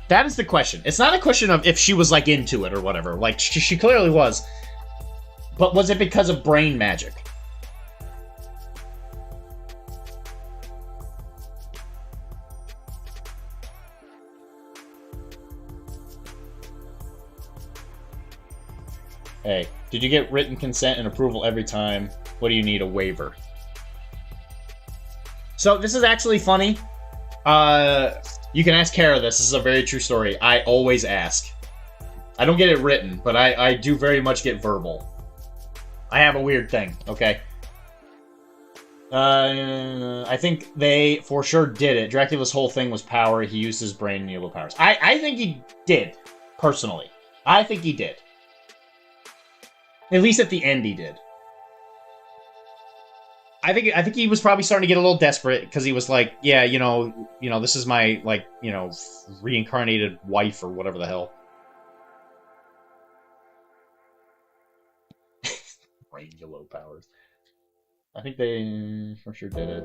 That is the question. It's not a question of if she was, like, into it or whatever. Like, she clearly was. But was it because of brain magic? Hey, did you get written consent and approval every time? What do you need? A waiver? So this is actually funny. You can ask Kara this. This is a very true story. I always ask. I don't get it written, but I do very much get verbal. I have a weird thing, okay? I think they for sure did it. Dracula's whole thing was power. He used his brain and evil powers. I think he did, personally. I think he did. At least at the end he did. I think he was probably starting to get a little desperate because he was like, yeah, you know, this is my, like, you know, reincarnated wife or whatever the hell. Brain yellow powers. I think they for sure did it.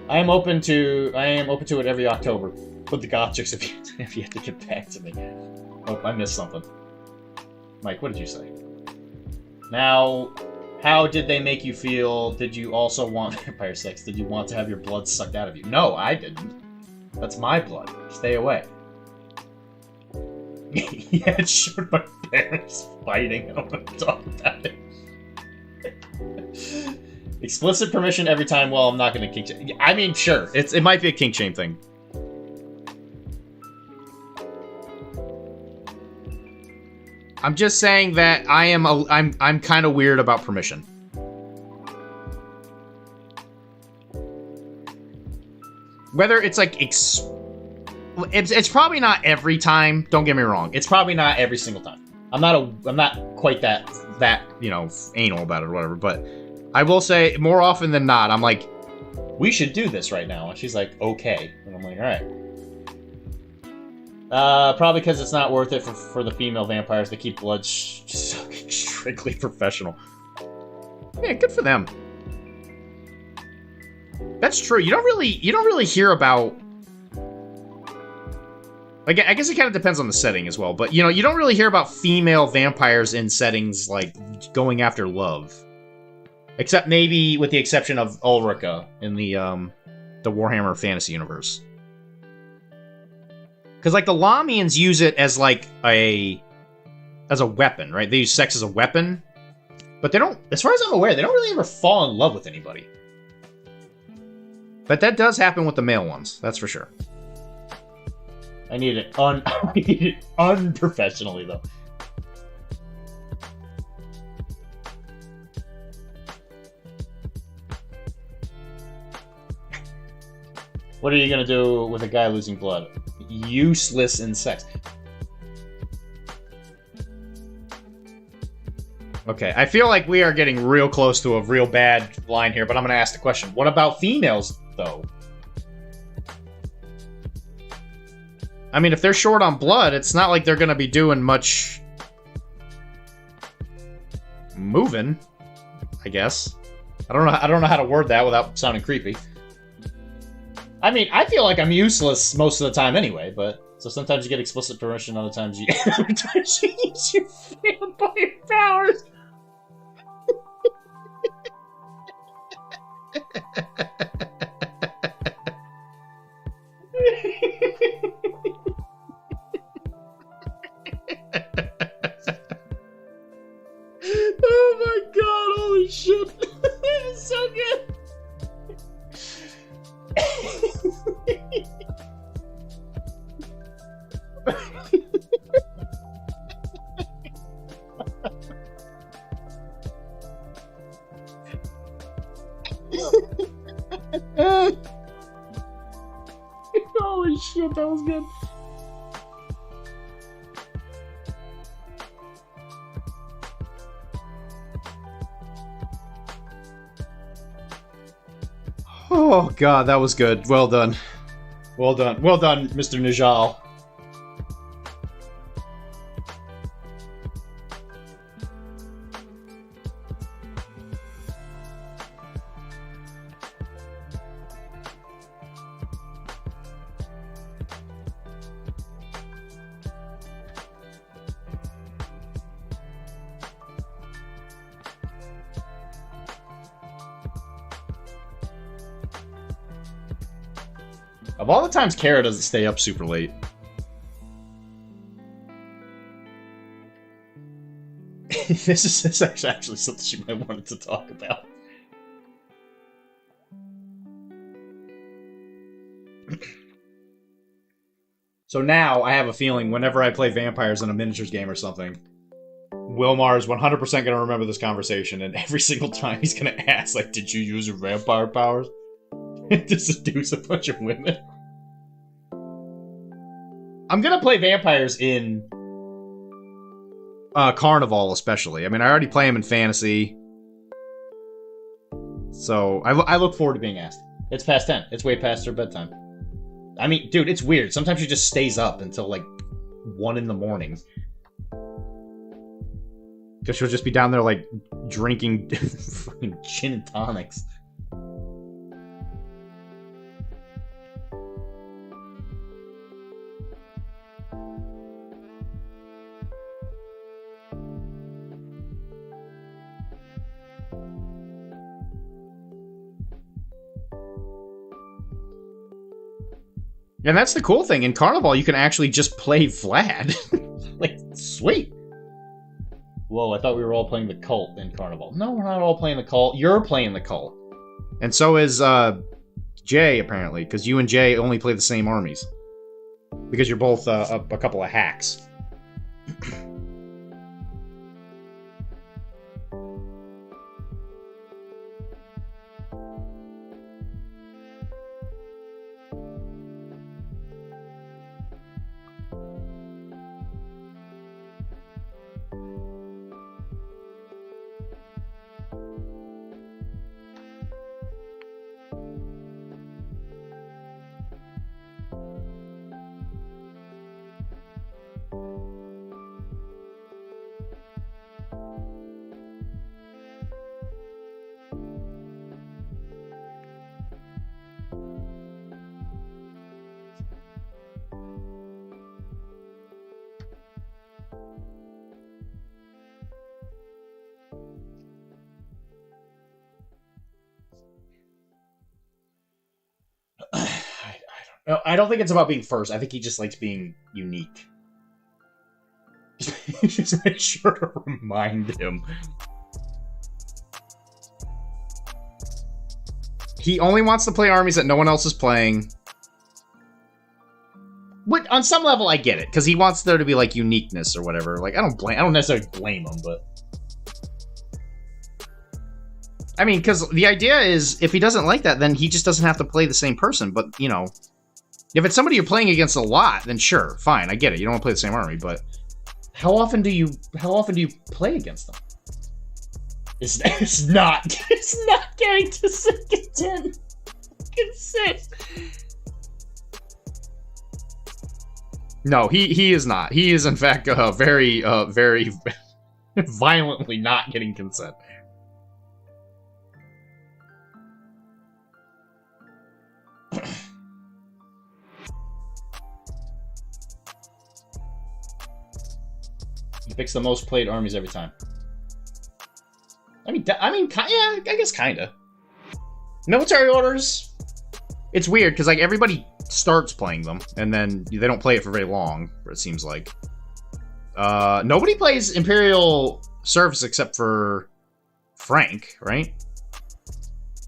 I am open to it every October. Put the goth chicks if you have to get back to me. Oh, I missed something. Mike, what did you say? Now, how did they make you feel? Did you also want vampire sex? Did you want to have your blood sucked out of you? No, I didn't. That's my blood. Stay away. Yeah, it showed my parents fighting. I don't want to talk about it. Explicit permission every time. Well, I'm not going to kink shame. I mean, sure. It might be a kink shame thing. I'm just saying that I'm kind of weird about permission. Whether it's like it's probably not every time. Don't get me wrong. It's probably not every single time. I'm not quite that you know, anal about it or whatever, but I will say more often than not I'm like, we should do this right now, and she's like, okay, and I'm like, all right. Probably because it's not worth it for the female vampires to keep blood strictly professional. Yeah, good for them. That's true. You don't really hear about. Like, I guess it kind of depends on the setting as well, but you know, you don't really hear about female vampires in settings like going after love, except maybe with the exception of Ulrika in the Warhammer Fantasy universe. Because, like, the Lamians use it as, like, as a weapon, right? They use sex as a weapon. But they don't, as far as I'm aware, they don't really ever fall in love with anybody. But that does happen with the male ones, that's for sure. I need it unprofessionally, though. What are you gonna do with a guy losing blood? Useless in sex. Okay, I feel like we are getting real close to a real bad line here, but I'm gonna ask the question. What about females, though? I mean, if they're short on blood, it's not like they're gonna be doing much moving, I guess. I don't know how to word that without sounding creepy. I mean, I feel like I'm useless most of the time anyway, but so sometimes you get explicit permission, other times you use your vampire powers. Oh my god, holy shit. That is so good. Holy shit, that was good. Oh god, that was good. Well done. Well done. Well done, Mr. Nijal. Of all the times Kara doesn't stay up super late. This is actually something she might want to talk about. So now I have a feeling whenever I play vampires in a miniatures game or something, Wilmar is 100% going to remember this conversation, and every single time he's going to ask, like, did you use your vampire powers to seduce a bunch of women? I'm going to play vampires in Carnival, especially. I mean, I already play them in Fantasy. So, I look forward to being asked. It's past 10. It's way past her bedtime. I mean, dude, it's weird. Sometimes she just stays up until, like, 1 in the morning. Because she'll just be down there, like, drinking fucking gin and tonics. And that's the cool thing. In Carnival, you can actually just play Vlad. Like, sweet. Whoa, I thought we were all playing the cult in Carnival. No, we're not all playing the cult. You're playing the cult. And so is, Jay, apparently. Because you and Jay only play the same armies. Because you're both, a couple of hacks. I don't think it's about being first. I think he just likes being unique. Just make sure to remind him. He only wants to play armies that no one else is playing. What, on some level, I get it, because he wants there to be like uniqueness or whatever. Like, I don't necessarily blame him, but I mean, because the idea is, if he doesn't like that, then he just doesn't have to play the same person. But, you know, if it's somebody you're playing against a lot, then sure, fine, I get it. You don't want to play the same army, but how often do you play against them? It's not getting to second 10. No, he is not. He is in fact very violently not getting consent. He picks the most played armies every time. I mean, yeah, I guess kinda. Military orders. It's weird because like everybody starts playing them and then they don't play it for very long. It seems like. Nobody plays Imperial Service except for Frank, right?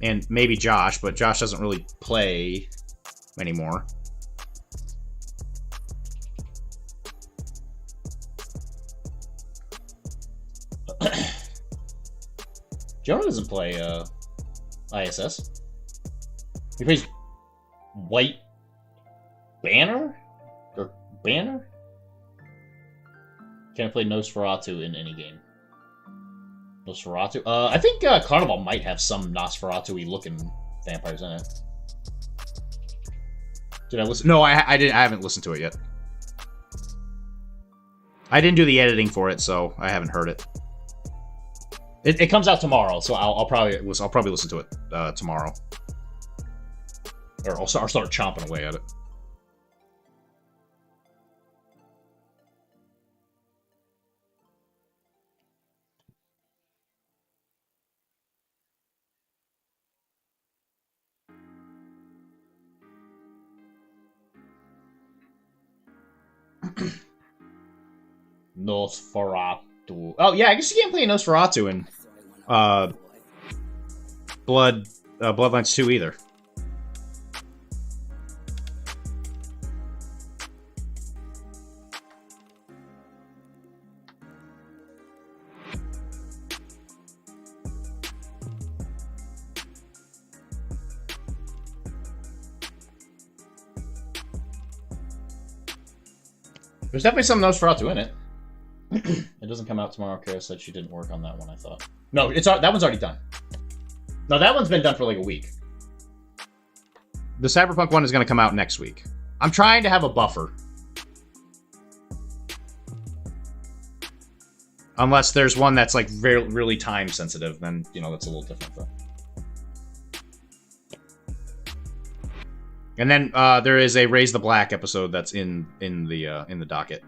And maybe Josh, but Josh doesn't really play anymore. Jonah doesn't play ISS. He plays White Banner? Or Banner? Can't play Nosferatu in any game. Nosferatu? I think Carnival might have some Nosferatu-y looking vampires in it. Did I listen? No, I didn't. I haven't listened to it yet. I didn't do the editing for it, so I haven't heard it. It comes out tomorrow, so I'll probably listen to it tomorrow, or I'll start chomping away at it. Nosferatu. Oh yeah, I guess you can't play Nosferatu in Bloodlines 2 either. There's definitely some Nosferatu in it. It doesn't come out tomorrow. Kara said she didn't work on that one, I thought. No, that one's already done. No, that one's been done for like a week. The Cyberpunk one is going to come out next week. I'm trying to have a buffer. Unless there's one that's like really time sensitive, then, you know, that's a little different though. And then there is a Raise the Black episode that's in the docket.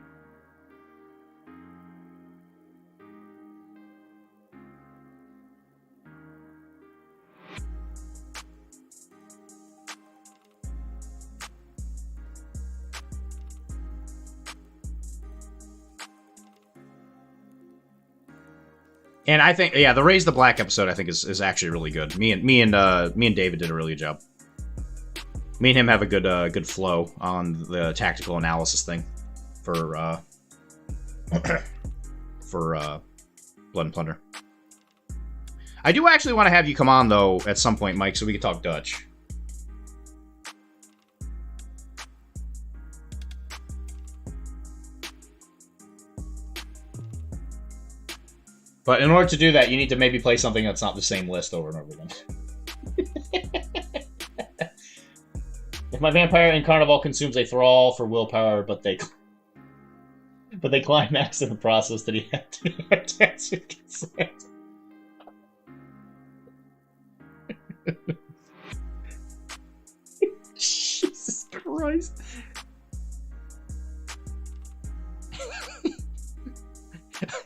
And I think, yeah, the Raise the Black episode I think is actually really good. Me and David did a really good job. Me and him have a good flow on the tactical analysis thing for Blood and Plunder. I do actually want to have you come on though at some point, Mike, so we can talk Dutch. But in order to do that, you need to maybe play something that's not the same list over and over again. If my vampire in Carnival consumes a thrall for willpower, but they climax in the process, that he had to dance with consent. Jesus Christ.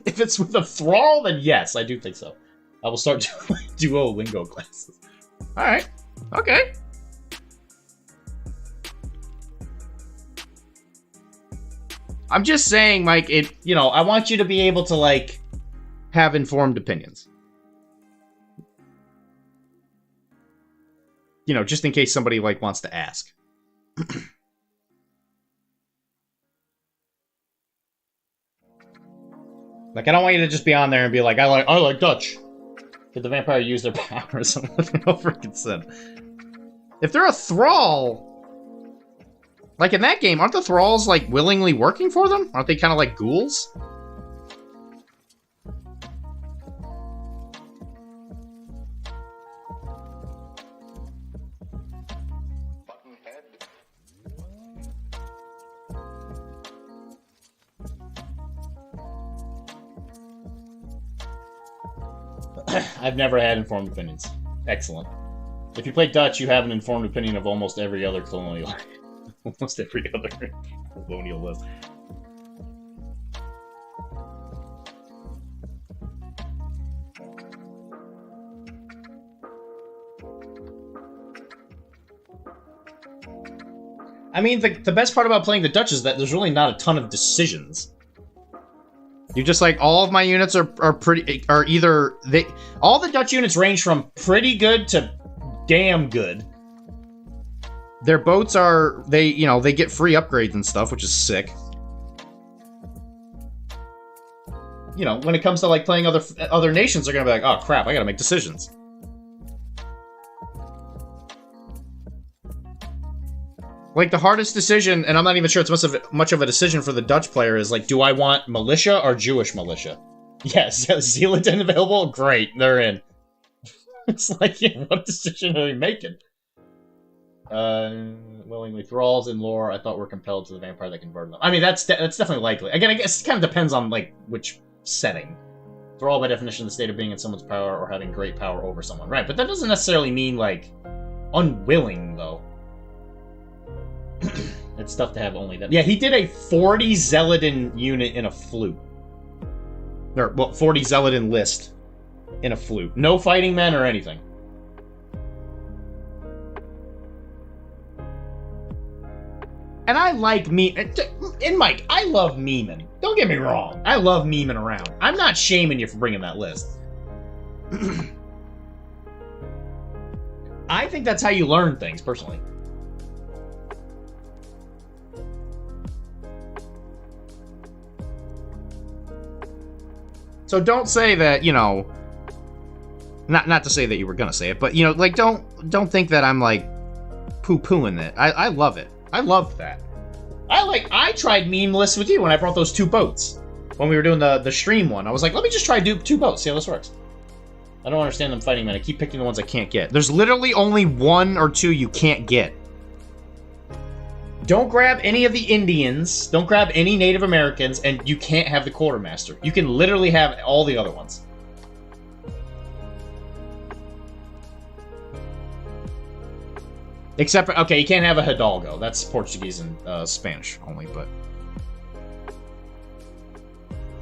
If it's with a thrall, then yes, I do think so. I will start doing Duolingo classes. Alright. Okay. I'm just saying, Mike, I want you to be able to, like, have informed opinions. You know, just in case somebody, like, wants to ask. Like, I don't want you to just be on there and be like, I like Dutch. Did the vampire use their powers with no freaking sin? If they're a thrall... Like, in that game, aren't the thralls, like, willingly working for them? Aren't they kind of like ghouls? I've never had informed opinions. Excellent. If you play Dutch, you have an informed opinion of almost every other colonial... almost every other colonial list. I mean, the best part about playing the Dutch is that there's really not a ton of decisions. You're just like, all of my units are either... all the Dutch units range from pretty good to damn good. Their boats are... they get free upgrades and stuff, which is sick. You know, when it comes to, like, playing other nations, they're gonna be like, oh, crap, I gotta make decisions. Like, the hardest decision, and I'm not even sure it's much of a decision for the Dutch player, is, like, do I want militia or Jewish militia? Yes, Zealand available? Great, they're in. It's like, yeah, what decision are we making? Willingly thralls in lore, I thought were compelled to the vampire that converted them. I mean, that's definitely likely. Again, I guess it kind of depends on, like, which setting. Thrall, by definition, the state of being in someone's power or having great power over someone. Right, but that doesn't necessarily mean, like, unwilling, though. It's tough to have only that. Yeah, he did a 40 Zeladin unit in a flute. Or, well, 40 Zeladin list in a flute. No fighting men or anything. And I like and Mike, I love memeing. Don't get me wrong. I love memeing around. I'm not shaming you for bringing that list. I think that's how you learn things, personally. So don't say that, you know, not to say that you were gonna say it, but, you know, like, don't think that I'm, like, poo-pooing it. I love it. I love that. I tried meme lists with you when I brought those 2 boats. When we were doing the stream one. I was like, let me just try 2 boats, see how this works. I don't understand them fighting, man. I keep picking the ones I can't get. There's literally only 1 or 2 you can't get. Don't grab any of the Indians, don't grab any Native Americans, and you can't have the Quartermaster. You can literally have all the other ones. Except for, okay, you can't have a Hidalgo. That's Portuguese and Spanish only, but...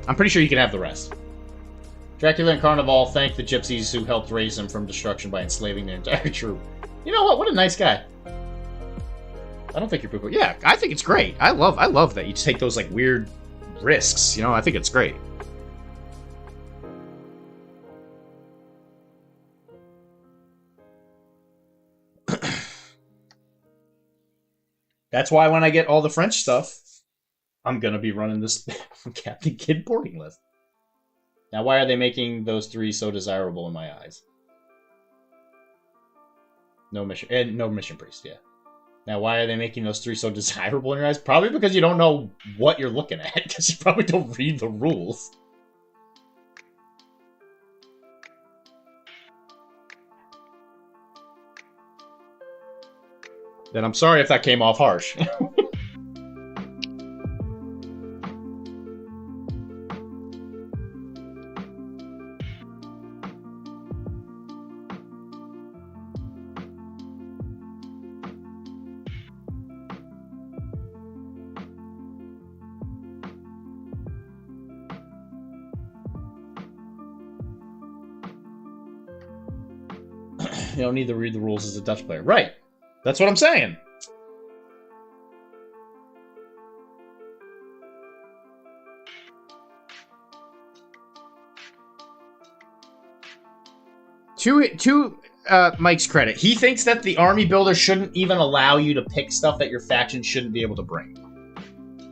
I'm pretty sure you can have the rest. Dracula and Carnival thank the gypsies who helped raise him from destruction by enslaving their entire troop. You know what? What a nice guy. I don't think you're poo-poo. Yeah, I think it's great. I love that you take those, like, weird risks. You know, I think it's great. That's why when I get all the French stuff, I'm gonna be running this Captain Kidd boarding list. Now, why are they making those 3 so desirable in my eyes? No mission priest, yeah. Now, why are they making those 3 so desirable in your eyes? Probably because you don't know what you're looking at, because you probably don't read the rules. Then I'm sorry if that came off harsh. You don't need to read the rules as a Dutch player. Right. That's what I'm saying. To Mike's credit, he thinks that the army builder shouldn't even allow you to pick stuff that your faction shouldn't be able to bring.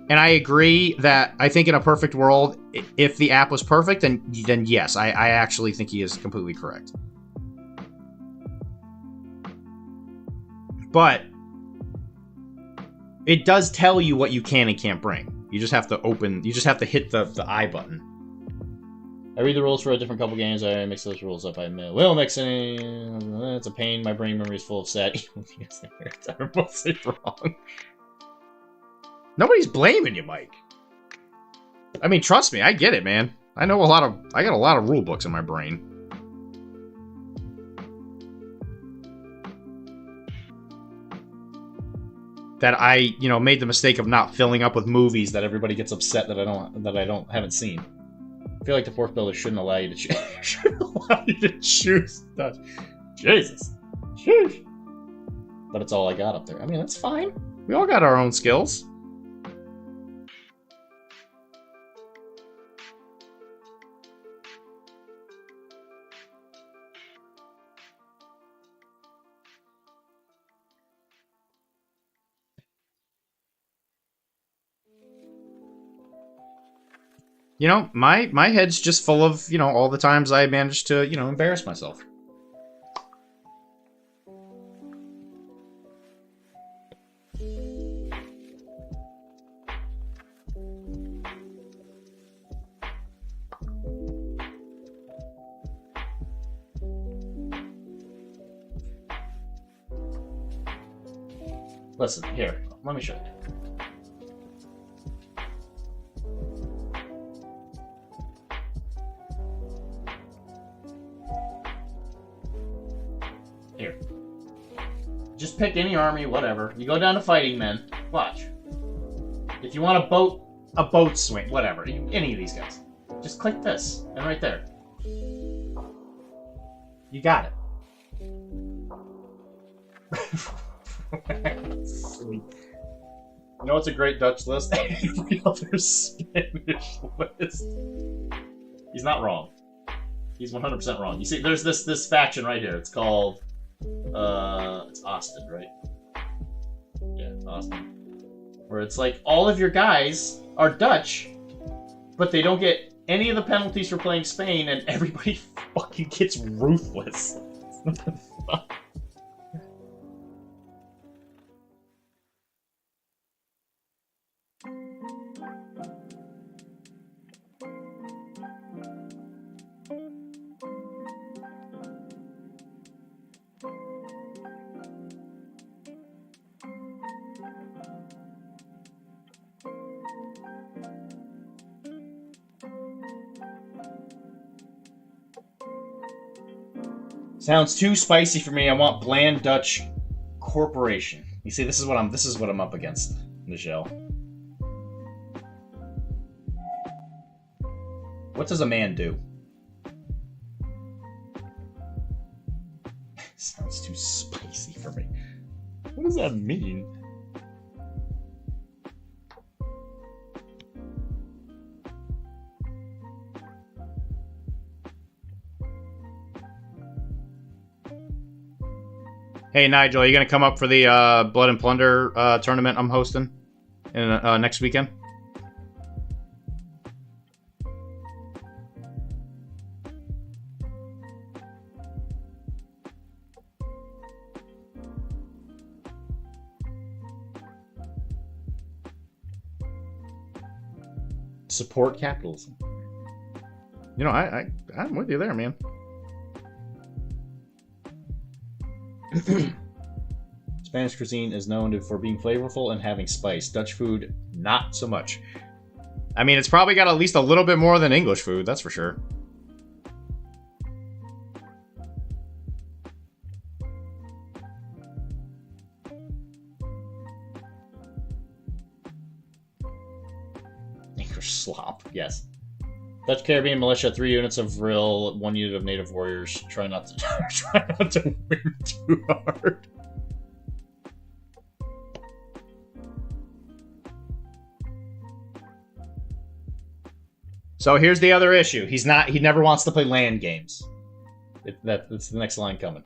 And I agree that I think in a perfect world, if the app was perfect, then yes, I actually think he is completely correct. But it does tell you what you can and can't bring. You just have to hit the I button. I read the rules for a different couple games. I mix those rules up. I will mix any. It's a pain. My brain memory is full of sad. I'm mostly wrong. Nobody's blaming you, Mike. I mean, trust me, I get it, man. I got a lot of rule books in my brain. That I, made the mistake of not filling up with movies that everybody gets upset that I haven't seen. I feel like the fourth builder shouldn't allow you to choose. Dutch. Jesus. Sheesh. But it's all I got up there. I mean, that's fine. We all got our own skills. My head's just full of, all the times I managed to, embarrass myself. Listen, here, let me show you. Here. Just pick any army, whatever. You go down to fighting men. Watch. If you want a boat swing, whatever. Any of these guys. Just click this, and right there. You got it. You know what's a great Dutch list? Every other Spanish list. He's not wrong. He's 100% wrong. You see, there's this faction right here. It's called... it's Austin, right? Yeah, it's Austin. Where it's like, all of your guys are Dutch, but they don't get any of the penalties for playing Spain, and everybody fucking gets ruthless. What the fuck? Sounds too spicy for me. I want bland Dutch corporation. You see, this is what I'm up against, Michelle. What does a man do? Sounds too spicy for me. What does that mean? Hey Nigel, are you gonna come up for the Blood and Plunder tournament I'm hosting in next weekend? Support capitalism. You know, I'm with you there, man. Spanish cuisine is known for being flavorful and having spice. Dutch food, not so much. I mean, it's probably got at least a little bit more than English food, that's for sure. English slop, yes. Dutch Caribbean militia, 3 units of Vril, 1 unit of native warriors. Try not to win too hard. So here's the other issue. He never wants to play land games. That's the next line coming.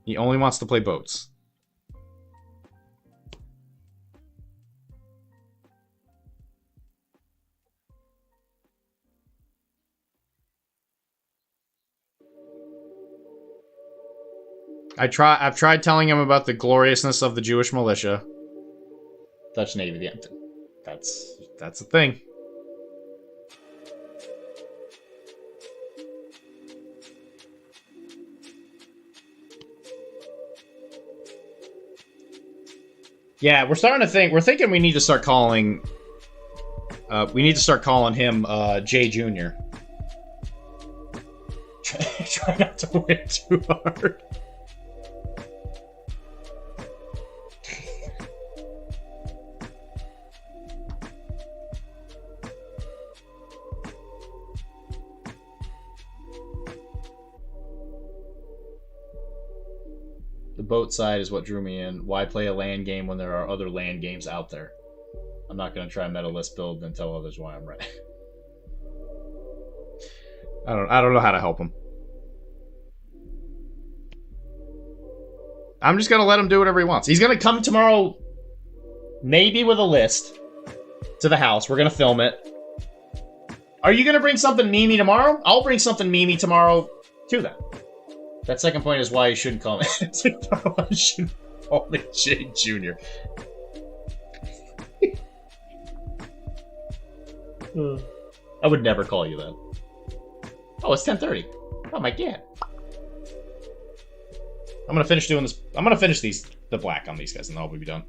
He only wants to play boats. I've tried telling him about the gloriousness of the Jewish militia. Dutch Navy, yeah. That's a thing. Yeah, we're starting to think. We're thinking we need to start calling. We need to start calling him Jay Jr. Try not to win too hard. Boat side is what drew me in. Why play a land game when there are other land games out there? I'm not going to try meta list build and tell others why I'm right. I don't know how to help him. I'm just going to let him do whatever he wants. He's going to come tomorrow, maybe with a list, to the house. We're going to film it. Are you going to bring something memey tomorrow? I'll bring something memey tomorrow, too, then. That second point is why you shouldn't call me. Why you shouldn't call me Jay Jr. I would never call you that. Oh, it's 10:30. Oh my god. I'm gonna finish doing this. I'm gonna finish the black on these guys, and then we'll be done.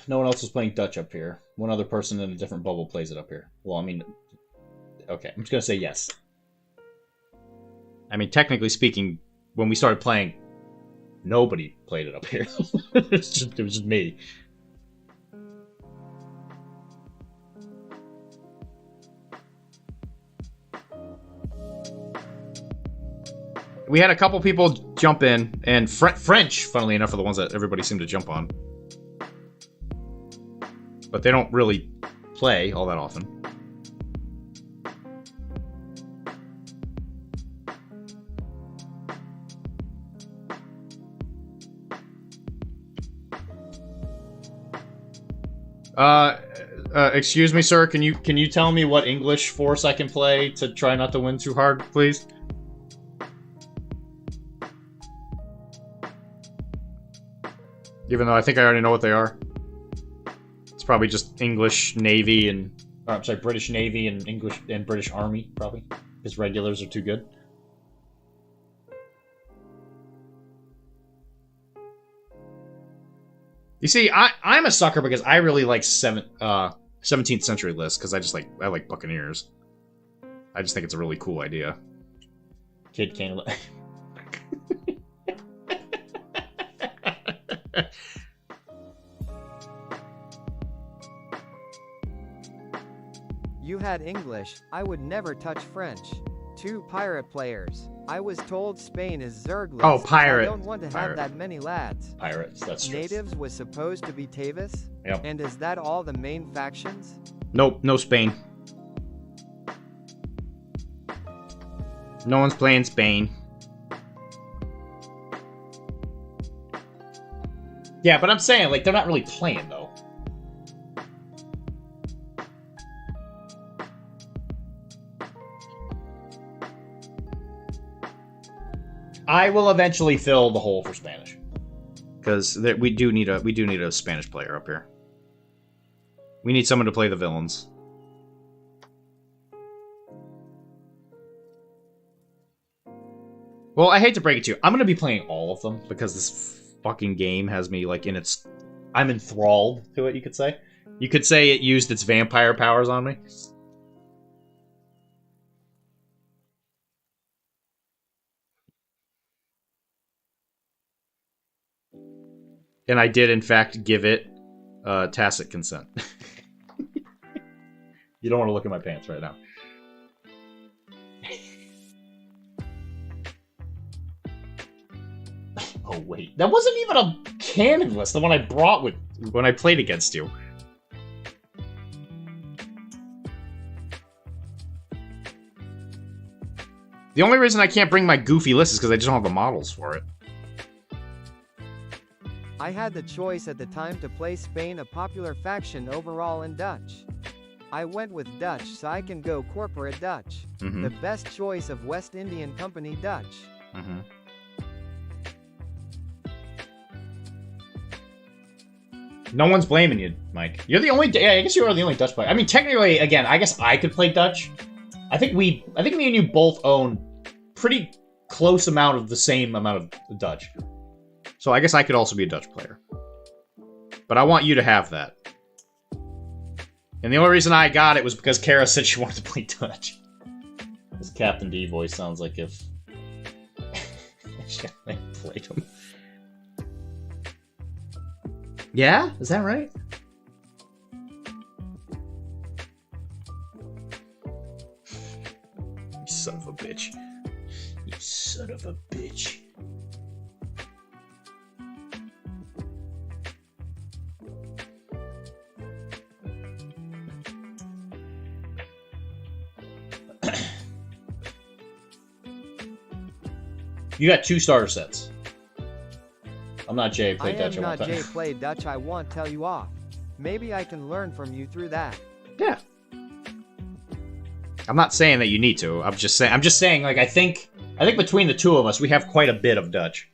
No one else was playing Dutch up here. One other person in a different bubble plays it up here. Well, I mean... Okay, I'm just gonna say yes. I mean, technically speaking, when we started playing, nobody played it up here. it was just me. We had a couple people jump in, and French, funnily enough, are the ones that everybody seemed to jump on. But they don't really play all that often. Excuse me, sir. Can you tell me what English force I can play to try not to win too hard, please? Even though I think I already know what they are. It's probably just English Navy and... Or, I'm sorry, British Navy and English and British Army, probably. Because regulars are too good. You see, I'm a sucker because I really like 17th century lists, because I like Buccaneers. I just think it's a really cool idea. Kid can't... You had English, I would never touch French. 2 pirate players. I was told Spain is Zergless. Oh, pirate. I don't want to have that many lads. Pirates, that's true. Natives was supposed to be Tavis? Yep. And is that all the main factions? Nope, no Spain. No one's playing Spain. Yeah, but I'm saying, like, they're not really playing, though. I will eventually fill the hole for Spanish, because we do need a Spanish player up here. We need someone to play the villains. Well, I hate to break it to you, I'm gonna be playing all of them because this fucking game has me like I'm enthralled to it. You could say. You could say it used its vampire powers on me. And I did, in fact, give it tacit consent. You don't want to look at my pants right now. Oh, wait. That wasn't even a canon list, the one I brought when I played against you. The only reason I can't bring my goofy list is because I just don't have the models for it. I had the choice at the time to play Spain, a popular faction overall in Dutch. I went with Dutch so I can go corporate Dutch. Mm-hmm. The best choice of West Indian Company Dutch. Mm-hmm. No one's blaming you, Mike. You're the only... Yeah, I guess you are the only Dutch player. I mean, technically, again, I guess I could play Dutch. I think me and you both own pretty close amount of the same amount of Dutch. So I guess I could also be a Dutch player. But I want you to have that. And the only reason I got it was because Kara said she wanted to play Dutch. This Captain D voice sounds like if... she played him. Yeah? Is that right? You son of a bitch. You son of a bitch. You got 2 starter sets. I'm not Jay, play Dutch. I am not Jay, play Dutch, I won't tell you off. Maybe I can learn from you through that. Yeah. I'm not saying that you need to. I'm just saying, like, I think between the two of us, we have quite a bit of Dutch.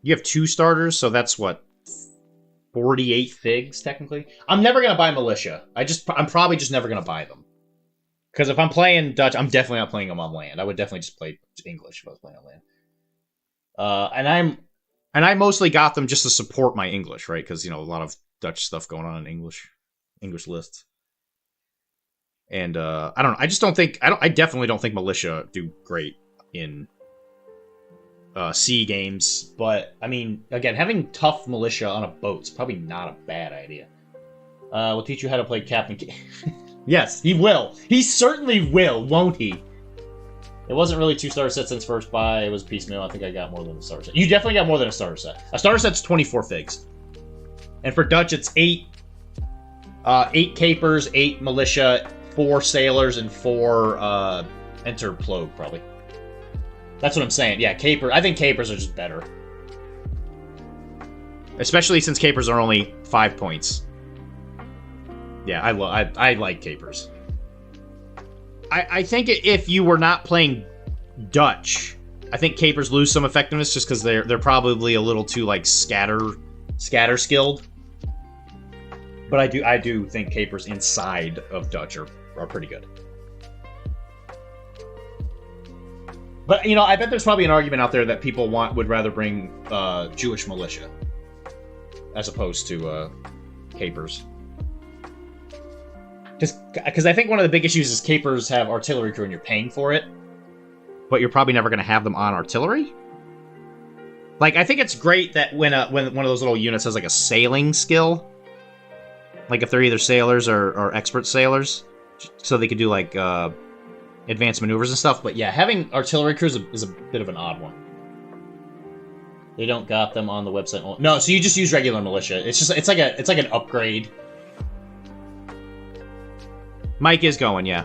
You have 2 starters, so that's what, 48 figs, technically? I'm never gonna buy Militia. I'm probably just never gonna buy them. Because if I'm playing Dutch, I'm definitely not playing them on land. I would definitely just play English if I was playing on land. And I mostly got them just to support my English, right? Because, you know, a lot of Dutch stuff going on in English lists. And I don't know. I definitely don't think Militia do great in sea games. But I mean, again, having tough Militia on a boat is probably not a bad idea. We'll teach you how to play Captain. Yes, he will. He certainly will, won't he? It wasn't really 2 starter sets since first buy. It was piecemeal. I think I got more than a starter set. You definitely got more than a starter set. A starter set's 24 figs. And for Dutch, it's 8 capers, 8 militia, 4 sailors, and 4 enter plogue, probably. That's what I'm saying. Yeah, caper. I think capers are just better. Especially since capers are only 5 points. Yeah, I like capers. I think if you were not playing Dutch, I think capers lose some effectiveness just because they're probably a little too like scatter skilled. But I do think capers inside of Dutch are pretty good. But you know, I bet there's probably an argument out there that people would rather bring Jewish militia as opposed to capers. Because I think one of the big issues is capers have artillery crew and you're paying for it, but you're probably never going to have them on artillery. Like, I think it's great that when one of those little units has like a sailing skill, like if they're either sailors or expert sailors, so they could do like advanced maneuvers and stuff. But yeah, having artillery crews is a bit of an odd one. They don't got them on the website. No, so you just use regular militia. It's like an upgrade. Mike is going, yeah.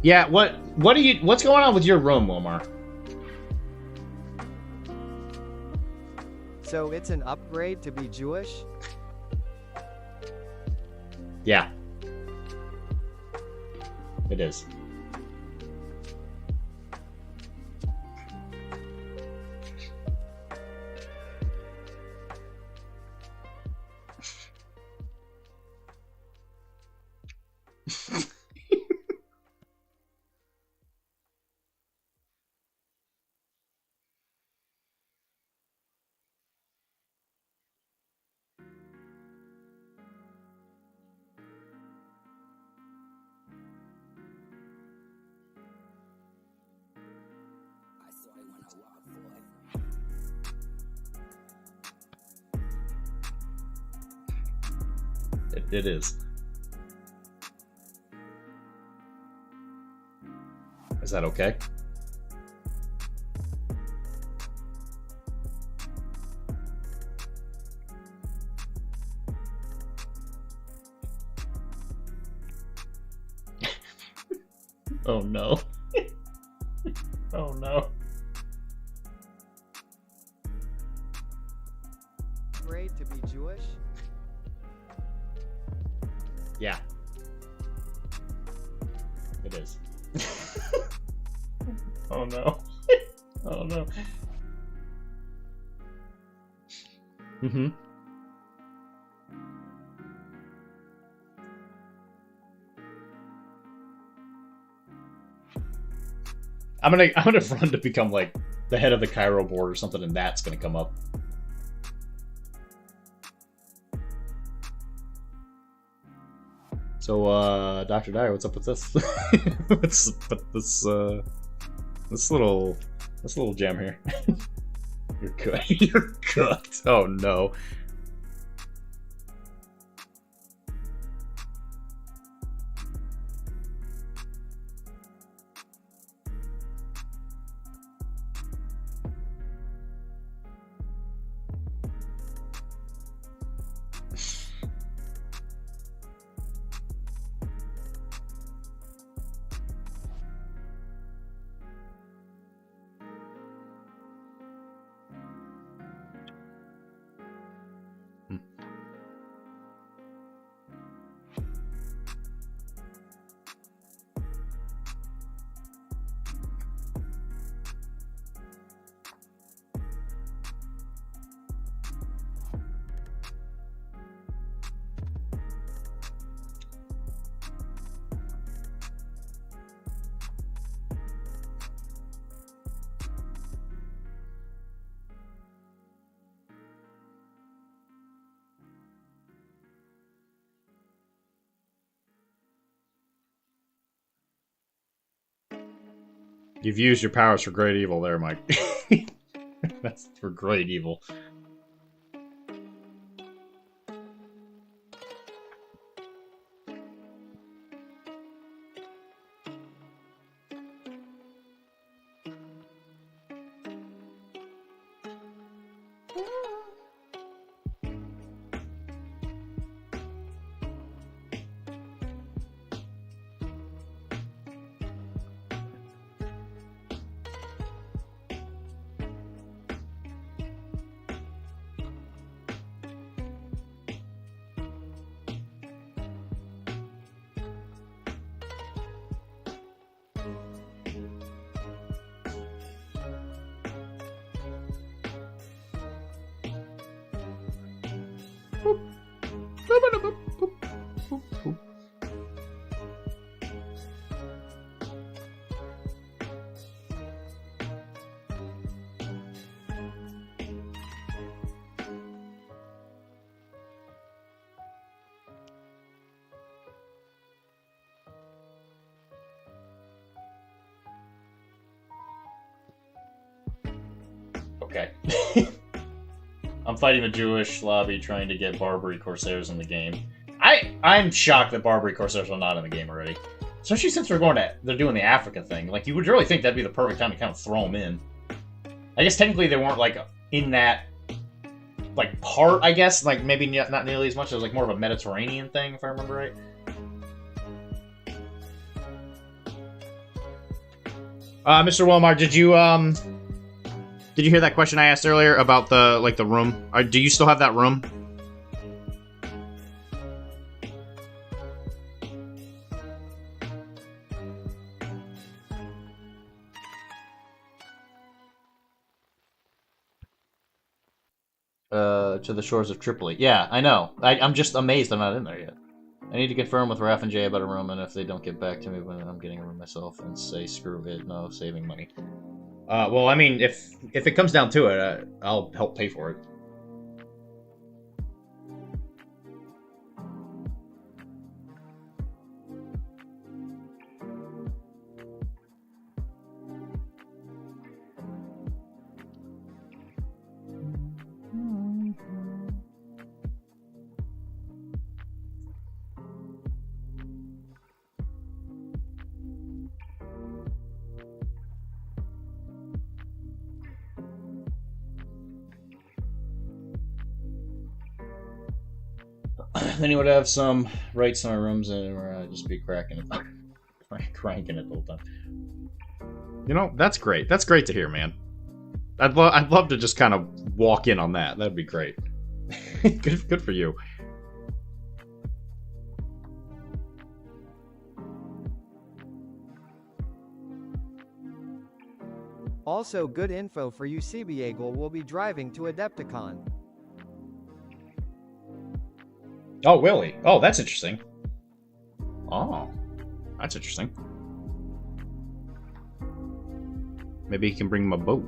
Yeah, what's going on with your room, Wilmar? So it's an upgrade to be Jewish? Yeah. It is. It is. Is that okay? Oh no. Oh no. Upgrade to be Jewish? Yeah. It is. Oh no. Oh no. Mm-hmm. I'm gonna run to become like the head of the Cairo board or something, and that's gonna come up. So, Dr.D, what's up with this? What's with this little gem here? You're cooked. You're cooked. Oh no. You've used your powers for great evil there, Mike. That's for great evil. Okay. I'm fighting the Jewish lobby trying to get Barbary Corsairs in the game. I'm shocked that Barbary Corsairs are not in the game already. Especially since they're doing the Africa thing. Like, you would really think that'd be the perfect time to kind of throw them in. I guess technically they weren't, like, in that, like, part, I guess. Like, maybe not nearly as much. It was, like, more of a Mediterranean thing, if I remember right. Mr. Walmart, did you hear that question I asked earlier about the room? Do you still have that room? To the shores of Tripoli. Yeah, I know. I'm just amazed I'm not in there yet. I need to confirm with Raph and Jay about a room, and if they don't get back to me when I'm getting a room myself, and say screw it, no saving money. Well, I mean, if it comes down to it, I'll help pay for it. Then he would have some rights in our rooms, and we're just be cracking it, cranking it the whole time. You know, that's great. That's great to hear, man. I'd love to just kind of walk in on that. That'd be great. Good for you. Also, good info for you. CBAgle will be driving to Adepticon. Oh, Willie. Oh, that's interesting. Oh, that's interesting. Maybe he can bring him a boat.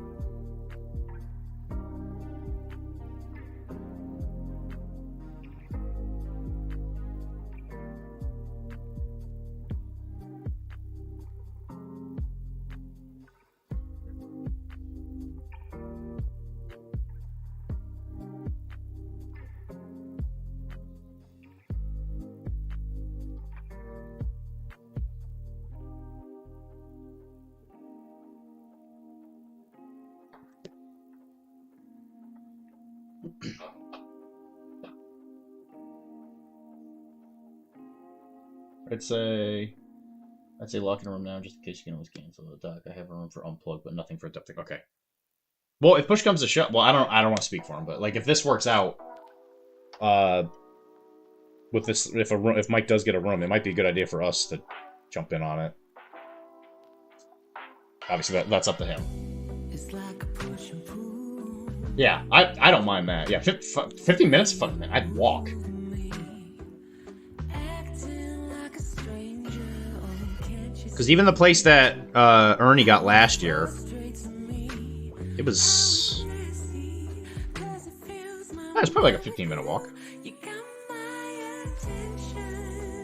I'd say lock in a room now, just in case you can always cancel the dock. I have a room for unplug, but nothing for adaptic. Okay. Well, if push comes to shove, well, I don't want to speak for him, but like if this works out, with this, if Mike does get a room, it might be a good idea for us to jump in on it. Obviously, that's up to him. Yeah, I don't mind that. Yeah, 15 minutes, fucking man, I'd walk. Because even the place that Ernie got last year, it was probably like a 15-minute walk.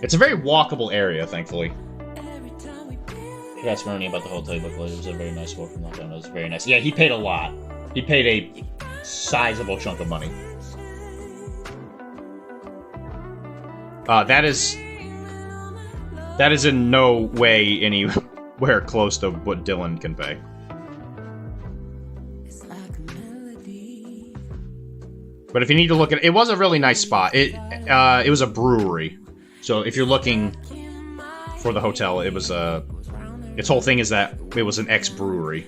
It's a very walkable area, thankfully. I asked Ernie about the hotel he booked. It was a very nice walk from downtown. It was very nice. Yeah, he paid a lot. He paid a sizable chunk of money. That is in no way anywhere close to what Dylan can pay. But if you need to look at it, it was a really nice spot. It was a brewery. So if you're looking for the hotel, it was a... Its whole thing is that it was an ex-brewery.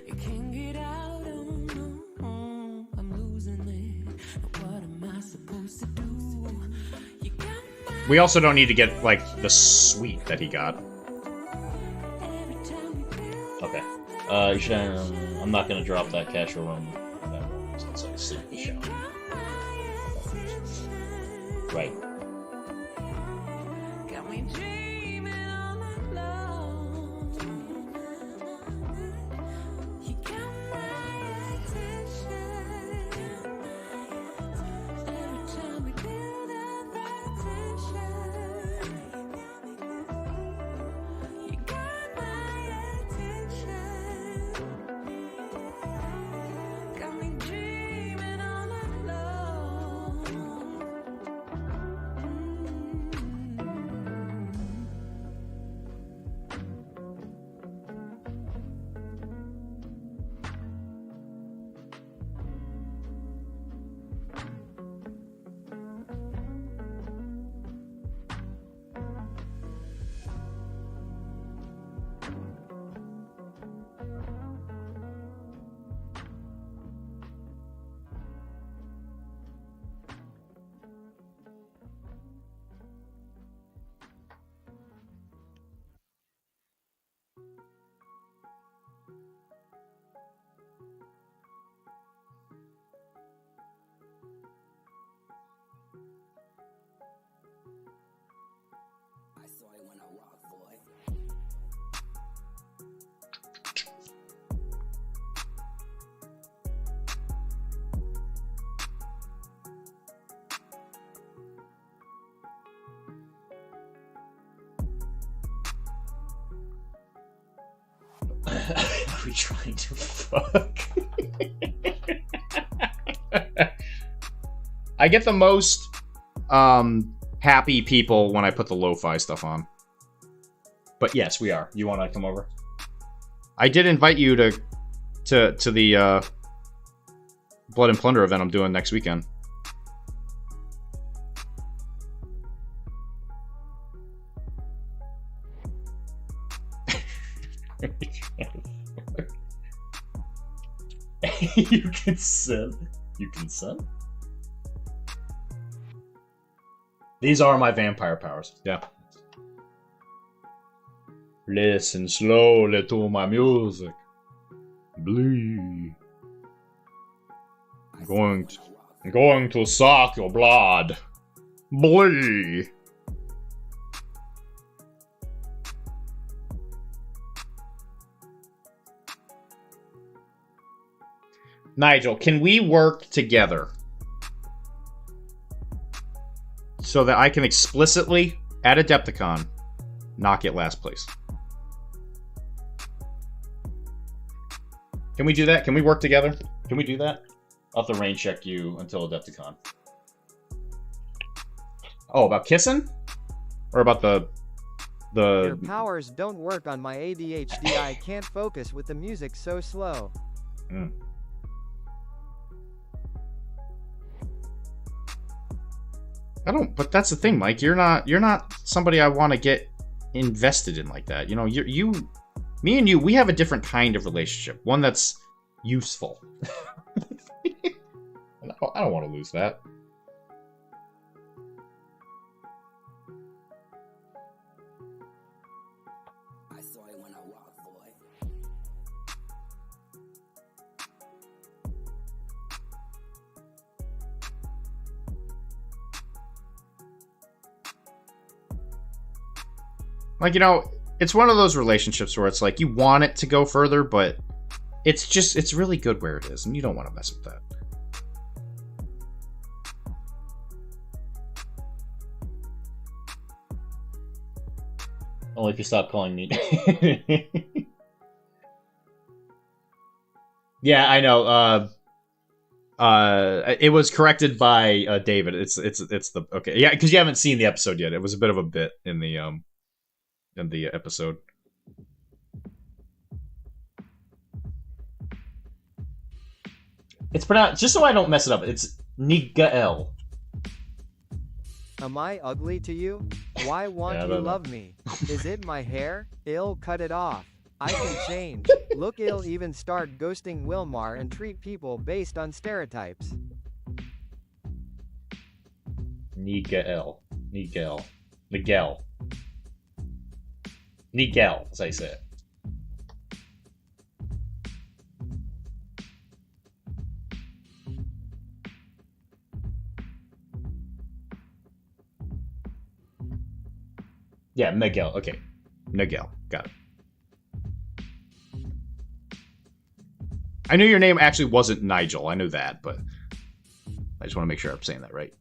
We also don't need to get, like, the suite that he got. Okay. You should, I'm not gonna drop that casual room. It's like a sleepy show. Right. Are we trying to fuck? I get the most happy people when I put the lo-fi stuff on. But yes, we are. You want to come over? I did invite you to the Blood and Plunder event I'm doing next weekend. You consent? You consent? These are my vampire powers. Yeah. Listen slowly to my music. Bleed. I'm going to suck your blood. Bleed. Nigel, can we work together so that I can explicitly, at Adepticon, not get last place? Can we do that? Can we work together? Can we do that? I'll have to rain check you until Adepticon. Oh, about kissing? Or about the... Your powers don't work on my ADHD. I can't focus with the music so slow. Mm. I don't, but that's the thing, Mike. You're not somebody I want to get invested in like that. You know, me and you, we have a different kind of relationship. One that's useful. I don't want to lose that. I saw it when I walked, boy. Like, you know, it's one of those relationships where it's like you want it to go further, but it's really good where it is, and you don't want to mess with that. Only if you stop calling me. Yeah, I know. It was corrected by David. It's the okay. Yeah, because you haven't seen the episode yet. It was a bit of a bit in the episode. It's pronounced, just so I don't mess it up. It's Nigael. Am I ugly to you? Why won't Yeah, I you don't know. love me? Is it my hair? Ill, cut it off. I can change. Look, ill even start ghosting Wilmar and treat people based on stereotypes. Nigael. Nigel. Miguel. Nigel, as I say it. Yeah, Miguel. Okay. Miguel. Got it. I knew your name actually wasn't Nigel. I knew that, but I just want to make sure I'm saying that right.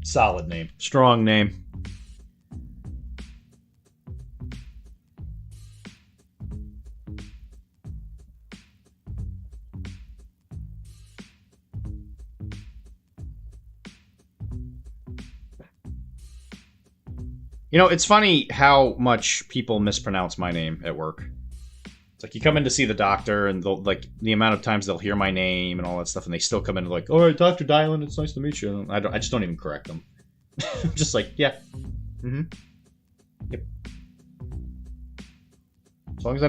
Solid name. Strong name. You know, it's funny how much people mispronounce my name at work. It's like you come in to see the doctor, and they'll, like, the amount of times they'll hear my name and all that stuff, and they still come in like, "All right, Dr. Dylan, it's nice to meet you." And I just don't even correct them. I'm just like, yeah, yep. As long as I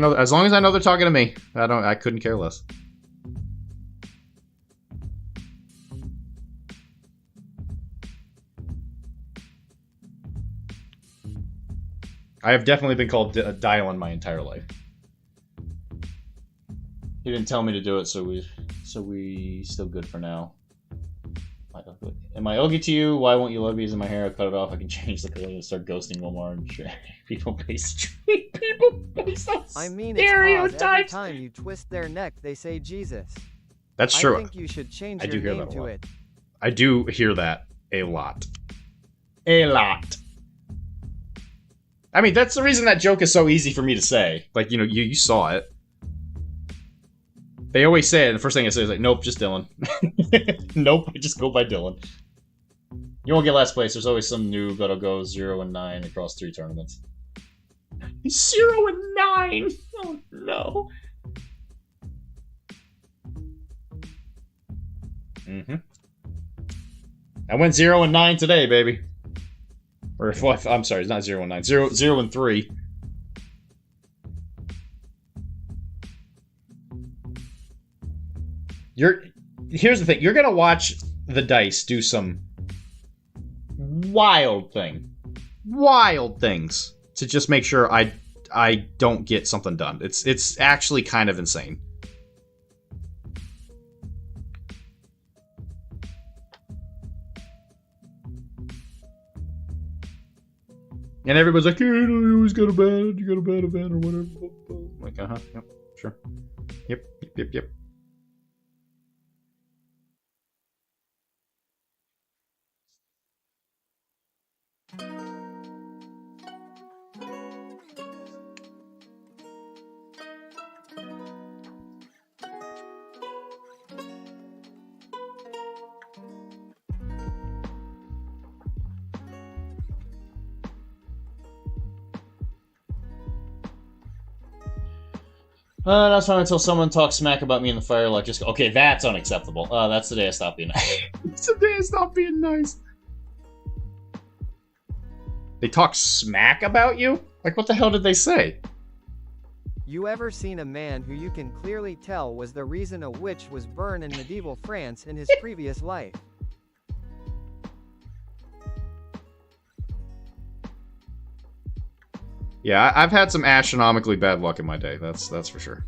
know they're talking to me, I couldn't care less. I have definitely been called Dylan my entire life. He didn't tell me to do it, so we still good for now. Am I ugly to you? Why won't you love me? Is in my hair? I cut it off. I can change the color and start ghosting Wilmar and people based on I mean, it's cause every stereotypes. time you twist their neck, they say Jesus. That's true. I think you should change I do your hear name that a to lot. it. I do hear that a lot. A lot. I mean, that's the reason that joke is so easy for me to say. Like, you know, you saw it. They always say it, and the first thing I say is like, nope, just Dylan. Nope, I just go by Dylan. You won't get last place. There's always some noob that'll go 0 and 9 across 3 tournaments. 0 and 9! Oh, no. I went 0 and 9 today, baby. Or if I'm sorry, it's not 0 and 9. 0 and 3. Here's the thing. You're gonna watch the dice do some wild things to just make sure I don't get something done. It's actually kind of insane. And everybody's like, you know, you always got a bad event or whatever. I'm like, yep, sure. Yep. That's fine until someone talks smack about me in the firelight. Just go, okay, that's unacceptable. That's the day I stop being nice. It's the day I stop being nice. They talk smack about you? Like, what the hell did they say? You ever seen a man who you can clearly tell was the reason a witch was burned in medieval France in his previous life? Yeah, I've had some astronomically bad luck in my day. That's for sure.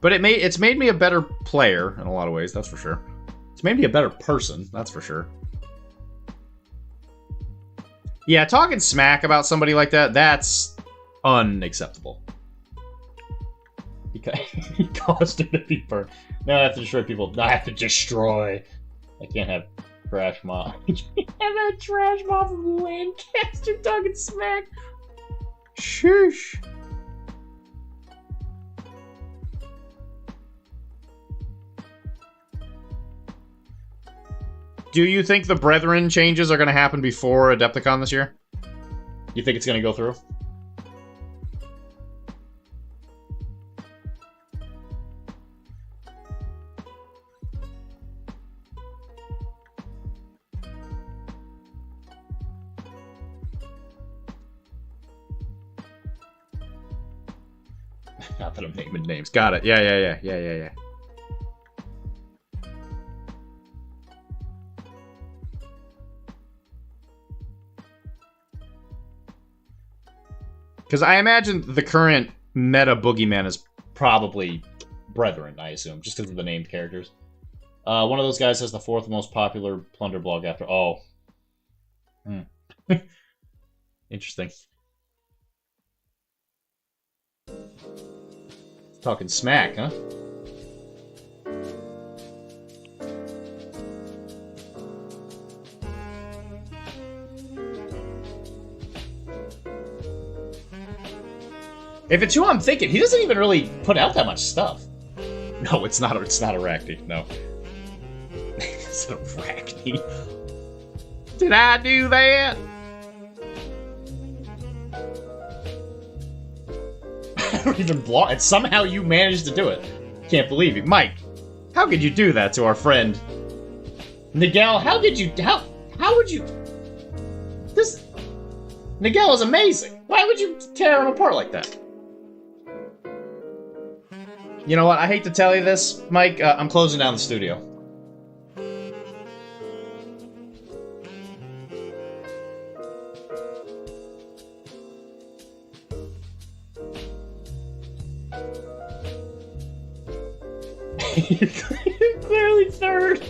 But it's made me a better player in a lot of ways. That's for sure. It's made me a better person. That's for sure. Yeah, talking smack about somebody like that's unacceptable. Because he caused him to be burned. Now I have to destroy people. Now I have to destroy. I can't have trash mob. And that trash mob from Lancaster talking smack. Shush. do you think the Brethren changes are going to happen before Adepticon this year? You think it's going to go through? Not that I'm naming names. Got it. Yeah. Because I imagine the current meta boogeyman is probably Brethren, I assume, just because of the named characters. One of those guys has the 4th most popular plunder blog after... Oh. Interesting. Talking smack, huh? If it's who I'm thinking, he doesn't even really put out that much stuff. No, it's not Arachne, no. It's not Arachne. Did I do that? I don't even block it. Somehow you managed to do it. Can't believe you. Mike, how could you do that to our friend? Nigel, how would you... This... Nigel is amazing. Why would you tear him apart like that? You know what? I hate to tell you this, Mike. I'm closing down the studio. You're clearly third.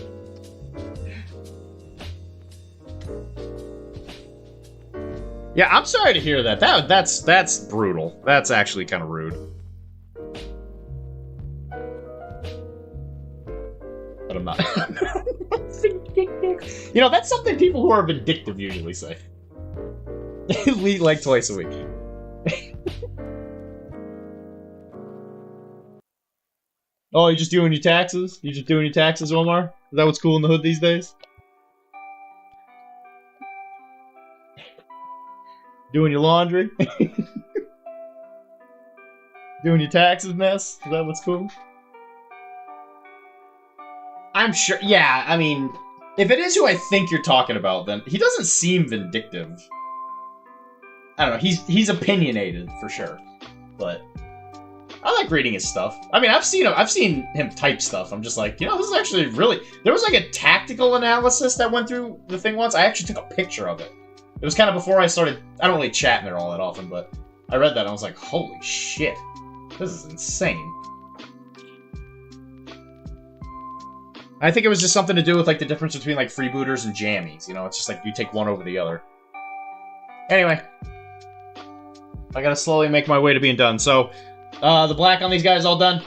Yeah, I'm sorry to hear that. That's brutal. That's actually kind of rude. But I'm not. You know, that's something people who are vindictive usually say. Like twice a week. Oh, you just doing your taxes? You just doing your taxes, Omar? Is that what's cool in the hood these days? Doing your laundry? Doing your taxes, Ness? Is that what's cool? I'm sure, yeah, I mean, if it is who I think you're talking about, then he doesn't seem vindictive. I don't know, he's opinionated, for sure. But I like reading his stuff. I mean, I've seen him type stuff. I'm just like, you know, this is actually really... There was like a tactical analysis that went through the thing once. I actually took a picture of it. It was kind of before I started... I don't really chat in there all that often, but I read that and I was like, holy shit. This is insane. I think it was just something to do with like the difference between like freebooters and jammies. You know, it's just like you take one over the other. Anyway. I gotta slowly make my way to being done. So, the black on these guys all done.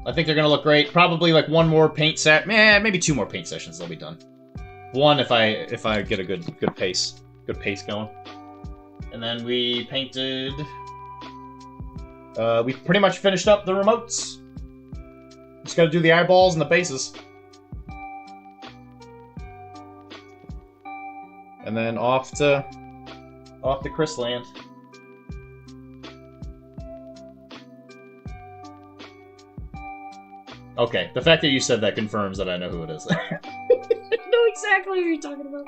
I think they're gonna look great. Probably like one more paint set. Maybe 2 more paint sessions, they'll be done. One if I get a good pace going. And then we painted... we pretty much finished up the remotes. Just gotta do the eyeballs and the bases. And then off to Chris Land. Okay, the fact that you said that confirms that I know who it is. I know exactly who you're talking about.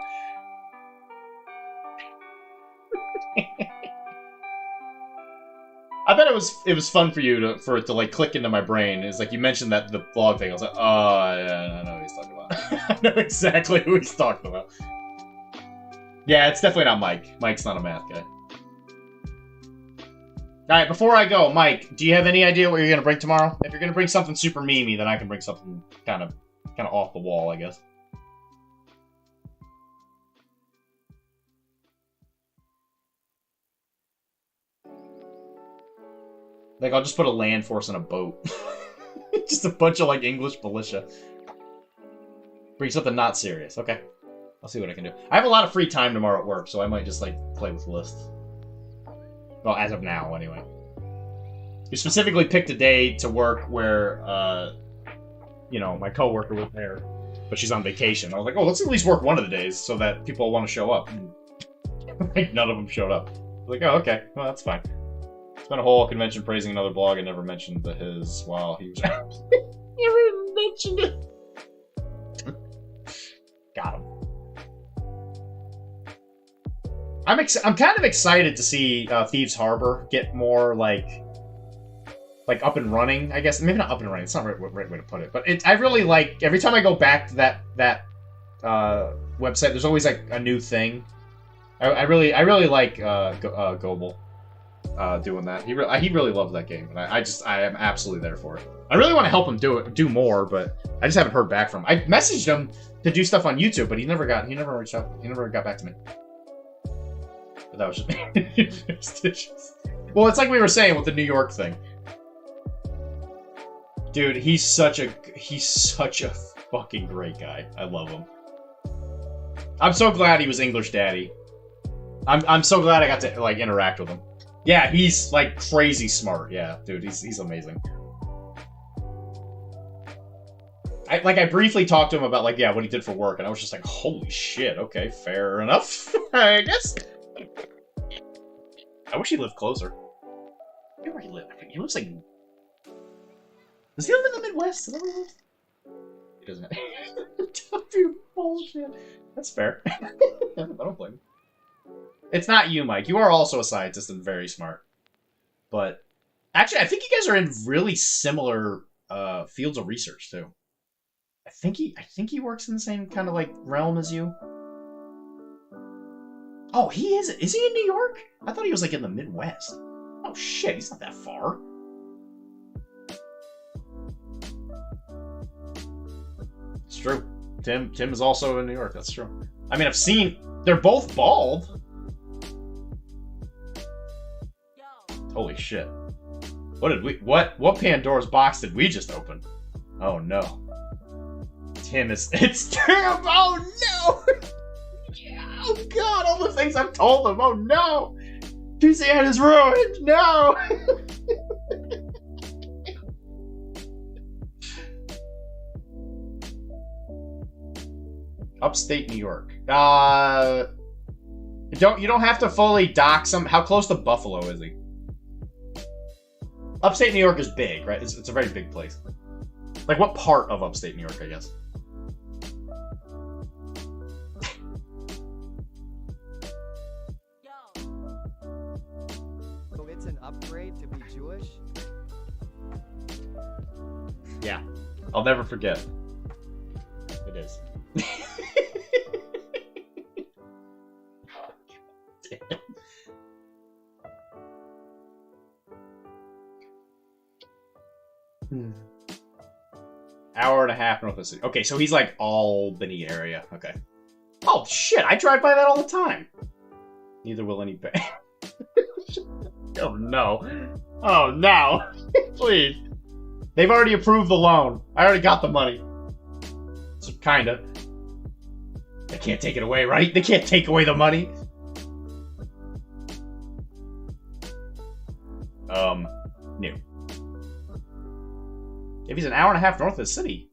I bet it was fun for you for it to like click into my brain. It's like you mentioned that the blog thing. I was like, oh yeah, I know who he's talking about. I know exactly who he's talking about. Yeah, it's definitely not Mike. Mike's not a math guy. Alright, before I go, Mike, do you have any idea what you're gonna bring tomorrow? If you're gonna bring something super memey, then I can bring something kind of off the wall, I guess. Like, I'll just put a land force in a boat. Just a bunch of, like, English militia. Bring something not serious. Okay. I'll see what I can do. I have a lot of free time tomorrow at work, so I might just, like, play with lists. Well, as of now, anyway. You specifically picked a day to work where, you know, my coworker was there. but she's on vacation. I was like, oh, let's at least work one of the days so that people want to show up. Like, none of them showed up. I was like, oh, okay, well, that's fine. Spent a whole convention praising another blog and never mentioned his while he was out. Never even mentioned it. Got him. I'm kind of excited to see Thieves Harbor get more like up and running. I guess maybe not up and running. It's not the right way to put it. But I really like every time I go back to that website. There's always like a new thing. I really like Gobel doing that. He really loves that game, and I am absolutely there for it. I really want to help him do more, but I just haven't heard back from him. I messaged him to do stuff on YouTube, but he never reached out. He never got back to me. But that was just well, it's like we were saying with the New York thing. Dude, he's such a fucking great guy. I love him. I'm so glad he was English Daddy. I'm so glad I got to like interact with him. Yeah, he's like crazy smart. Yeah, dude, he's amazing. I briefly talked to him about like what he did for work, and I was just like, holy shit. Okay, fair enough. I guess. I wish he lived closer. I wonder where he lived. He lives like. Does he live in the Midwest? Is that where he lives? He doesn't. Dude, bullshit. That's fair. I don't blame him. It's not you, Mike. You are also a scientist and very smart. But actually, I think you guys are in really similar fields of research too. I think he works in the same kind of like realm as you. Oh, he is. Is he in New York? I thought he was like in the Midwest. Oh shit, he's not that far. It's true. Tim is also in New York. That's true. I mean, I've seen they're both bald. Holy shit. What Pandora's box did we just open? Oh no. It's Tim! Oh no! Oh god, all the things I've told him! Oh no! TCN is ruined! No! Upstate New York. You don't have to fully dox him. How close to Buffalo is he? Upstate New York is big, right? It's a very big place. Like, what part of upstate New York, I guess? So it's an upgrade to be Jewish? Yeah. I'll never forget. It is. Hour and a half north of the city. Okay, so he's like Albany area. Okay. Oh shit! I drive by that all the time. Neither will any bank. Oh no! Oh no! Please. They've already approved the loan. I already got the money. So kinda. They can't take it away, right? They can't take away the money. New. If he's an hour and a half north of the city.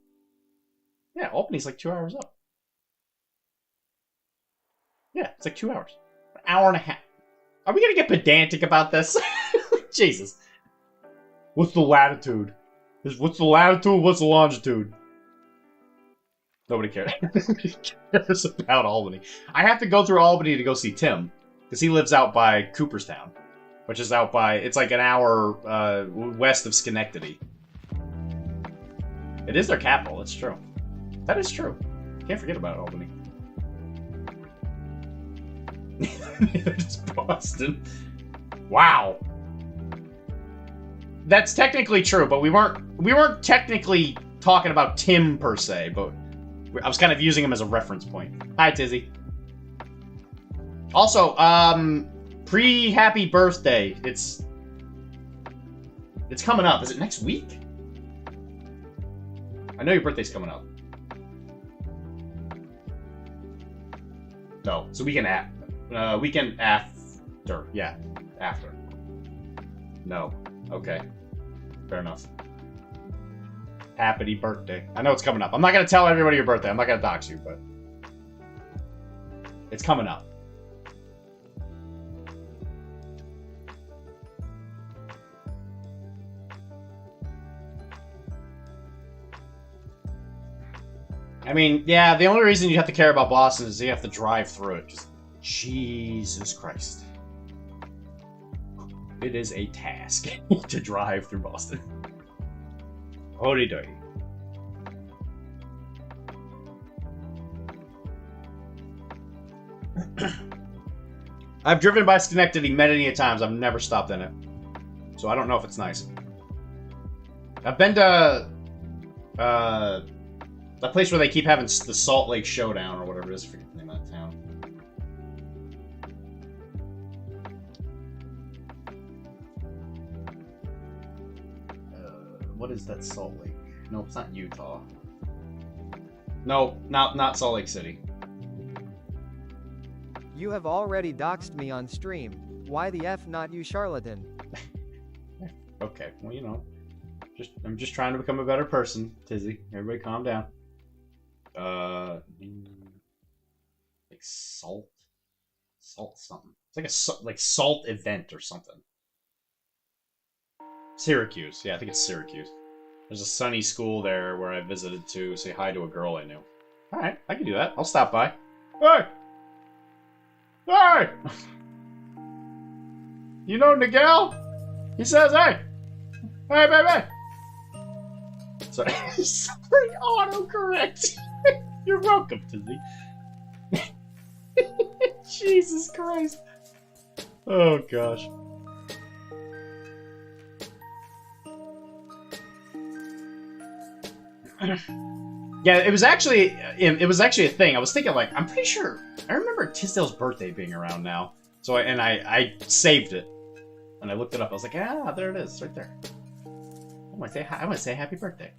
Yeah, Albany's like 2 hours up. Yeah, it's like 2 hours. An hour and a half. Are we gonna get pedantic about this? Jesus. What's the latitude? What's the latitude? What's the longitude? Nobody cares. Nobody cares about Albany. I have to go through Albany to go see Tim. Because he lives out by Cooperstown. Which is out by... It's like an hour west of Schenectady. It is their capital, that's true. That is true. Can't forget about Albany. Just Boston. Wow. That's technically true, but we weren't technically talking about Tim per se, but I was kind of using him as a reference point. Hi, Tizzy. Also, pre-happy birthday. It's coming up. Is it next week? I know your birthday's coming up. No, it's a weekend after. Yeah, after. No. Okay. Fair enough. Happy birthday. I know it's coming up. I'm not going to tell everybody your birthday. I'm not going to dox you, but... It's coming up. I mean, yeah, the only reason you have to care about Boston is you have to drive through it. Just, Jesus Christ. It is a task to drive through Boston. Holy doy. I've driven by Schenectady many times. I've never stopped in it. So I don't know if it's nice. I've been to that place where they keep having the Salt Lake Showdown or whatever it is. I forget the name of that town. What is that Salt Lake? No, it's not Utah. No, not Salt Lake City. You have already doxed me on stream. Why the F not you charlatan? Okay, well, you know. I'm just trying to become a better person, Tizzy. Everybody calm down. Like salt something. It's like a salt event or something. Syracuse. Yeah, I think it's Syracuse. There's a sunny school there where I visited to say hi to a girl I knew. Alright, I can do that. I'll stop by. Hey! Hey! You know Nigel? He says, hey! Hey, baby! Sorry. Sorry, autocorrect. You're welcome, Tizzy. Jesus Christ. Oh, gosh. Yeah, it was actually a thing. I was thinking, like, I'm pretty sure I remember Tisdale's birthday being around now. So I saved it, and I looked it up. I was like, ah, there it is, right there. I want to say happy birthday.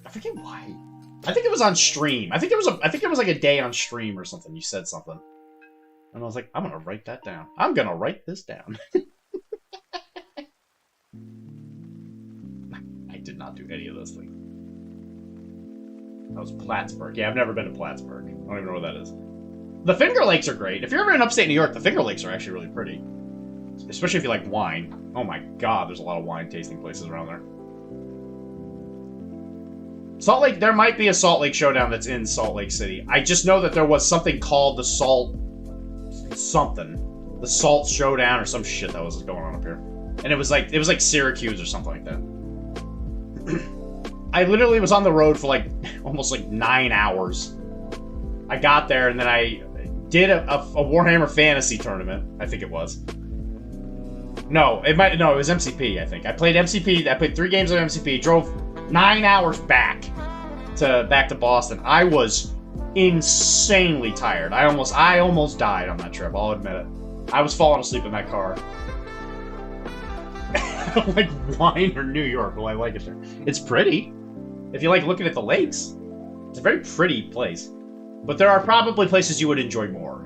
I forget why. I think it was on stream. I think it was like a day on stream or something. You said something, and I was like, I'm gonna write that down. I'm gonna write this down. I did not do any of those things. That was Plattsburgh. Yeah, I've never been to Plattsburgh. I don't even know where that is. The Finger Lakes are great. If you're ever in upstate New York, the Finger Lakes are actually really pretty. Especially if you like wine. Oh my god, there's a lot of wine tasting places around there. Salt Lake, there might be a Salt Lake Showdown that's in Salt Lake City. I just know that there was something called the Salt... something. The Salt Showdown or some shit that was going on up here. And it was like Syracuse or something like that. I literally was on the road for like almost like 9 hours. I got there and then I did a Warhammer Fantasy tournament. I think it was. No, it was MCP, I think. I played MCP, I played 3 games of MCP, drove 9 hours back to Boston. I was insanely tired. I almost died on that trip, I'll admit it. I was falling asleep in that car. Like wine or New York, will I like it there? It's pretty. If you like looking at the lakes, it's a very pretty place. But there are probably places you would enjoy more.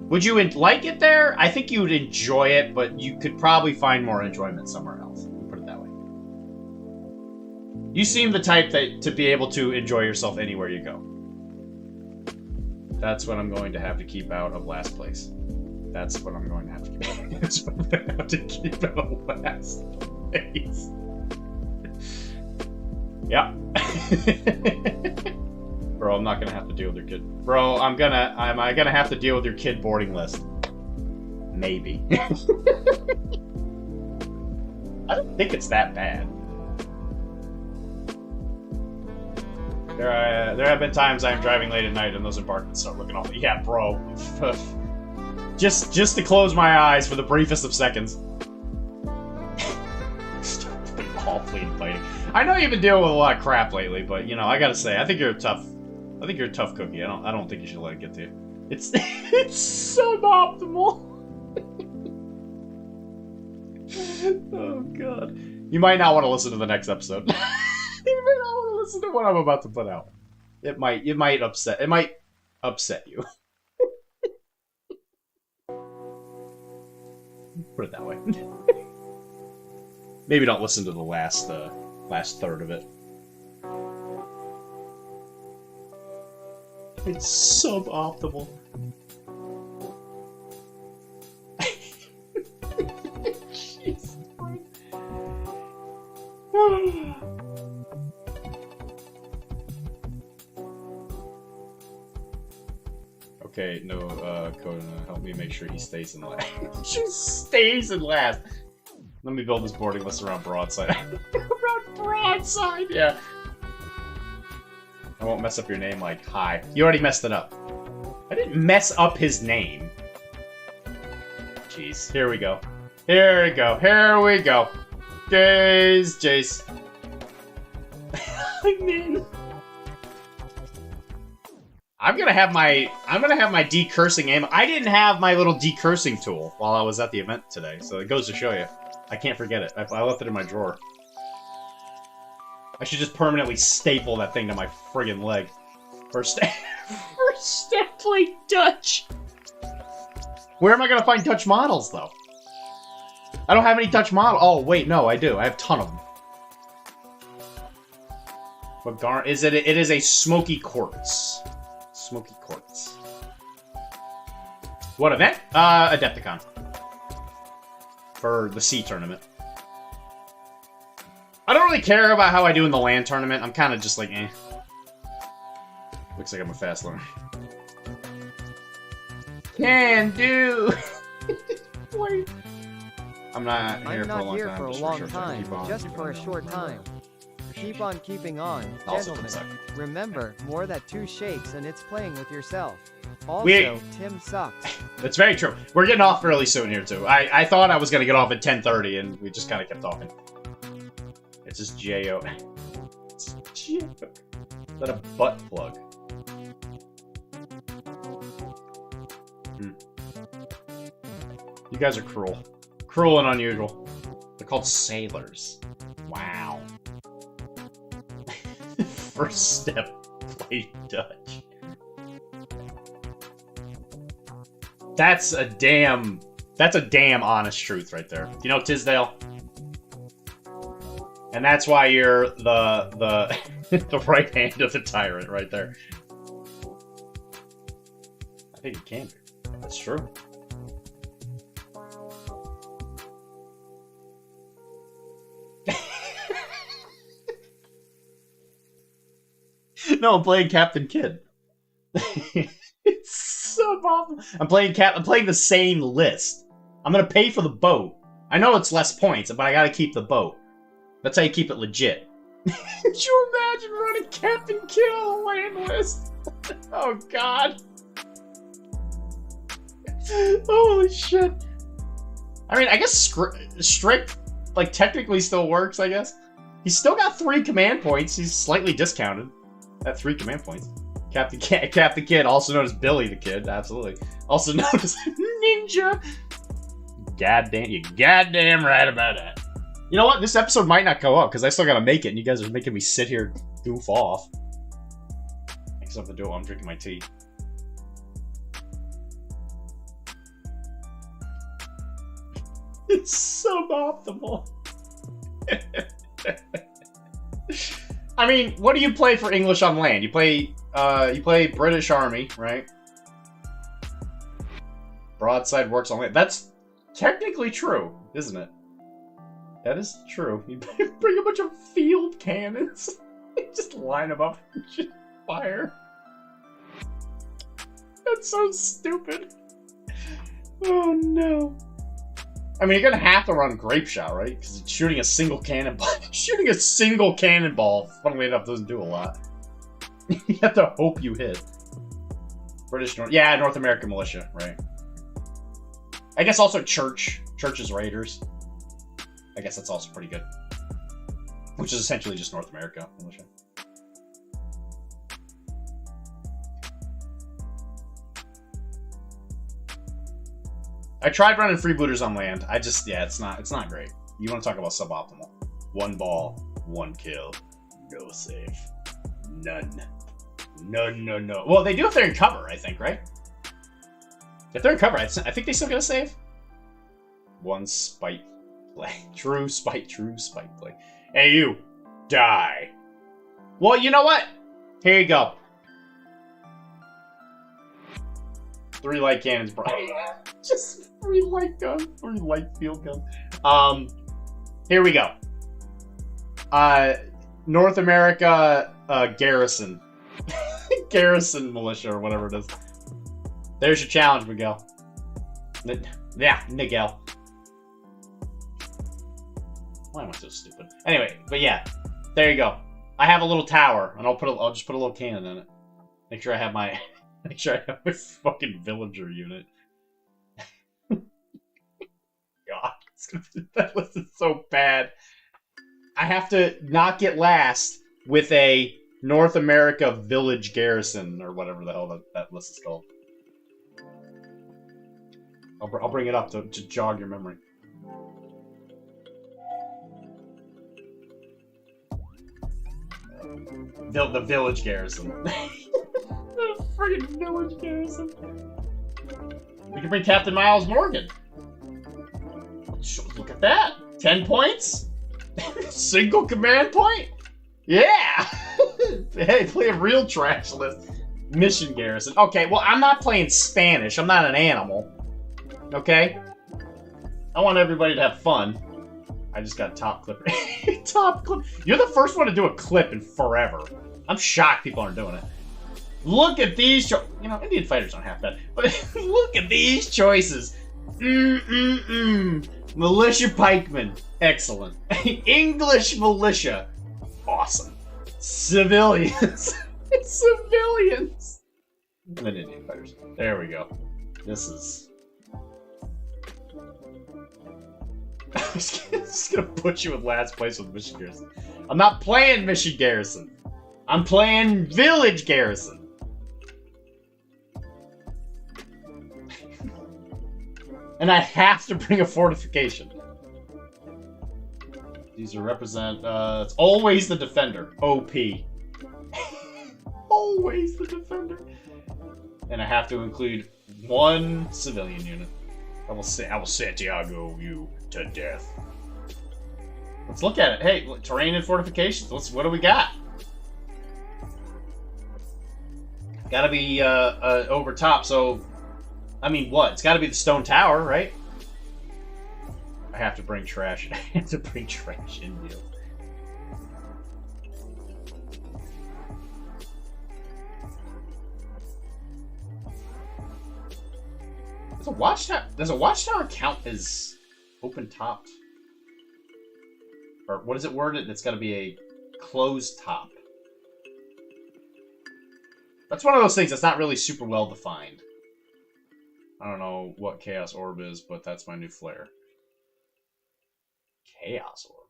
Would you like it there? I think you would enjoy it, but you could probably find more enjoyment somewhere else. Put it that way. You seem the type to be able to enjoy yourself anywhere you go. That's what I'm going to have to keep out of last place. That's what I'm going to have to keep out. That's what I'm going to have to keep out of last place. Yeah. Bro, I'm not gonna have to deal with your kid. Bro, am I gonna have to deal with your kid boarding list? Maybe. I don't think it's that bad. There have been times I'm driving late at night and those embankments start looking awful. Yeah, bro. just to close my eyes for the briefest of seconds. Awfully inviting. I know you've been dealing with a lot of crap lately, but you know, I gotta say, I think you're a tough cookie. I don't think you should let it get to you. It's suboptimal. Oh god. You might not want to listen to the next episode. You might not want to listen to what I'm about to put out. It might upset you. Put it that way. Maybe don't listen to the last third of it. It's suboptimal. Jeez. Okay, no, Coda, help me make sure he stays in last. She stays in last! Let me build this boarding list around Broadside. Around Broadside, yeah. I won't mess up your name like hi. You already messed it up. I didn't mess up his name. Jeez, here we go. Here we go, here we go. Jace. I'm in. I'm gonna have my decursing aim. I didn't have my little decursing tool while I was at the event today, so it goes to show you. I can't forget it. I left it in my drawer. I should just permanently staple that thing to my friggin' leg. First step play Dutch. Where am I gonna find Dutch models though? I don't have any Dutch model. Oh wait, no, I do. I have a ton of them. What is it? It is a smoky quartz. Smoky quartz. What event? Adepticon. For the C tournament. I don't really care about how I do in the LAN tournament. I'm kind of just like, eh. Looks like I'm a fast learner. Can do. Wait. I'm not here for a long time. Just for a short time. Keep on keeping on, gentlemen. Remember, more than 2 shakes and it's playing with yourself. Also, Tim sucks. That's very true. We're getting off fairly soon here, too. I thought I was going to get off at 10:30, and we just kind of kept talking. It's just J-O. It's J-O. Is that a butt plug? You guys are cruel. Cruel and unusual. They're called sailors. Wow. First step, play Dutch. That's a damn honest truth right there. You know, Tisdale? And that's why you're the the right hand of the tyrant right there. I think it can be. That's true. No, I'm playing Captain Kidd. It's so awful. I'm playing the same list. I'm gonna pay for the boat. I know it's less points, but I gotta keep the boat. That's how you keep it legit. Could you imagine running Captain Kidd on a land list? Oh god. Holy shit. I mean, I guess strict, like, technically still works, I guess. He's still got 3 command points. He's slightly discounted at 3 command points. Captain Kidd, also known as Billy the Kid, absolutely. Also known as Ninja. You goddamn right about that. You know what? This episode might not go up because I still gotta make it, and you guys are making me sit here goof off. Make something to do while I'm drinking my tea. It's suboptimal. I mean, what do you play for English on land? You play British Army, right? Broadside works on land. That's technically true, isn't it? That is true. You bring a bunch of field cannons. Just line them up and just fire. That's so stupid. Oh no. I mean, you're gonna have to run Grape Shot, right? Because it's shooting a single cannonball. Shooting a single cannonball, funnily enough, doesn't do a lot. You have to hope you hit. North American Militia, right? I guess also Church's Raiders. I guess that's also pretty good. Which is essentially just North America Militia. I tried running freebooters on land. It's not great. You want to talk about suboptimal. 1 ball, 1 kill, no save. None. No. Well, they do if they're in cover, I think, right? If they're in cover, I think they still get a save. 1 spite. play. True spite play. Hey, you. Die. Well, you know what? Here you go. 3 light cannons, bro. Just 3 light guns. 3 light field guns. Here we go. North America, garrison. Garrison militia, or whatever it is. There's your challenge, Miguel. Yeah, Miguel. Why am I so stupid? Anyway, but yeah, there you go. I have a little tower, and I'll just put a little cannon in it. Make sure I have my fucking villager unit. God, that list is so bad. I have to not get last with a North America village garrison, or whatever the hell that list is called. I'll bring it up to jog your memory. The village garrison. The friggin' village garrison. We can bring Captain Miles Morgan. Look at that. 10 points? Single command point? Yeah! Hey, play a real trash list. Mission garrison. Okay, well, I'm not playing Spanish. I'm not an animal. Okay? I want everybody to have fun. I just got top clipper. Top clip. You're the first one to do a clip in forever. I'm shocked people aren't doing it. Look at these you know, Indian fighters aren't half bad. But look at these choices. Militia pikemen. Excellent. English militia. Awesome. Civilians. Civilians. And then Indian fighters. There we go. This is... I'm just gonna put you in last place with Mission Garrison. I'm not playing Mission Garrison. I'm playing Village Garrison. And I have to bring a fortification. These are represent, it's always the defender. OP. Always the defender. And I have to include 1 civilian unit. I will Santiago you to death. Let's look at it. Hey, terrain and fortifications. What do we got? Gotta be over top, so... I mean, what? It's gotta be the stone tower, right? I have to bring trash. I have to bring trash in here. Does a watchtower count as open topped? Or what is it worded? It's gotta be a closed top. That's one of those things that's not really super well defined. I don't know what Chaos Orb is, but that's my new flare. Chaos Orb.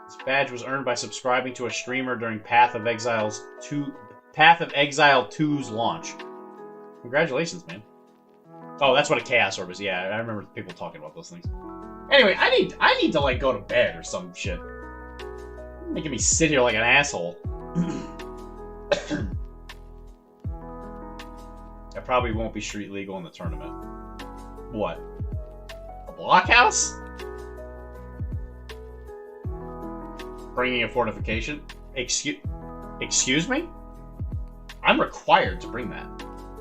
This badge was earned by subscribing to a streamer during Path of Exile 2's launch. Congratulations, man. Oh, that's what a Chaos Orb is. Yeah, I remember people talking about those things. Anyway, I need to like go to bed or some shit. You're making me sit here like an asshole. I probably won't be street legal in the tournament. What? A blockhouse? Bringing a fortification? Excuse me? I'm required to bring that.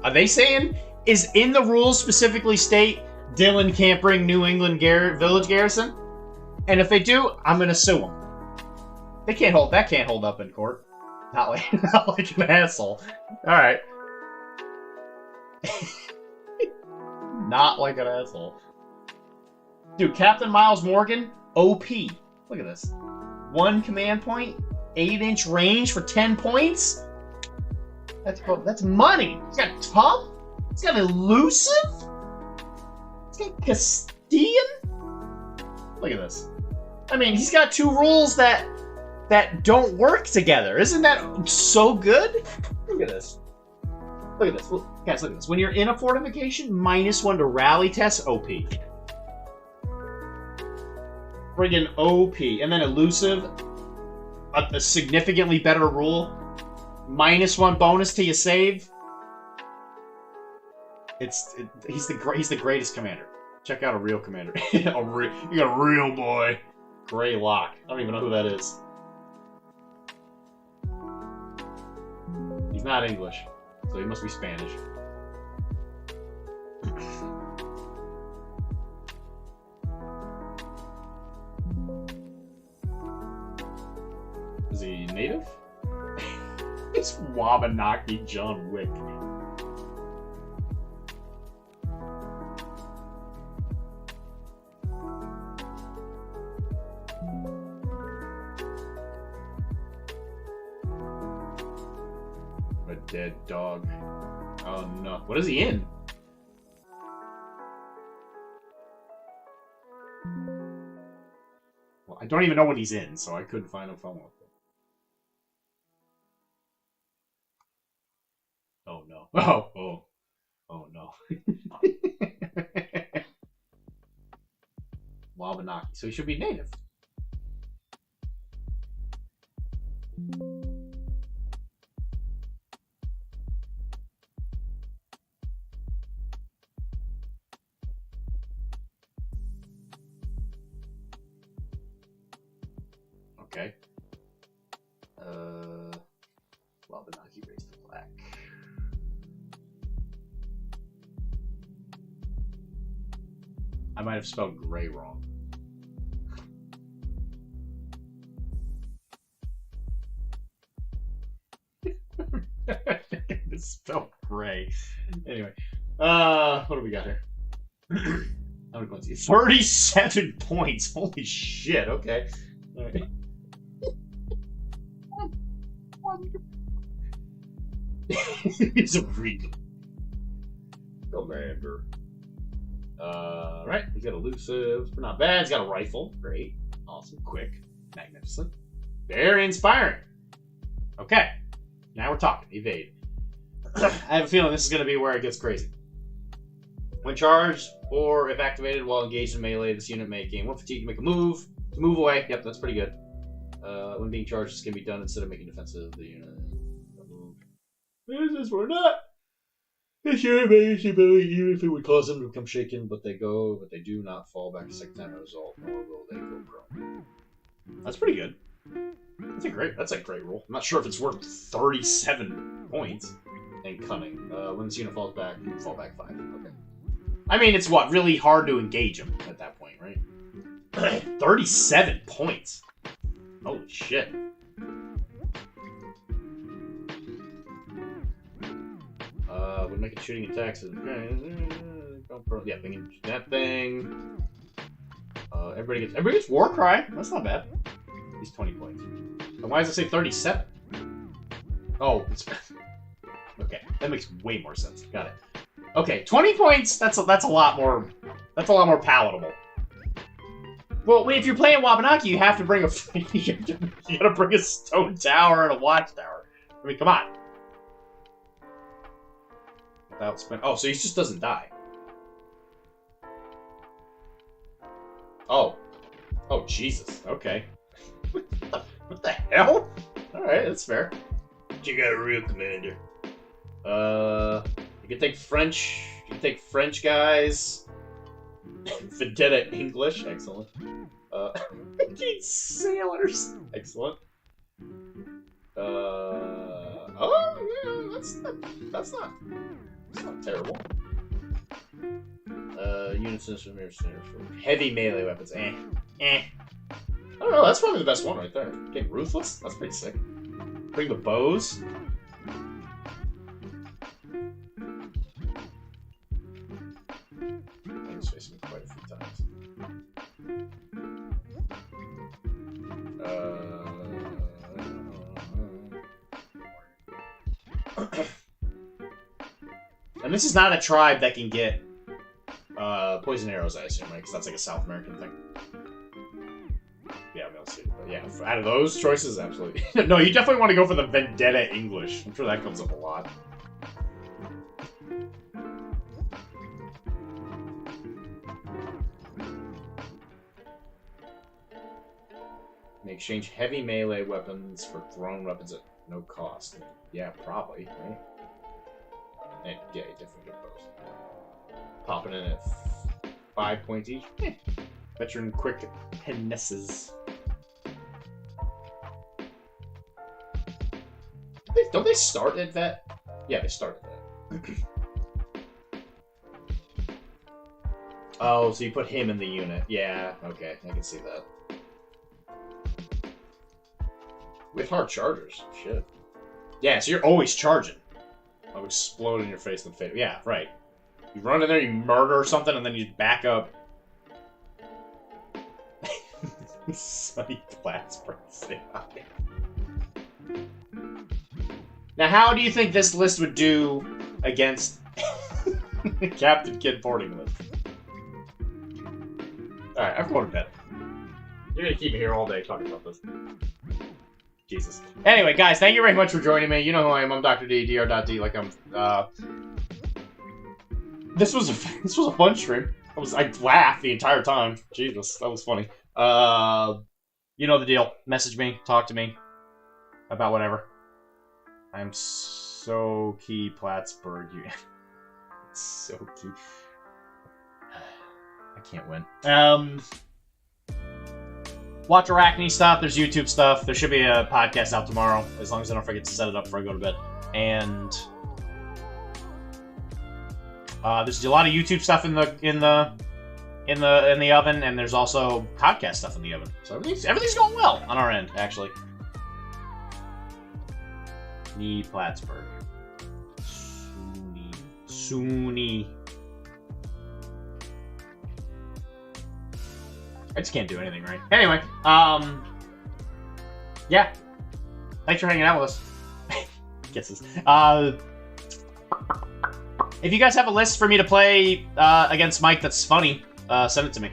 Are they saying, is in the rules specifically state Dylan can't bring New England Village Garrison? And if they do, I'm gonna sue them. That can't hold up in court. Not like an asshole. Alright. Not like an asshole. Dude, Captain Miles Morgan, OP. Look at this. 1 command point, 8-inch range for 10 points? That's money. He's got tough. He's got elusive. He's got Castilian. Look at this. I mean, he's got 2 rules that don't work together. Isn't that so good? Look at this. Look at this. Guys, look at this. When you're in a fortification, -1 to rally test, OP. Friggin' OP. And then elusive, a significantly better rule. -1 bonus till you save. He's the greatest commander. Check out a real commander. You got a real boy. Gray Lock. I don't even know who that is. He's not English, so he must be Spanish. Is he native? It's Wabanaki John Wick. A dead dog. Oh no. What is he in? Well, I don't even know what he's in, so I couldn't find a phone with him. Oh no. Oh no. Wabanaki. So he should be native. Okay. Wabanaki raised to black. I might have spelled gray wrong. It's spelled gray. Anyway, what do we got here? How many points? 37 points. Holy shit. Okay. All right. He's a real commander. Right. He's got elusive, but not bad. He's got a rifle. Great. Awesome. Quick. Magnificent. Very inspiring. Okay. Now we're talking. Evade. I have a feeling this is going to be where it gets crazy. When charged, or if activated while engaged in melee, this unit may gain 1 fatigue to make a move. To move away. Yep, that's pretty good. When being charged, this can be done instead of making defensive the unit. This or not. This unit may use the ability even if it would cause them to become shaken, but they do not fall back a second time as a result, nor will they go prone. That's pretty good. That's a great roll. I'm not sure if it's worth 37 points. And cunning. When this unit falls back, you fall back 5. Okay. I mean, it's what? Really hard to engage him at that point, right? 37 points. Holy shit. When making shooting attacks. Yeah, that thing. Everybody gets War Cry. That's not bad. He's 20 points. And why does it say 37? Oh, it's okay. That makes way more sense. Got it. Okay, 20 points. That's a lot more. That's a lot more palatable. Well, if you're playing Wabanaki, you have to bring you gotta bring a stone tower and a watchtower. I mean, come on. Without oh, so he just doesn't die. Oh. Oh, Jesus. Okay. What the hell? Alright, that's fair. You got a real commander. You can take French. You can take French guys. Vendetta English. Excellent. Sailors. Excellent. Oh, yeah, that's not terrible. Units from heavy melee weapons. I don't know, that's probably the best one right there. Okay, Ruthless? That's pretty sick. Bring the bows. I just faced me quite a few times. And this is not a tribe that can get poison arrows, I assume, right? Because that's like a South American thing. Yeah, we'll see. But yeah, out of those choices, absolutely. No, you definitely want to go for the Vendetta English. I'm sure that comes up a lot. May exchange heavy melee weapons for thrown weapons at no cost. Yeah, probably, right? And, yeah, you definitely get those. Popping in at 5 points each. Veteran quick finesses. Don't they start at that? Yeah, they start at that. Oh, so you put him in the unit. Yeah, okay, I can see that. With hard chargers. Shit. Yeah, so you're always charging. I'll explode in your face and fade. Yeah, right. You run in there, you murder something, and then you back up. Sunny Plattsburgh. Now, how do you think this list would do against Captain Kid boarding list? Alright, I'm going to bed. You're gonna keep me here all day talking about this. Jesus. Anyway, guys, thank you very much for joining me. You know who I am. I'm Dr.D, Dr.D, like I'm, This was a fun stream. I laughed the entire time. Jesus, that was funny. You know the deal. Message me, talk to me about whatever. I'm so key Plattsburgh. It's so key. I can't win. Watch Arachne stuff. There's YouTube stuff. There should be a podcast out tomorrow, as long as I don't forget to set it up before I go to bed. And there's a lot of YouTube stuff in the oven, and there's also podcast stuff in the oven. So everything's going well on our end, actually. Need Plattsburgh. Sunni. I just can't do anything right. Anyway, yeah. Thanks for hanging out with us. Kisses. If you guys have a list for me to play against Mike that's funny, send it to me.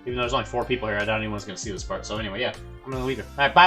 Even though there's only 4 people here, I doubt anyone's going to see this part. So anyway, yeah. I'm going to leave it. Alright, bye.